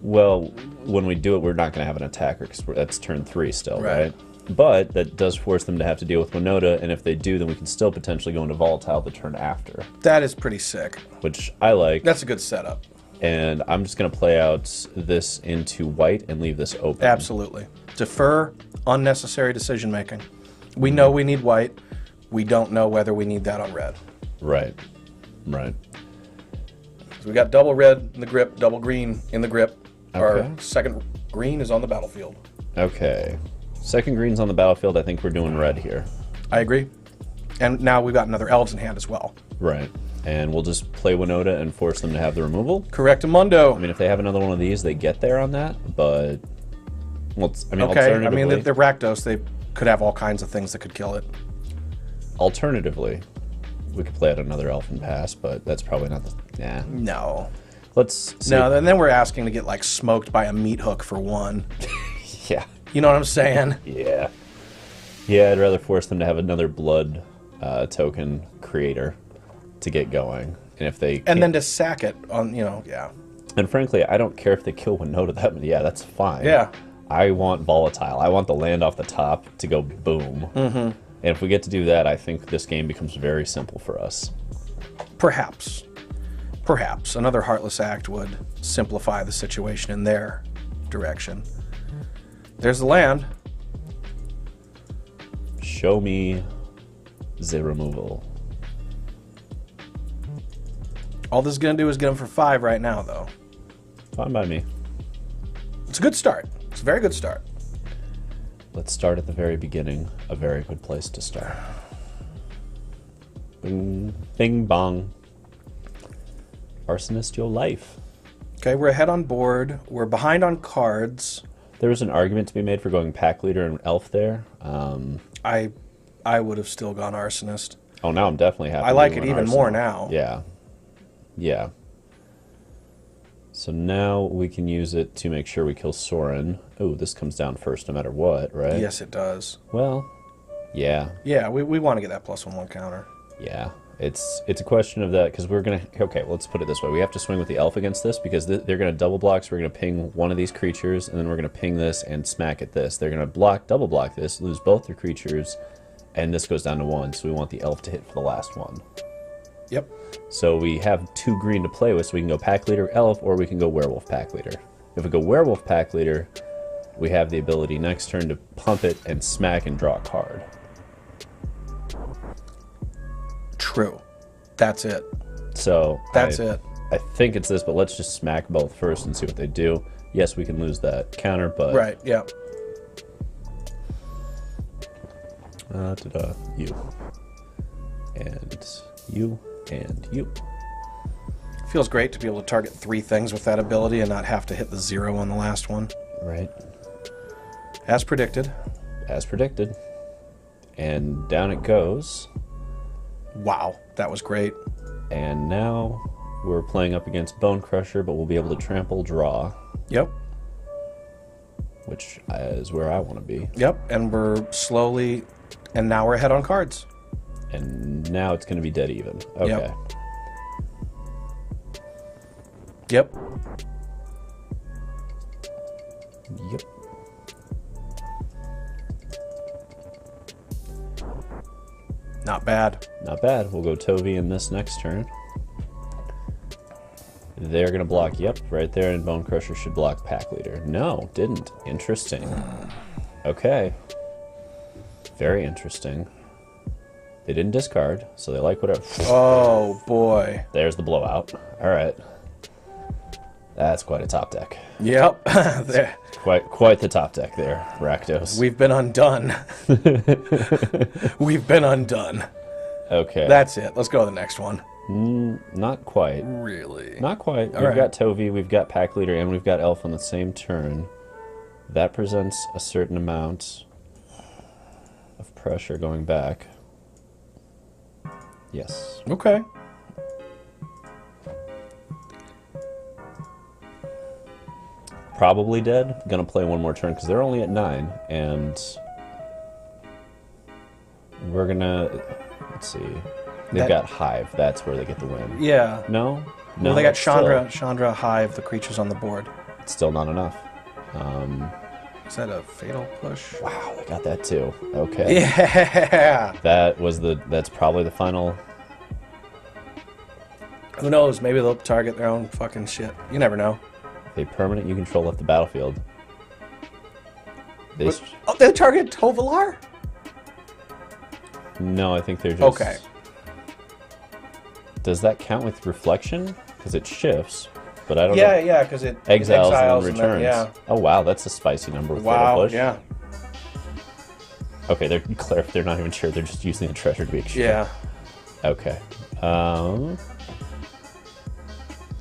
Well, when we do it, we're not going to have an attacker, because that's turn 3 still, right? But that does force them to have to deal with Winota, and if they do, then we can still potentially go into Volatile the turn after. That is pretty sick. Which I like. That's a good setup. And I'm just going to play out this into white and leave this open. Absolutely. Defer unnecessary decision making. We know we need white. We don't know whether we need that on red. Right. So we got double red in the grip, double green in the grip. Okay. Our second green is on the battlefield. Okay. Second green's on the battlefield. I think we're doing red here. I agree. And now we've got another elves in hand as well. Right. And we'll just play Winota and force them to have the removal. Correctamundo. I mean, if they have another one of these, they get there on that, but... Well, okay, alternatively... I mean, they're Rakdos. They could have all kinds of things that could kill it. Alternatively, we could play out another Elfin Pass, but that's probably not the... Nah. No. Let's see. No, and then we're asking to get, like, smoked by a meat hook for one. Yeah. You know what I'm saying? Yeah. Yeah, I'd rather force them to have another blood token creator to get going. And if they and then to sack it on, yeah. And frankly, I don't care if they kill Winota that many. Yeah, that's fine. Yeah. I want Volatile. I want the land off the top to go boom. Mm-hmm. And if we get to do that, I think this game becomes very simple for us. Perhaps. Another Heartless Act would simplify the situation in their direction. There's the land. Show me the removal. All this is going to do is get them for 5 right now, though. Fine by me. It's a good start. It's a very good start. Let's start at the very beginning. A very good place to start. Bing, bing, bong. Arsonist your life. Okay, we're ahead on board. We're behind on cards. There was an argument to be made for going Packleader and Elf there. I would have still gone Arsonist. Oh, now I'm definitely happy. I like it even more now. Yeah. So now we can use it to make sure we kill Soren. Oh, this comes down first no matter what, right? Yes, it does. Well, yeah. Yeah, we want to get that +1/+1 counter. Yeah. It's a question of that, because we're going to... Okay, let's put it this way. We have to swing with the Elf against this, because they're going to double block, so we're going to ping one of these creatures, and then we're going to ping this and smack at this. They're going to double block this, lose both their creatures, And this goes down to 1, so we want the elf to hit for the last one. Yep. So we have 2 green to play with, so we can go Pack Leader, Elf, or we can go Werewolf Pack Leader. If we go Werewolf Pack Leader, we have the ability next turn to pump it and smack and draw a card. True. That's it. So That's it. I think it's this, but let's just smack both first and see what they do. Yes, we can lose that counter, but... Right, yeah. You. And you. And you. Feels great to be able to target 3 things with that ability and not have to hit the 0 on the last one. Right. As predicted. As predicted. And down it goes. Wow, that was great. And now we're playing up against Bonecrusher, but we'll be able to trample draw. Yep. Which is where I want to be. Yep, and we're slowly... And now we're ahead on cards. And now it's going to be dead even. Okay. Yep. Yep. Not bad. Not bad. We'll go Tovi in this next turn. They're going to block, yep, right there, and Bonecrusher should block Pack Leader. No, didn't. Interesting. Okay. Very interesting. They didn't discard, so they like whatever. Oh, boy. There's the blowout. All right. That's quite a top deck. Yep. There. Quite the top deck there, Rakdos. We've been undone. We've been undone. Okay. That's it. Let's go to the next one. Not quite. Really? Not quite. All We've right. got Tovi, we've got Pack Leader, and we've got Elf on the same turn. That presents a certain amount of pressure going back. Yes. Okay. Probably dead. Gonna play one more turn because they're only at 9, and we're gonna... Let's see. They've got Hive. That's where they get the win. Yeah. No? No. Well, they got it's still- Chandra, Hive, the creatures on the board. It's still not enough. Is that a fatal push? Wow, they got that too. Okay. Yeah. That's probably the final. Who knows? Maybe they'll target their own fucking shit. You never know. A permanent you control left the battlefield. They Oh, they targeted Tovolar? No, I think they're just... Okay. Does that count with reflection? Because it shifts, but I don't know. Yeah, because it Exiles and then returns. yeah. Oh, wow, that's a spicy number with Wow, Fatal Push. yeah. Okay, they're not even sure. They're just using the treasure to be exchanged. Yeah. Okay.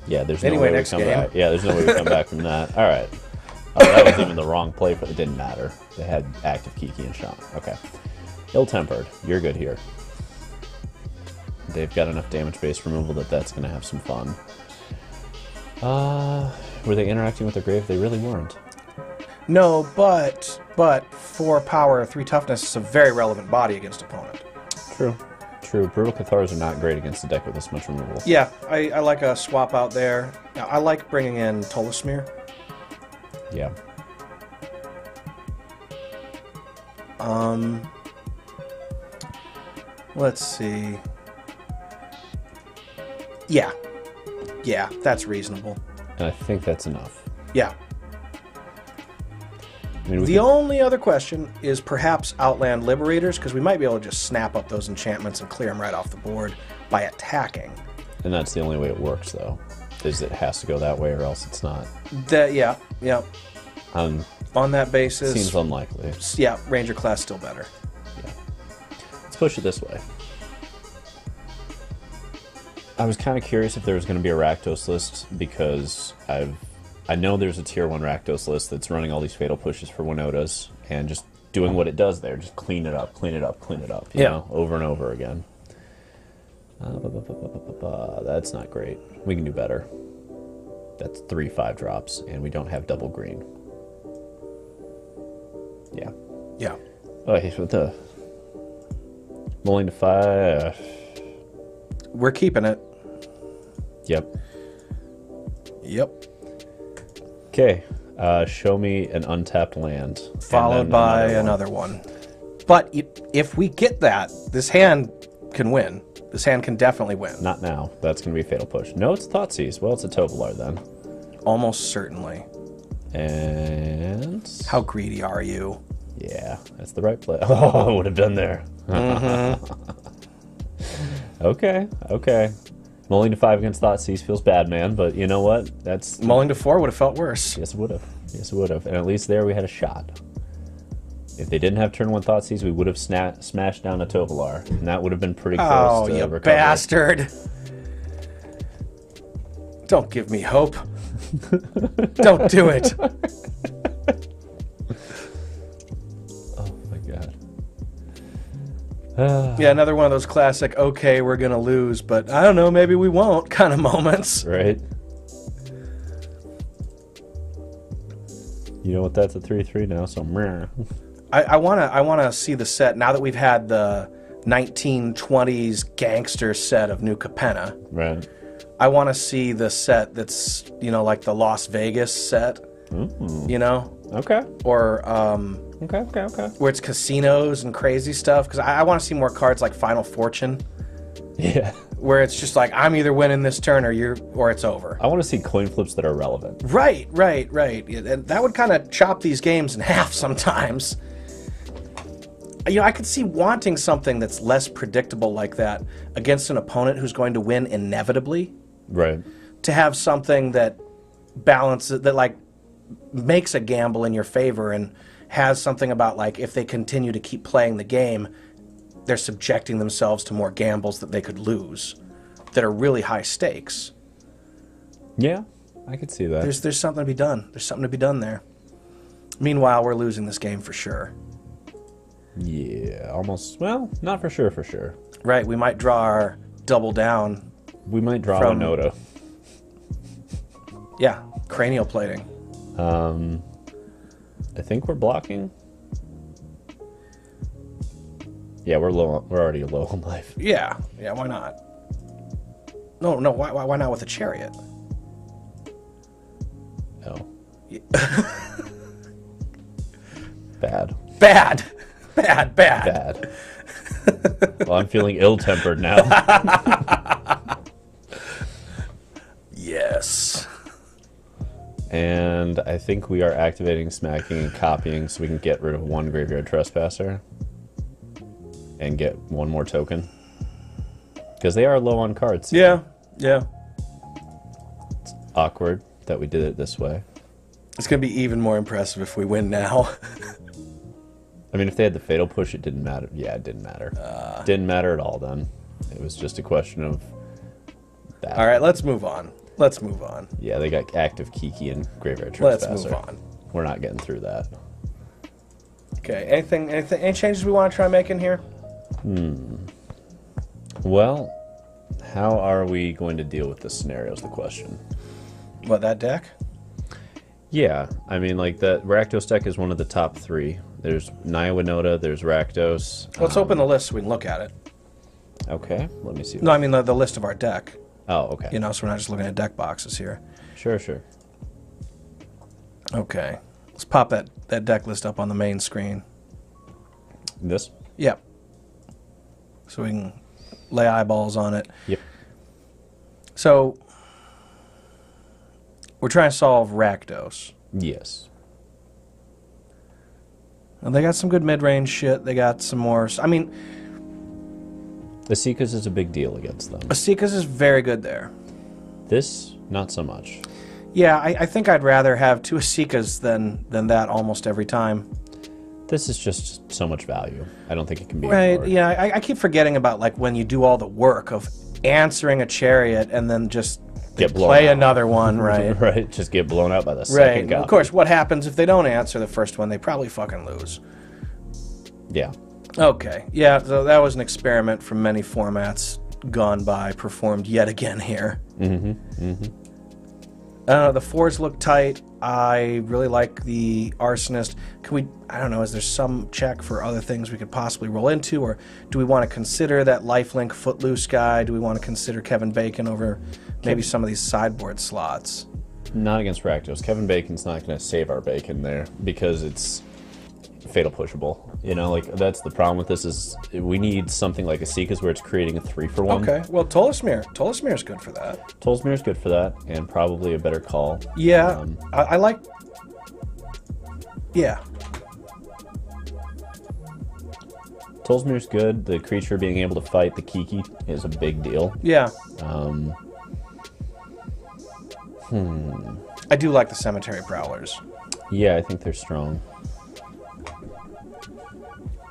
Yeah, there's no Anyway, way we next come game. back. Yeah, there's no way we come back from that. All right. Oh, that was even the wrong play, but it didn't matter. They had active Kiki and Sean. Okay. Ill-tempered. You're good here. They've got enough damage-based removal that's going to have some fun. Were they interacting with their grave? They really weren't. No, but 4 power, 3 toughness is a very relevant body against opponent. True. True. Brutal Cathars are not great against a deck with this much removal. Yeah, I like a swap out there. Now, I like bringing in Tolasmir. Yeah. Let's see. Yeah. Yeah, that's reasonable. And I think that's enough. Yeah. I mean, The only other question is perhaps Outland Liberators, because we might be able to just snap up those enchantments and clear them right off the board by attacking. And that's the only way it works, though, is it has to go that way or else it's not. Yeah. On that basis, Seems unlikely. yeah, Ranger class still better. Yeah. Let's push it this way. I was kind of curious if there was going to be a Rakdos list, because I know there's a tier 1 Rakdos list that's running all these fatal pushes for Winotas and just doing what it does there. Just clean it up, clean it up, clean it up, you know, over and over again. That's not great. We can do better. That's 3 5-drops, and we don't have double green. Yeah. Yeah. Oh, he's with the... Rolling to 5... We're keeping it. Yep. Yep. Okay. Show me an untapped land. Followed and then by one. another one. But if we get that, this hand can win. This hand can definitely win. Not now. That's going to be a Fatal Push. No, it's Thoughtseize. Well, it's a Tovolar then. Almost certainly. And... How greedy are you? Yeah, that's the right play. Oh, I would have done there. Okay. Mulling to 5 against Thoughtseize feels bad, man, but you know what? That's... Mulling to 4 would have felt worse. Yes, it would have. And at least there we had a shot. If they didn't have turn 1 Thoughtseize, we would have smashed down a Tovolar, and that would have been pretty close to you recovery. Bastard! Don't give me hope. Don't do it. Oh my god. Yeah, another one of those classic, okay, we're gonna lose, but I don't know, maybe we won't kind of moments. Right? You know what, that's a 3-3 now, so meh. I wanna see the set, now that we've had the 1920s gangster set of New Capenna. Right. I want to see the set that's, you know, like the Las Vegas set, you know? Okay. Or, Okay. where it's casinos and crazy stuff, because I want to see more cards like Final Fortune. Yeah. Where it's just like, I'm either winning this turn or it's over. I want to see coin flips that are relevant. Right. And that would kind of chop these games in half sometimes. You know, I could see wanting something that's less predictable like that against an opponent who's going to win inevitably. Right. To have something that balances, that like makes a gamble in your favor and has something about like if they continue to keep playing the game, they're subjecting themselves to more gambles that they could lose that are really high stakes. Yeah, I could see that. There's something to be done. There's something to be done there. Meanwhile, we're losing this game for sure. Yeah, almost. Well, not for sure. Right, we might draw our double down. We might draw from Winota. Yeah, cranial plating. I think we're blocking. Yeah, we're low. We're already low on life. Yeah, why not? No, why not with a Chariot? No. Yeah. Bad. Well, I'm feeling ill-tempered now. Yes. And I think we are activating, smacking, and copying so we can get rid of 1 Graveyard Trespasser and get 1 more token. Because they are low on cards. Yeah. It's awkward that we did it this way. It's going to be even more impressive if we win now. I mean, if they had the Fatal Push, it didn't matter. Yeah, it didn't matter. Didn't matter at all then. It was just a question of that. All right, let's move on. Yeah, they got active Kiki and Graveyard Trespasser. Let's move on. We're not getting through that. Okay, any changes we want to try making here? Well, how are we going to deal with this scenario is the question. What, that deck? Yeah, I mean, like, that Rakdos deck is one of the top 3. There's Naya Winota, there's Rakdos. Let's open the list so we can look at it. Okay, let me see. No, I mean the list of our deck. Oh, okay. You know, so we're not just looking at deck boxes here. Sure. Okay. Let's pop that deck list up on the main screen. This? Yep. So we can lay eyeballs on it. Yep. So, we're trying to solve Rakdos. Yes. And they got some good mid-range shit. They got some more... I mean... Esikas is a big deal against them. Esikas is very good there. This, not so much. Yeah, I think I'd rather have 2 Esikas than that almost every time. This is just so much value. I don't think it can be Right, ignored. yeah, I keep forgetting about like when you do all the work of answering a Chariot and then just play another one, right? Right, just get blown out by the Right, second copy. of course, what happens if they don't answer the first one? They probably fucking lose. Yeah. Okay, yeah, so that was an experiment from many formats gone by, performed yet again here. The 4s look tight. I really like the Arsonist. Can we, I don't know, is there some check for other things we could possibly roll into, or do we want to consider that lifelink Footloose guy? Do we want to consider Kevin Bacon over maybe some of these sideboard slots? Not against Rakdos. Kevin Bacon's not going to save our bacon there because it's fatal pushable. You know, like that's the problem with this is we need something like Esika's where it's creating a 3-for-1. Okay, well, Tolasmir's good for that. Tolsmir's good for that, and probably a better call. Yeah, I like... Yeah. Tolsmir's good. The creature being able to fight the Kiki is a big deal. Yeah. I do like the Cemetery Prowlers. Yeah, I think they're strong.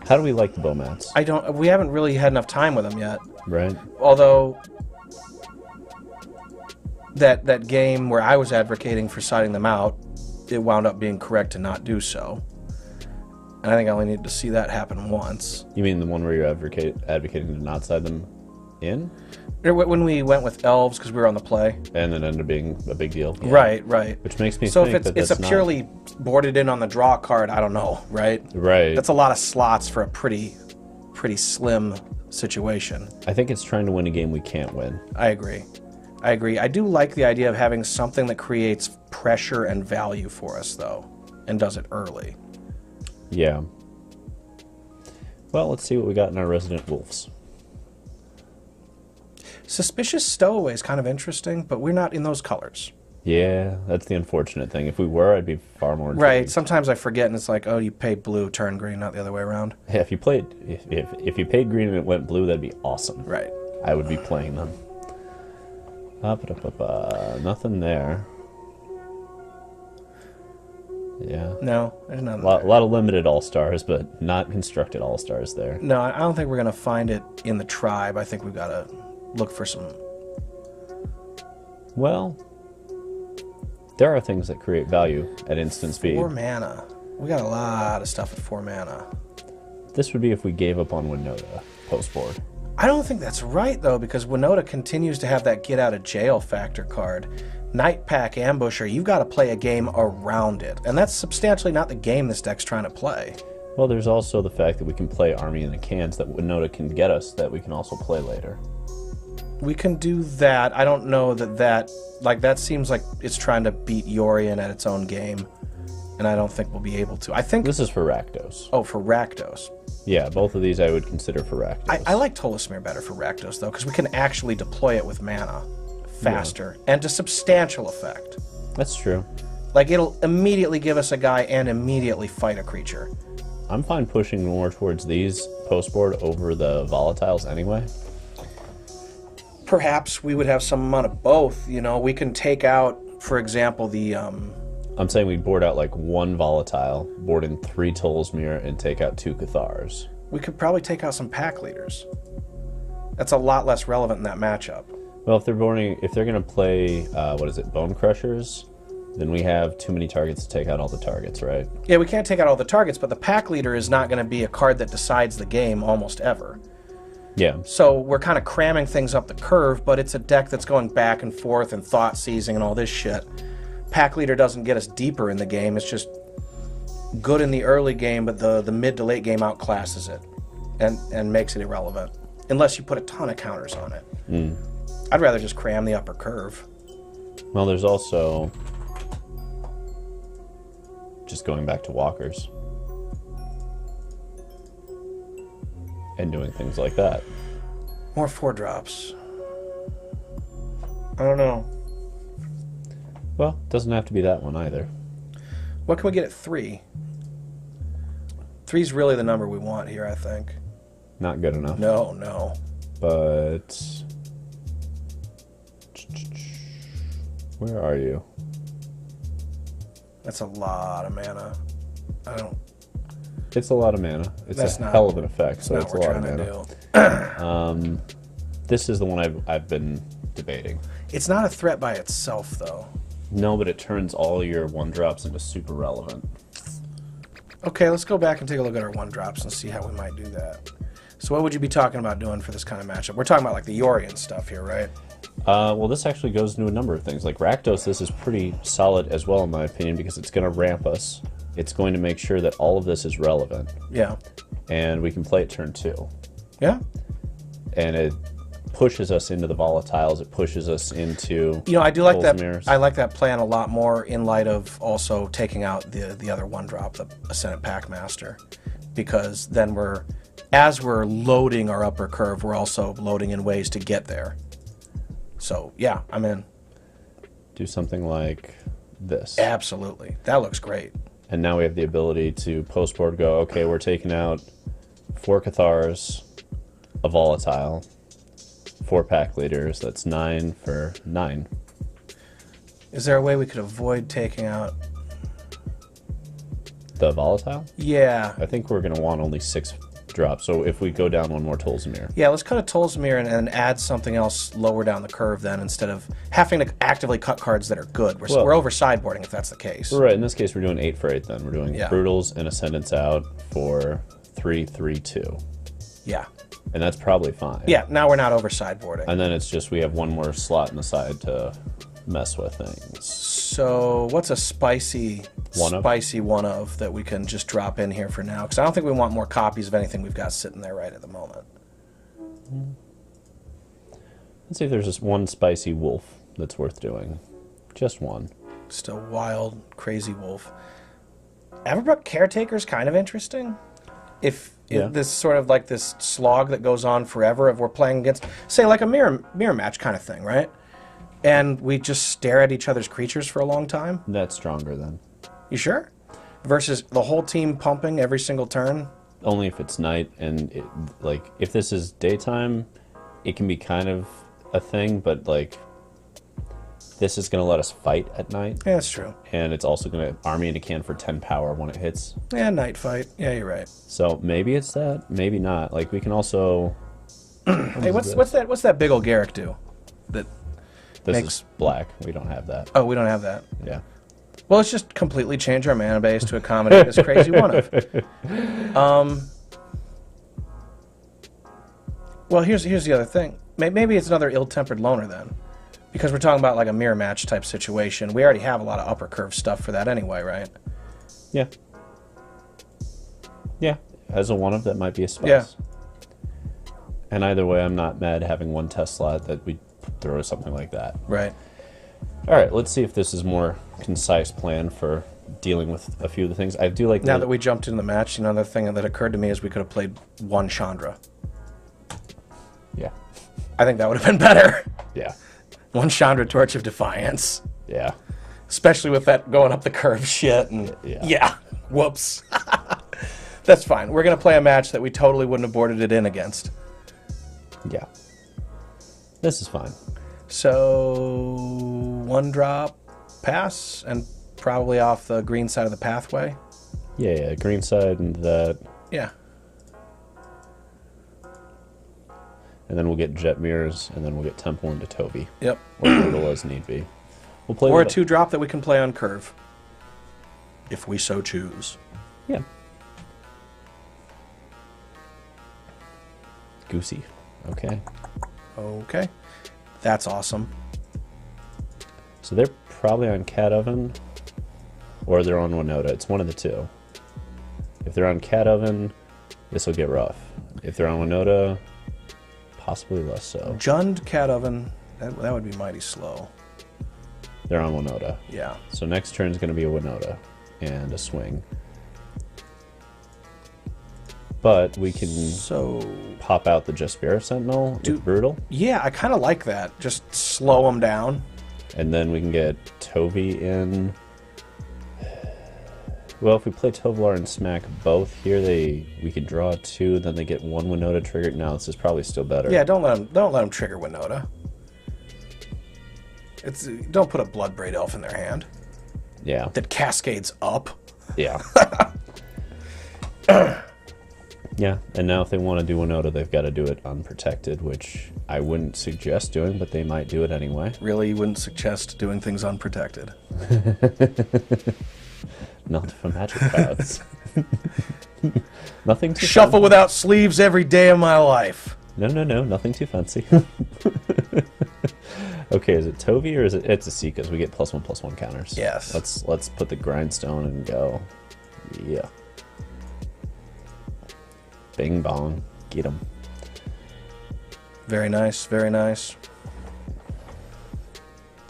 How do we like the Bowmats? We haven't really had enough time with them yet. Right. Although that game where I was advocating for siding them out, it wound up being correct to not do so. And I think I only needed to see that happen once. You mean the one where you're advocating to not side them in? When we went with elves because we were on the play. And then ended up being a big deal. Yeah. Right. Which makes me so think if it's a purely boarded in on the draw card, I don't know, right? Right. That's a lot of slots for a pretty slim situation. I think it's trying to win a game we can't win. I agree. I do like the idea of having something that creates pressure and value for us, though, and does it early. Yeah. Well, let's see what we got in our Resident Wolves. Suspicious Stowaway is kind of interesting, but we're not in those colors. Yeah, that's the unfortunate thing. If we were, I'd be far more intrigued. Right. Sometimes I forget, and it's like, oh, you paid blue, turn green, not the other way around. Yeah, if you paid green and it went blue, that'd be awesome. Right. I would be playing them. Nothing there. Yeah. No, there's nothing A lot of limited all-stars, but not constructed all-stars there. No, I don't think we're going to find it in the tribe. I think we've got to look for some... Well, there are things that create value at instant speed. 4 mana. We got a lot of stuff at 4 mana. This would be if we gave up on Winota post-board. I don't think that's right, though, because Winota continues to have that get-out-of-jail factor card. Night Pack Ambusher, you've got to play a game around it. And that's substantially not the game this deck's trying to play. Well, there's also the fact that we can play Army in the Cans that Winota can get us that we can also play later. We can do that. I don't know that seems like it's trying to beat Yorion at its own game. And I don't think we'll be able to. I think... This is for Rakdos. Oh, for Rakdos. Yeah, both of these I would consider for Rakdos. I like Tolasmir better for Rakdos, though, because we can actually deploy it with mana faster and to substantial effect. That's true. Like, it'll immediately give us a guy and immediately fight a creature. I'm fine pushing more towards these post-board over the volatiles anyway. Perhaps we would have some amount of both. You know, we can take out, for example, the... I'm saying we board out like 1 volatile, board in 3 Tolasmir, and take out 2 Cathars. We could probably take out some pack leaders. That's a lot less relevant in that matchup. Well, if they're going to play, Bonecrushers, then we have too many targets to take out all the targets, right? Yeah, we can't take out all the targets, but the pack leader is not going to be a card that decides the game almost ever. Yeah. So we're kind of cramming things up the curve, but it's a deck that's going back and forth and thought seizing and all this shit. Pack leader doesn't get us deeper in the game. It's just good in the early game, but the mid to late game outclasses it and makes it irrelevant. Unless you put a ton of counters on it. Mm. I'd rather just cram the upper curve. Well, there's also just going back to walkers and doing things like that. More 4-drops. I don't know. Well, it doesn't have to be that one either. What can we get at 3? 3's really the number we want here, I think. Not good enough. No. But... Where are you? That's a lot of mana. It's a lot of mana. It's a hell of an effect, so it's a lot of mana. This is the one I've been debating. It's not a threat by itself, though. No, but it turns all your 1-drops into super relevant. Okay, let's go back and take a look at our 1-drops and see how we might do that. So what would you be talking about doing for this kind of matchup? We're talking about like the Yorion stuff here, right? Well, this actually goes into a number of things. Like Rakdos, this is pretty solid as well, in my opinion, because it's going to ramp us. It's going to make sure that all of this is relevant. Yeah. And we can play it turn 2. Yeah. And pushes us into the volatiles. It pushes us into. You know, I do like Tol's that. Mirrors. I like that plan a lot more in light of also taking out the other 1-drop, the Ascendant Packmaster, because then as we're loading our upper curve, we're also loading in ways to get there. So yeah, I'm in. Do something like this. Absolutely, that looks great. And now we have the ability to post board go, okay, we're taking out 4 Cathars, a volatile, 4 Packleaders. That's 9 for 9. Is there a way we could avoid taking out The volatile? Yeah. I think we're going to want only 6 drops. So if we go down one more Tolzamir. Yeah, let's cut a Tolzamir and add something else lower down the curve then, instead of having to actively cut cards that are good. We're over sideboarding if that's the case. Right, in this case we're doing 8 for 8 then. We're doing Yeah. Brutals and Ascendants out for 3, 3, 2. Yeah. And that's probably fine. Yeah, now we're not over sideboarding. And then it's just we have one more slot in the side to mess with things. So what's a spicy One of that we can just drop in here for now? Because I don't think we want more copies of anything we've got sitting there right at the moment. Let's see if there's just one spicy wolf that's worth doing. Just one. Just a wild, crazy wolf. Everbrook Caretaker's kind of interesting. If this sort of like this slog that goes on forever, if we're playing against, say, like a mirror match kind of thing, right? And we just stare at each other's creatures for a long time. That's stronger then. You sure? Versus the whole team pumping every single turn? Only if it's night, and like if this is daytime, it can be kind of a thing, but like this is going to let us fight at night. Yeah, that's true. And it's also going to army into can for 10 power when it hits. Yeah, night fight. Yeah, you're right. So maybe it's that, maybe not. Like we can also. Hey, what's that big old Garrick do? That this makes... is black. We don't have that. Oh, we don't have that. Yeah. Well, let's just completely change our mana base to accommodate this crazy one of. Well, here's the other thing. Maybe it's another ill-tempered loner then, because we're talking about like a mirror match type situation. We already have a lot of upper curve stuff for that anyway, right? Yeah. Yeah. As a one of, that might be a spice. Yeah. And either way, I'm not mad having one test slot that we throw something like that. Right. All right, let's see if this is more concise plan for dealing with a few of the things. I do like now that we jumped into the match, another thing that occurred to me is we could have played one Chandra. Yeah. I think that would have been better. Yeah. One Chandra Torch of Defiance. Yeah. Especially with that going up the curve shit and yeah. Whoops. That's fine. We're going to play a match that we totally wouldn't have boarded it in against. Yeah. This is fine. So 1-drop pass and probably off the green side of the pathway. Yeah, green side and that. Yeah. And then we'll get Jetmirs, and then we'll get Temple into Toby. Yep. Or Brutal as need be. We'll play or a with 2-drop that we can play on curve. If we so choose. Yeah. Goosey. Okay. Okay. That's awesome. So they're probably on Cat Oven, or they're on Winota. It's one of the two. If they're on Cat Oven, this will get rough. If they're on Winota, possibly less so. Jund Cat Oven, that would be mighty slow. They're on Winota. Yeah. So next turn is going to be a Winota and a swing. But we can pop out the Jesper Sentinel with Brutal. Yeah, I kind of like that. Just slow them down. And then we can get Toby in. Well, if we play Tovolar and smack both here, we can draw 2, then they get 1 Winota triggered. No, this is probably still better. Yeah, don't let them trigger Winota. Don't put a Bloodbraid Elf in their hand. Yeah. That cascades up. Yeah. Yeah, and now if they want to do Winota, they've got to do it unprotected, which I wouldn't suggest doing, but they might do it anyway. Really, you wouldn't suggest doing things unprotected? Not for magic cards. Nothing too Shuffle fancy. without sleeves every day of my life. No, nothing too fancy. Okay, is it Tovi or is it's Esika? We get +1/+1 counters. Yes. Let's put the grindstone and go. Yeah. Bing bong, get him. Very nice, very nice.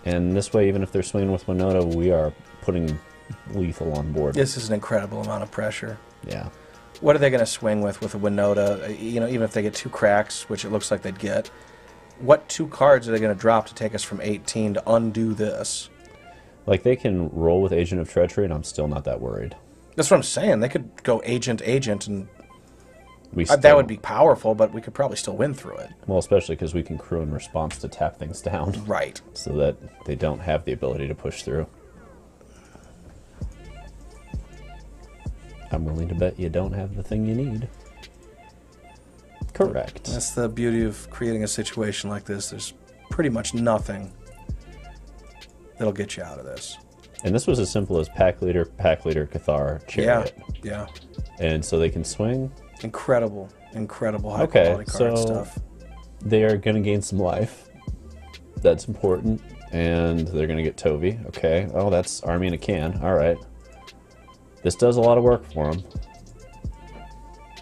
And this way, even if they're swinging with Winota, we are putting lethal on board. This is an incredible amount of pressure. Yeah. What are they going to swing with a Winota? You know, even if they get 2 cracks, which it looks like they'd get, what 2 cards are they going to drop to take us from 18 to undo this? Like, they can roll with Agent of Treachery, and I'm still not that worried. That's what I'm saying. They could go Agent, and That would be powerful, but we could probably still win through it. Well, especially because we can crew in response to tap things down. Right. So that they don't have the ability to push through. I'm willing to bet you don't have the thing you need. Correct. That's the beauty of creating a situation like this. There's pretty much nothing that'll get you out of this. And this was as simple as Packleader, Cathar, Chariot. Yeah. And so they can swing. Incredible high quality card stuff. They are going to gain some life. That's important. And they're going to get Tovi. Okay. Oh, that's Army in a can. All right. This does a lot of work for them.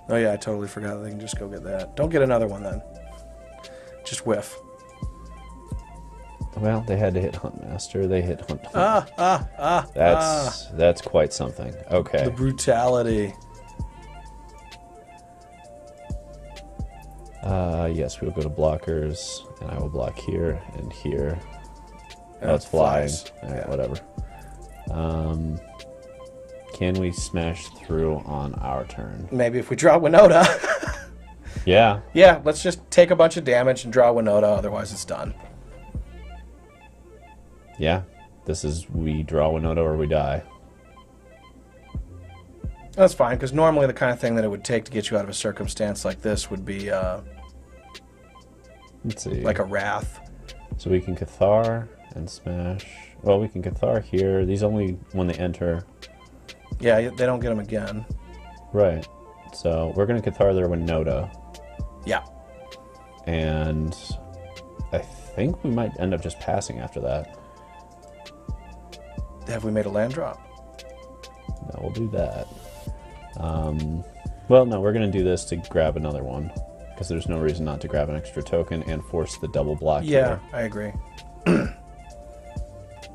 Oh yeah, I totally forgot they can just go get that. Don't get another one then. Just whiff. Well, they had to hit Huntmaster. They hit Hunt. That's quite something. Okay. The brutality. Yes, we'll go to blockers, and I will block here and here. And Oh, it's flying. flies. All right, Yeah. whatever. Can we smash through on our turn? Maybe if we draw Winota. Yeah. Yeah, let's just take a bunch of damage and draw Winota, otherwise it's done. Yeah. This is we draw Winota or we die. That's fine, because normally the kind of thing that it would take to get you out of a circumstance like this would be Let's see. like a Wrath. So we can Cathar and smash. Well, we can Cathar here. These only when they enter. Yeah, they don't get them again. Right. So we're going to Cathar their Winota. Yeah. And I think we might end up just passing after that. Have we made a land drop? No, we'll do that. Well, no, we're going to do this to grab another one. Because there's no reason not to grab an extra token and force the double block Yeah, here. I agree.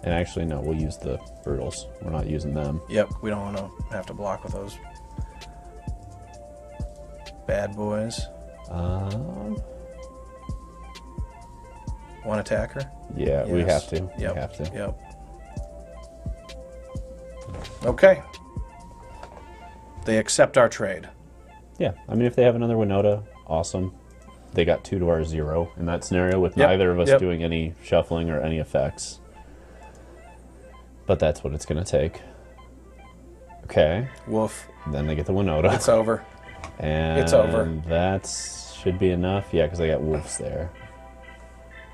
And actually, no, we'll use the Brutals. We're not using them. Yep, we don't want to have to block with those bad boys. One attacker? Yeah, we Yes. have to. Yep. We have to. Yep. Okay. They accept our trade. Yeah, I mean, if they have another Winota, awesome. They got 2 to our 0 in that scenario with Yep, neither of us yep. doing any shuffling or any effects. But that's what it's going to take. Okay. Woof. Then they get the Winota. It's over. And It's over. That should be enough. Yeah, because they got wolves there.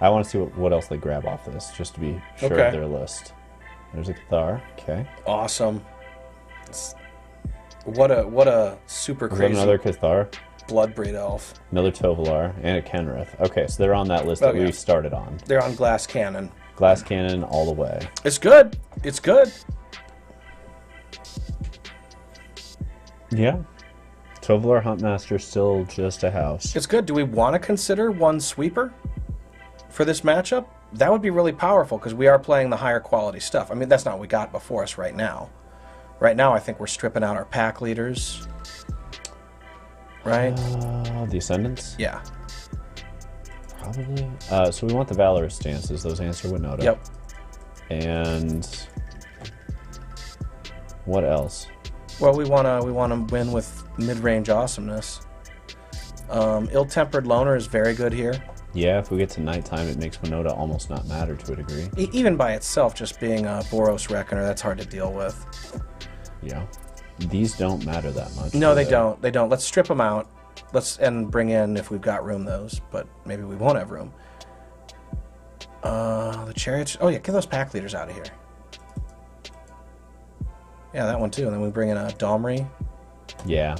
I want to see what else they grab off this, just to be sure Okay. of their list. There's a Cathar. Okay. Awesome. What a super Is that crazy another Cathar? Bloodbraid elf. Another Tovolar and a Kenrith. Okay, so they're on that list that Okay. we started on. They're on glass cannon. Glass cannon all the way. It's good. It's good. Yeah. Tovolar Huntmaster still just a house. It's good. Do we want to consider one sweeper for this matchup? That would be really powerful because we are playing the higher quality stuff. I mean, that's not what we got before us right now. Right now, I think we're stripping out our pack leaders. Right? The Ascendants? Yeah. Probably. So we want the Valorous stances. Those answer Winota. Yep. And what else? Well, we wanna win with mid-range awesomeness. Ill-tempered loner is very good here. Yeah, if we get to nighttime, it makes Winota almost not matter to a degree. Even by itself, just being a Boros Reckoner, that's hard to deal with. Yeah. These don't matter that much. No, do they don't. They don't. Let's strip them out. And bring in, if we've got room, those. But maybe we won't have room. The Chariots. Oh, yeah, get those pack leaders out of here. Yeah, that one too. And then we bring in a Domri. Yeah.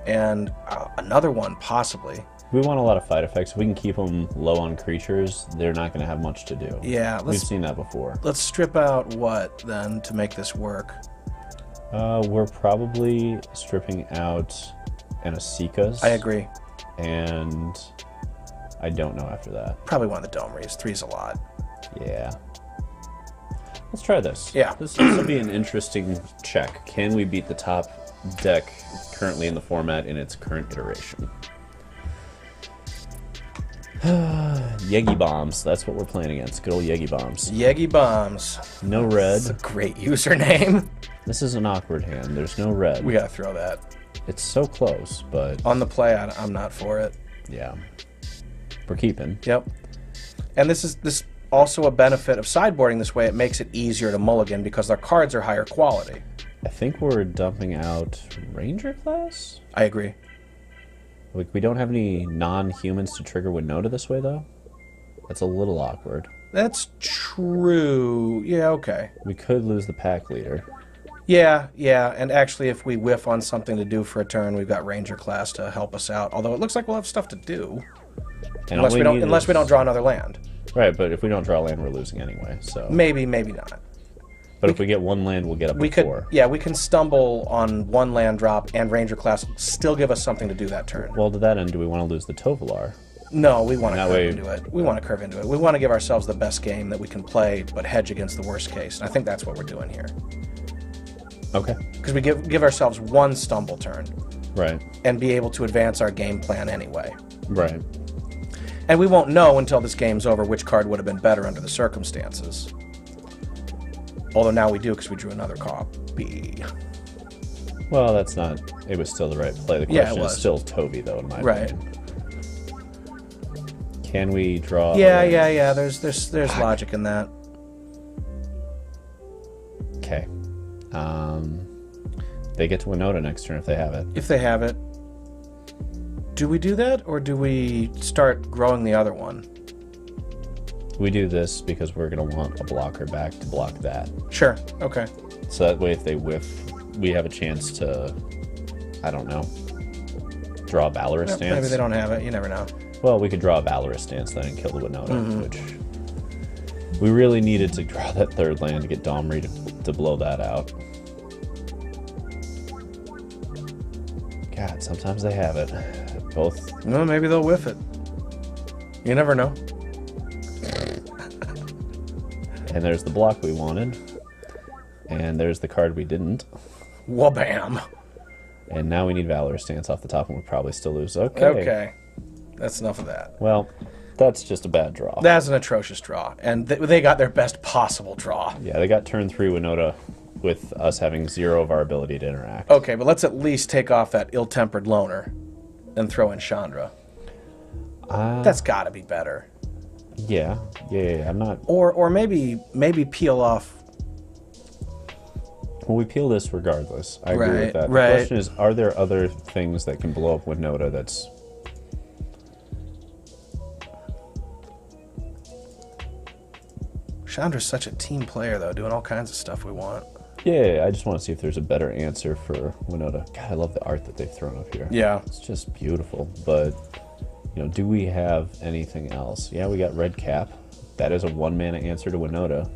And another one, possibly. We want a lot of fight effects. If we can keep them low on creatures, they're not going to have much to do. Yeah, We've seen that before. let's strip out what, then, to make this work? We're probably stripping out an Esika's. I agree. And I don't know after that. Probably one of the Dome Reaves. 3's a lot. Yeah. Let's try this. Yeah. This will be an interesting check. Can we beat the top deck currently in the format in its current iteration? Yegi Bombs. That's what we're playing against. Good old Yegi Bombs. Yegi Bombs. No red. That's a great username. This is an awkward hand. There's no red. We gotta throw that. It's so close, but... On the play, I'm not for it. Yeah. We're keeping. Yep. And this is also a benefit of sideboarding this way. It makes it easier to mulligan because their cards are higher quality. I think we're dumping out Ranger class? I agree. We don't have any non-humans to trigger Winota this way, though? That's a little awkward. That's true. Yeah, okay. We could lose the pack leader. Yeah, and actually if we whiff on something to do for a turn, we've got Ranger class to help us out. Although it looks like we'll have stuff to do. And unless we don't draw another land. Right, but if we don't draw land, we're losing anyway, so... Maybe not. But if we get one land, we'll get up to 4. Yeah, we can stumble on one land drop, and Ranger class will still give us something to do that turn. Well, to that end, do we want to lose the Tovolar? No, we want to curve into it. We want to curve into it. We want to give ourselves the best game that we can play, but hedge against the worst case. And I think that's what we're doing here. Okay. Because we give ourselves one stumble turn. Right. And be able to advance our game plan anyway. Right. And we won't know until this game's over which card would have been better under the circumstances. Although now we do because we drew another copy. Well, that's not... It was still the right play. The question is still Toby, though, in my opinion. Can we draw... Yeah. There's logic in that. Okay. They get to Winota next turn if they have it. If they have it. Do we do that, or do we start growing the other one? We do this because we're going to want a blocker back to block that. Sure, okay. So that way if they whiff, we have a chance to, I don't know, draw a Valorous Stance. Maybe they don't have it, you never know. Well, we could draw a Valorous Stance then and kill the Winota, which we really needed to draw that third land to get Domri to blow that out. God, sometimes they have it. Both. Well, maybe they'll whiff it. You never know. And there's the block we wanted. And there's the card we didn't. Wabam! And now we need Valorous Stance off the top, and we'll probably still lose. Okay. That's enough of that. Well, that's just a bad draw. That's an atrocious draw. And they got their best possible draw. Yeah, they got turn 3 Winota with us having 0 of our ability to interact. Okay, but let's at least take off that ill-tempered loner and throw in Chandra. That's got to be better. Yeah. I'm not. Or maybe peel off. Well, we peel this regardless. I agree with that. The Right. question is, are there other things that can blow up Winota that's... Chandra's such a team player, though, doing all kinds of stuff we want. Yeah, I just want to see if there's a better answer for Winota. God, I love the art that they've thrown up here. Yeah. It's just beautiful. But, do we have anything else? Yeah, we got Red Cap. That is a 1-mana answer to Winota.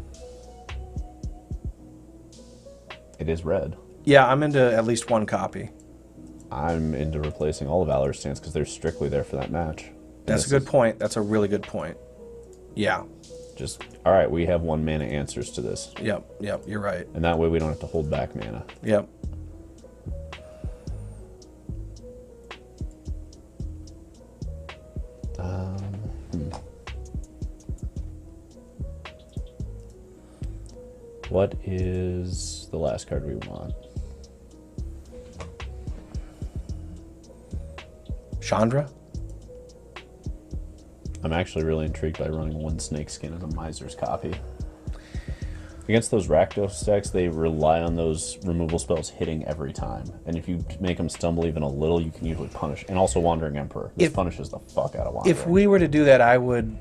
It is red. Yeah, I'm into at least one copy. I'm into replacing all of Valor's Stance because they're strictly there for that match. That's a good point. That's a really good point. Yeah. Just, all right, we have 1-mana answers to this. Yep, you're right. And that way we don't have to hold back mana. Yep. What is the last card we want? Chandra? I'm actually really intrigued by running 1 Snakeskin as a Miser's copy. Against those Rakdos decks, they rely on those removal spells hitting every time. And if you make them stumble even a little, you can usually punish. And also Wandering Emperor. This punishes the fuck out of Wandering. If we were to do that, I would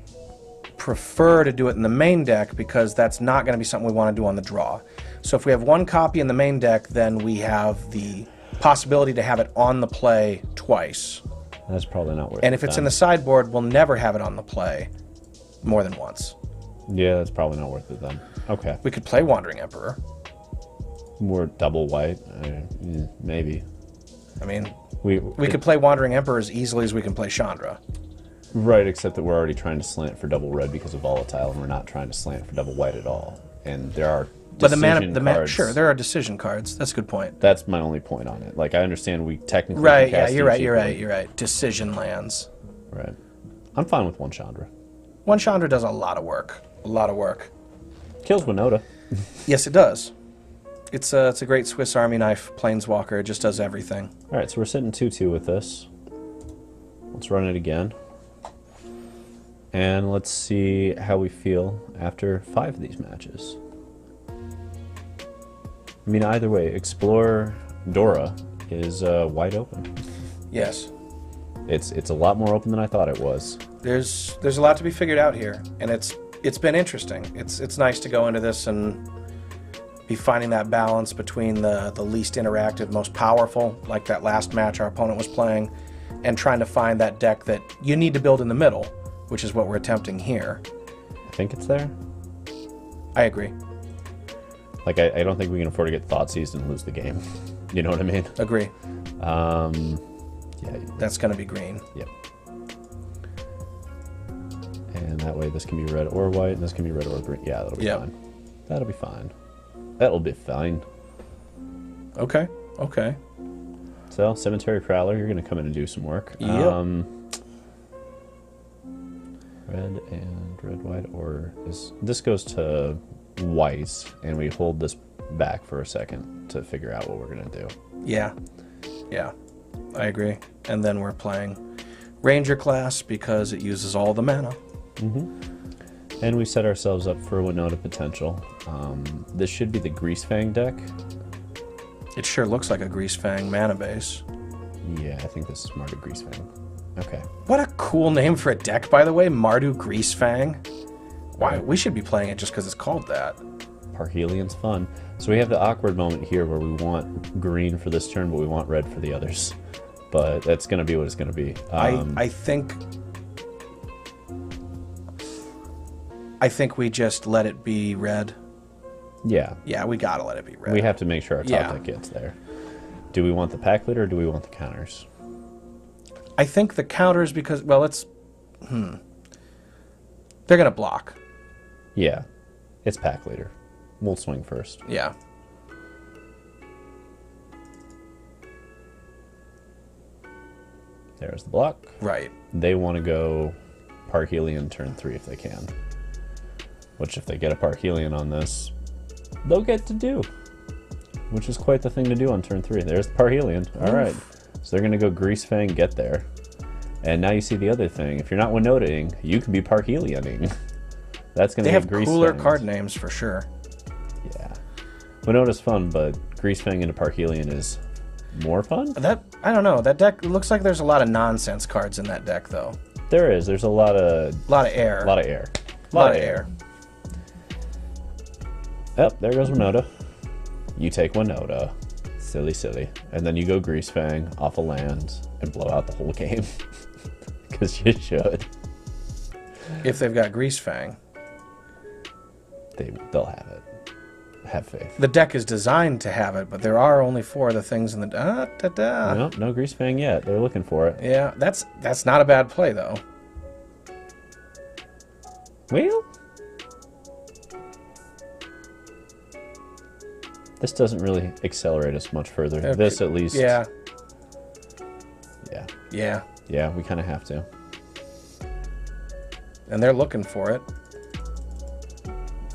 prefer to do it in the main deck because that's not going to be something we want to do on the draw. So if we have 1 copy in the main deck, then we have the possibility to have it on the play twice. That's probably not worth it. And if it's in the sideboard, we'll never have it on the play more than once. Yeah, that's probably not worth it then. Okay. We could play Wandering Emperor. More double white? Maybe. I mean, we could play Wandering Emperor as easily as we can play Chandra. Right, except that we're already trying to slant for double red because of volatile, and we're not trying to slant for double white at all. And there are But decision cards. sure, there are decision cards. That's a good point. That's my only point on it. Like, I understand we technically Right, can yeah, cast you're each right, you're equally. right, you're right. Decision lands. Right. I'm fine with one Chandra. One Chandra does a lot of work. A lot of work. Kills Winota. Yes, it does. It's a great Swiss Army knife planeswalker. It just does everything. All right, so we're sitting 2-2 with this. Let's run it again. And let's see how we feel after 5 of these matches. I mean, either way, Explore Dora is wide open. Yes. It's a lot more open than I thought it was. There's a lot to be figured out here, and it's been interesting. It's nice to go into this and be finding that balance between the least interactive, most powerful, like that last match our opponent was playing, and trying to find that deck that you need to build in the middle, which is what we're attempting here. I think it's there. I agree. Like, I don't think we can afford to get Thoughtseized and lose the game. You know what I mean? Agree. Yeah. That's going to be green. Yep. And that way this can be red or white, and this can be red or green. Yeah, that'll be fine. That'll be fine. That'll be fine. Okay. Okay. So, Cemetery Prowler, you're going to come in and do some work. Yep. Red and red, white, or this goes to white, and we hold this back for a second to figure out what we're going to do. Yeah. Yeah. I agree. And then we're playing Ranger class because it uses all the mana. And we set ourselves up for Winota potential. This should be the Greasefang deck. It sure looks like a Greasefang mana base. Yeah, I think this is Mardu Greasefang. Okay. What a cool name for a deck, by the way, Mardu Greasefang. Why? We should be playing it just because it's called that. Parhelion's fun. So we have the awkward moment here where we want green for this turn, but we want red for the others. But that's going to be what it's going to be. I think we just let it be red. Yeah. Yeah, we gotta let it be red. We have to make sure our top deck gets there. Do we want the Packleader or do we want the counters? I think the counters because, well, they're gonna block. Yeah. It's Packleader. We'll swing first. Yeah. There's the block. Right. They want to go Parhelion turn 3 if they can. Which, if they get a Parhelion on this, they'll get to do. Which is quite the thing to do on turn 3. There's the Parhelion. Alright. So they're going to go Greasefang, get there. And now you see the other thing. If you're not Winotaing, you can be Parhelioning. That's going to be Greasefang. They have cooler card names for sure. Yeah. Winota's fun, but Greasefang into Parhelion is more fun? I don't know. That deck looks like there's a lot of nonsense cards in that deck, though. There is. There's a lot of air. A lot of air. A lot of air. Oh, there goes Winota. You take Winota. Silly, silly. And then you go Greasefang off a land and blow out the whole game. Because you should. If they've got Greasefang. They'll have it. Have faith. The deck is designed to have it, but there are only 4 of the things in the... No Greasefang yet. They're looking for it. Yeah, that's not a bad play, though. Well... This doesn't really accelerate us much further. Okay. This, at least... Yeah. Yeah. Yeah. Yeah, we kind of have to. And they're looking for it.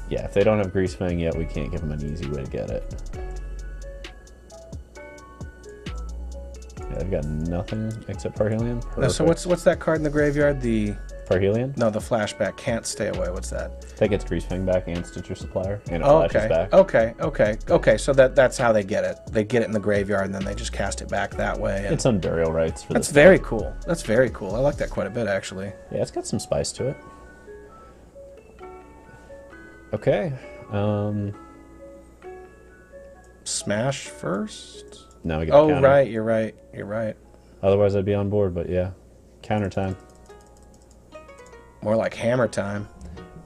Yeah, if they don't have Greasefang yet, we can't give them an easy way to get it. Yeah, they've got nothing except Parhelion. No, so what's that card in the graveyard? The... Parhelion? No, the flashback can't stay away. What's that? That gets Greasefang back and Stitcher Supplier, and it flashes back. Okay. So that's how they get it. They get it in the graveyard, and then they just cast it back that way. It's on burial rights for this. That's very cool. That's very cool. I like that quite a bit, actually. Yeah, it's got some spice to it. Okay. Smash first? Now we get the counter. Right. You're right. Otherwise, I'd be on board, but yeah. Counter time. More like hammer time.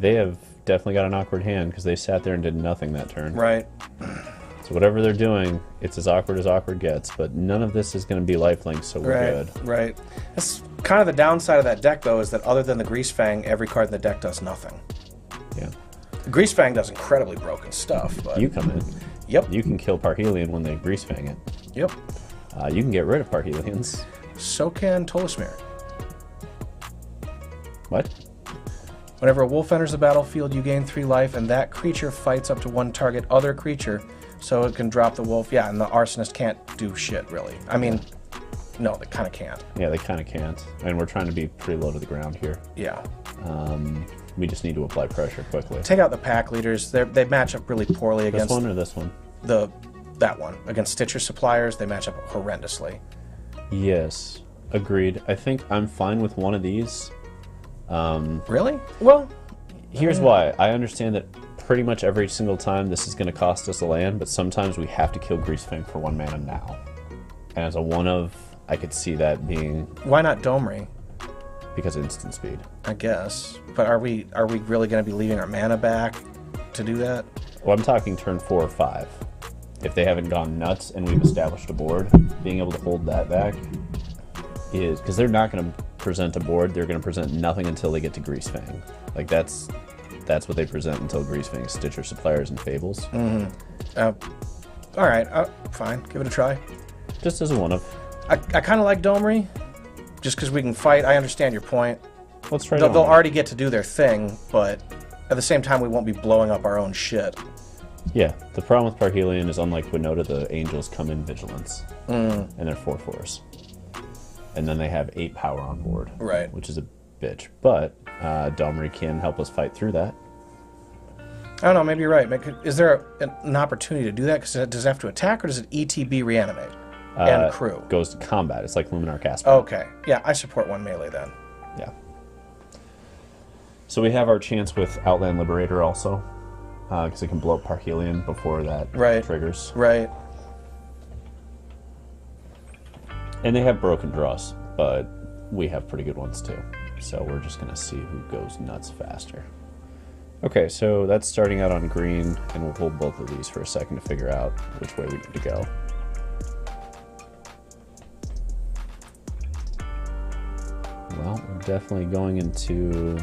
They have definitely got an awkward hand because they sat there and did nothing that turn. Right. So whatever they're doing, it's as awkward gets, but none of this is going to be lifelink, so we're good. Right. Kind of the downside of that deck, though, is that other than the Greasefang, every card in the deck does nothing. Yeah. Greasefang does incredibly broken stuff, but... You come in. Yep. You can kill Parhelion when they Greasefang it. Yep. You can get rid of Parhelions. So can Tovolar. What? Whenever a wolf enters the battlefield, you gain 3 life, and that creature fights up to one target other creature, so it can drop the wolf. Yeah, and the Arsonist can't do shit, really. I mean, no, they kind of can't. Yeah, they kind of can't. And we're trying to be pretty low to the ground here. Yeah. We just need to apply pressure quickly. Take out the pack leaders. They match up really poorly against... This one or this one? That one. Against Stitcher Suppliers, they match up horrendously. Yes, agreed. I think I'm fine with one of these. Really? Well... Here's why. I understand that pretty much every single time this is going to cost us a land, but sometimes we have to kill Greasefang for 1 mana now. And as a one of, I could see that being... Why not Domri? Because of instant speed. I guess. But are we really going to be leaving our mana back to do that? Well, I'm talking turn 4 or 5. If they haven't gone nuts and we've established a board, being able to hold that back is... Because they're not going to present a board, they're going to present nothing until they get to Greasefang. Like, that's what they present until Greasefang is Stitcher Suppliers and Fables. Mm-hmm. All right. Fine. Give it a try. Just as a one of. I kind of like Domri, just because we can fight. I understand your point. Let's try. They'll already get to do their thing, but at the same time, we won't be blowing up our own shit. Yeah, the problem with Parhelion is, unlike Winota, the Angels come in Vigilance, and they're 4/4s, and then they have 8 power on board, right? Which is a bitch. But Domri can help us fight through that. I don't know. Maybe you're right. Is there an opportunity to do that? Because does it have to attack, or does it ETB reanimate? And crew. Goes to combat. It's like Luminar Casper. Okay. Yeah, I support 1 melee then. Yeah. So we have our chance with Outland Liberator also, because it can blow up Parhelion before that triggers. Right. And they have broken draws, but we have pretty good ones too. So we're just going to see who goes nuts faster. Okay, so that's starting out on green, and we'll hold both of these for a second to figure out which way we need to go. Well, we're definitely going into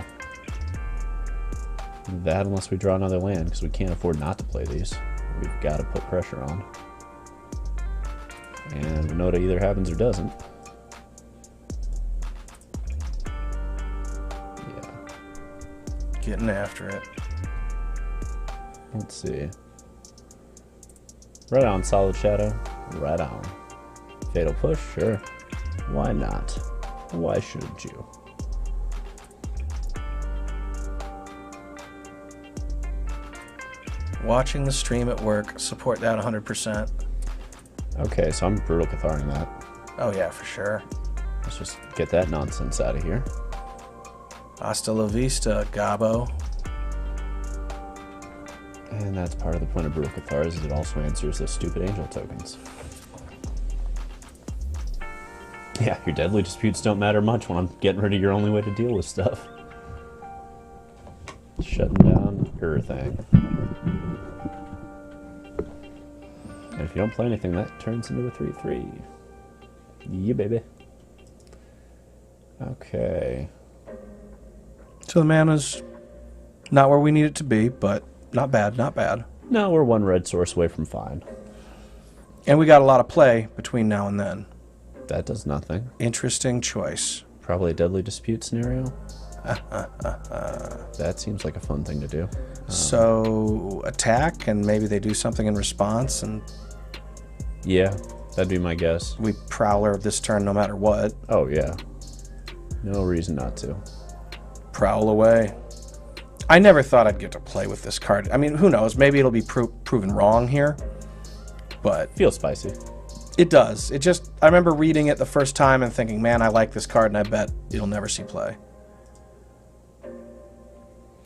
that unless we draw another land, because we can't afford not to play these. We've got to put pressure on. And Winota either happens or doesn't. Yeah. Getting after it. Let's see. Right on, Solid Shadow. Right on. Fatal Push, sure. Why not? Why shouldn't you? Watching the stream at work, support that 100%. Okay, so I'm Brutal Catharing that. Oh yeah, for sure. Let's just get that nonsense out of here. Hasta la vista, Gabo. And that's part of the point of Brutal Cathar, is it also answers those stupid angel tokens. Yeah, your deadly disputes don't matter much when I'm getting rid of your only way to deal with stuff. Shutting down your thing. And if you don't play anything, that turns into a 3/3. Yeah, baby. Okay. So the mana's not where we need it to be, but not bad, not bad. No, we're 1 red source away from fine. And we got a lot of play between now and then. That does nothing. Interesting choice. Probably a deadly dispute scenario. That seems like a fun thing to do. So attack, and maybe they do something in response, and yeah, that'd be my guess. We Prowler this turn no matter what. Oh yeah, no reason not to. Prowl away. I never thought I'd get to play with this card. I mean, who knows? Maybe it'll be proven wrong here, but feels spicy. It does. It just, I remember reading it the first time and thinking, man, I like this card, and I bet it'll never see play.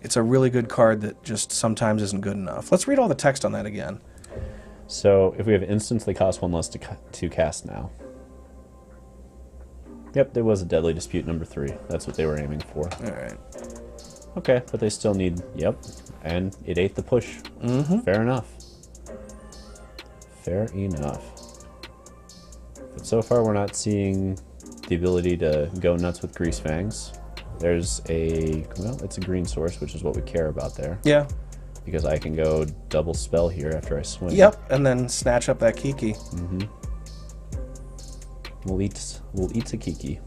It's a really good card that just sometimes isn't good enough. Let's read all the text on that again. So, if we have instants, they cost 1 less to cast now. Yep, there was a Deadly Dispute number 3. That's what they were aiming for. Alright. Okay, but they still need, yep, and it ate the push. Mm-hmm. Fair enough. Fair enough. But so far we're not seeing the ability to go nuts with Greasefangs. There's it's a green source, which is what we care about there. Yeah. Because I can go double spell here after I swing. Yep, and then snatch up that Kiki. Mm-hmm. We'll eat a Kiki.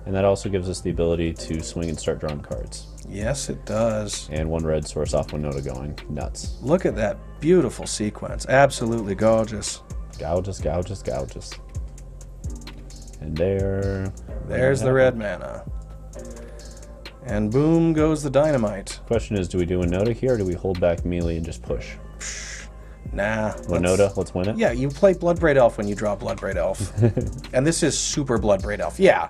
And that also gives us the ability to swing and start drawing cards. Yes, it does. And one red source off Winota going nuts. Look at that beautiful sequence. Absolutely gorgeous. Gorgeous, gorgeous, gorgeous. And there's the red mana. And boom goes the dynamite. Question is, do we do Winota here, or do we hold back melee and just push? Nah. Winota, let's win it? Yeah, you play Bloodbraid Elf when you draw Bloodbraid Elf. And this is super Bloodbraid Elf. Yeah.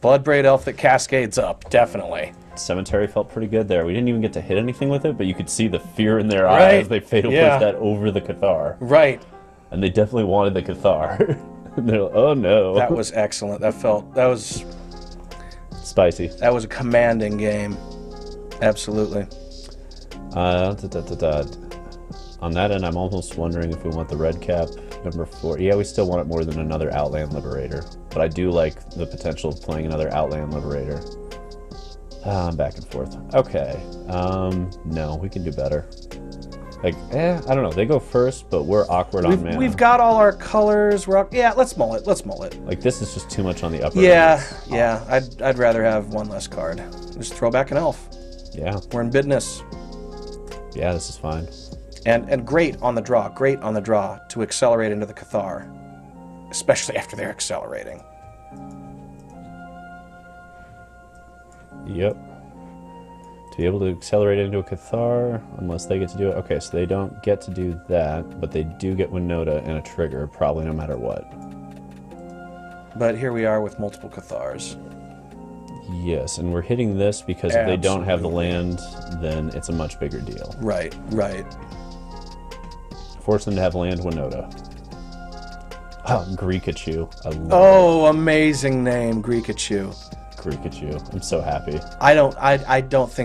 Bloodbraid Elf that cascades up, definitely. Cemetery felt pretty good there. We didn't even get to hit anything with it, but you could see the fear in their eyes. They fatal push that over the Cathar. Right. And they definitely wanted the Cathar. And they're like, oh no. That was excellent. That was... spicy. That was a commanding game. Absolutely. On that end, I'm almost wondering if we want the red cap number 4. Yeah, we still want it more than another Outland Liberator. But I do like the potential of playing another Outland Liberator. Back and forth. Okay. No, we can do better. Like, I don't know. They go first, but we're awkward on mana. We've got all our colors. Yeah, let's mull it. Let's mull it. Like, this is just too much on the upper end. Yeah. I'd rather have one less card. Just throw back an elf. Yeah. We're in business. Yeah, this is fine. And great on the draw. Great on the draw to accelerate into the Cathar. Especially after they're accelerating. Yep. To be able to accelerate into a Cathar, unless they get to do it. Okay, so they don't get to do that, but they do get Winota and a trigger, probably no matter what. But here we are with multiple Cathars. Yes, and we're hitting this because if they don't have the land, then it's a much bigger deal. Right. Force them to have land Winota. Oh, Greekachu. Amazing name, Greekachu. I'm so happy. I don't think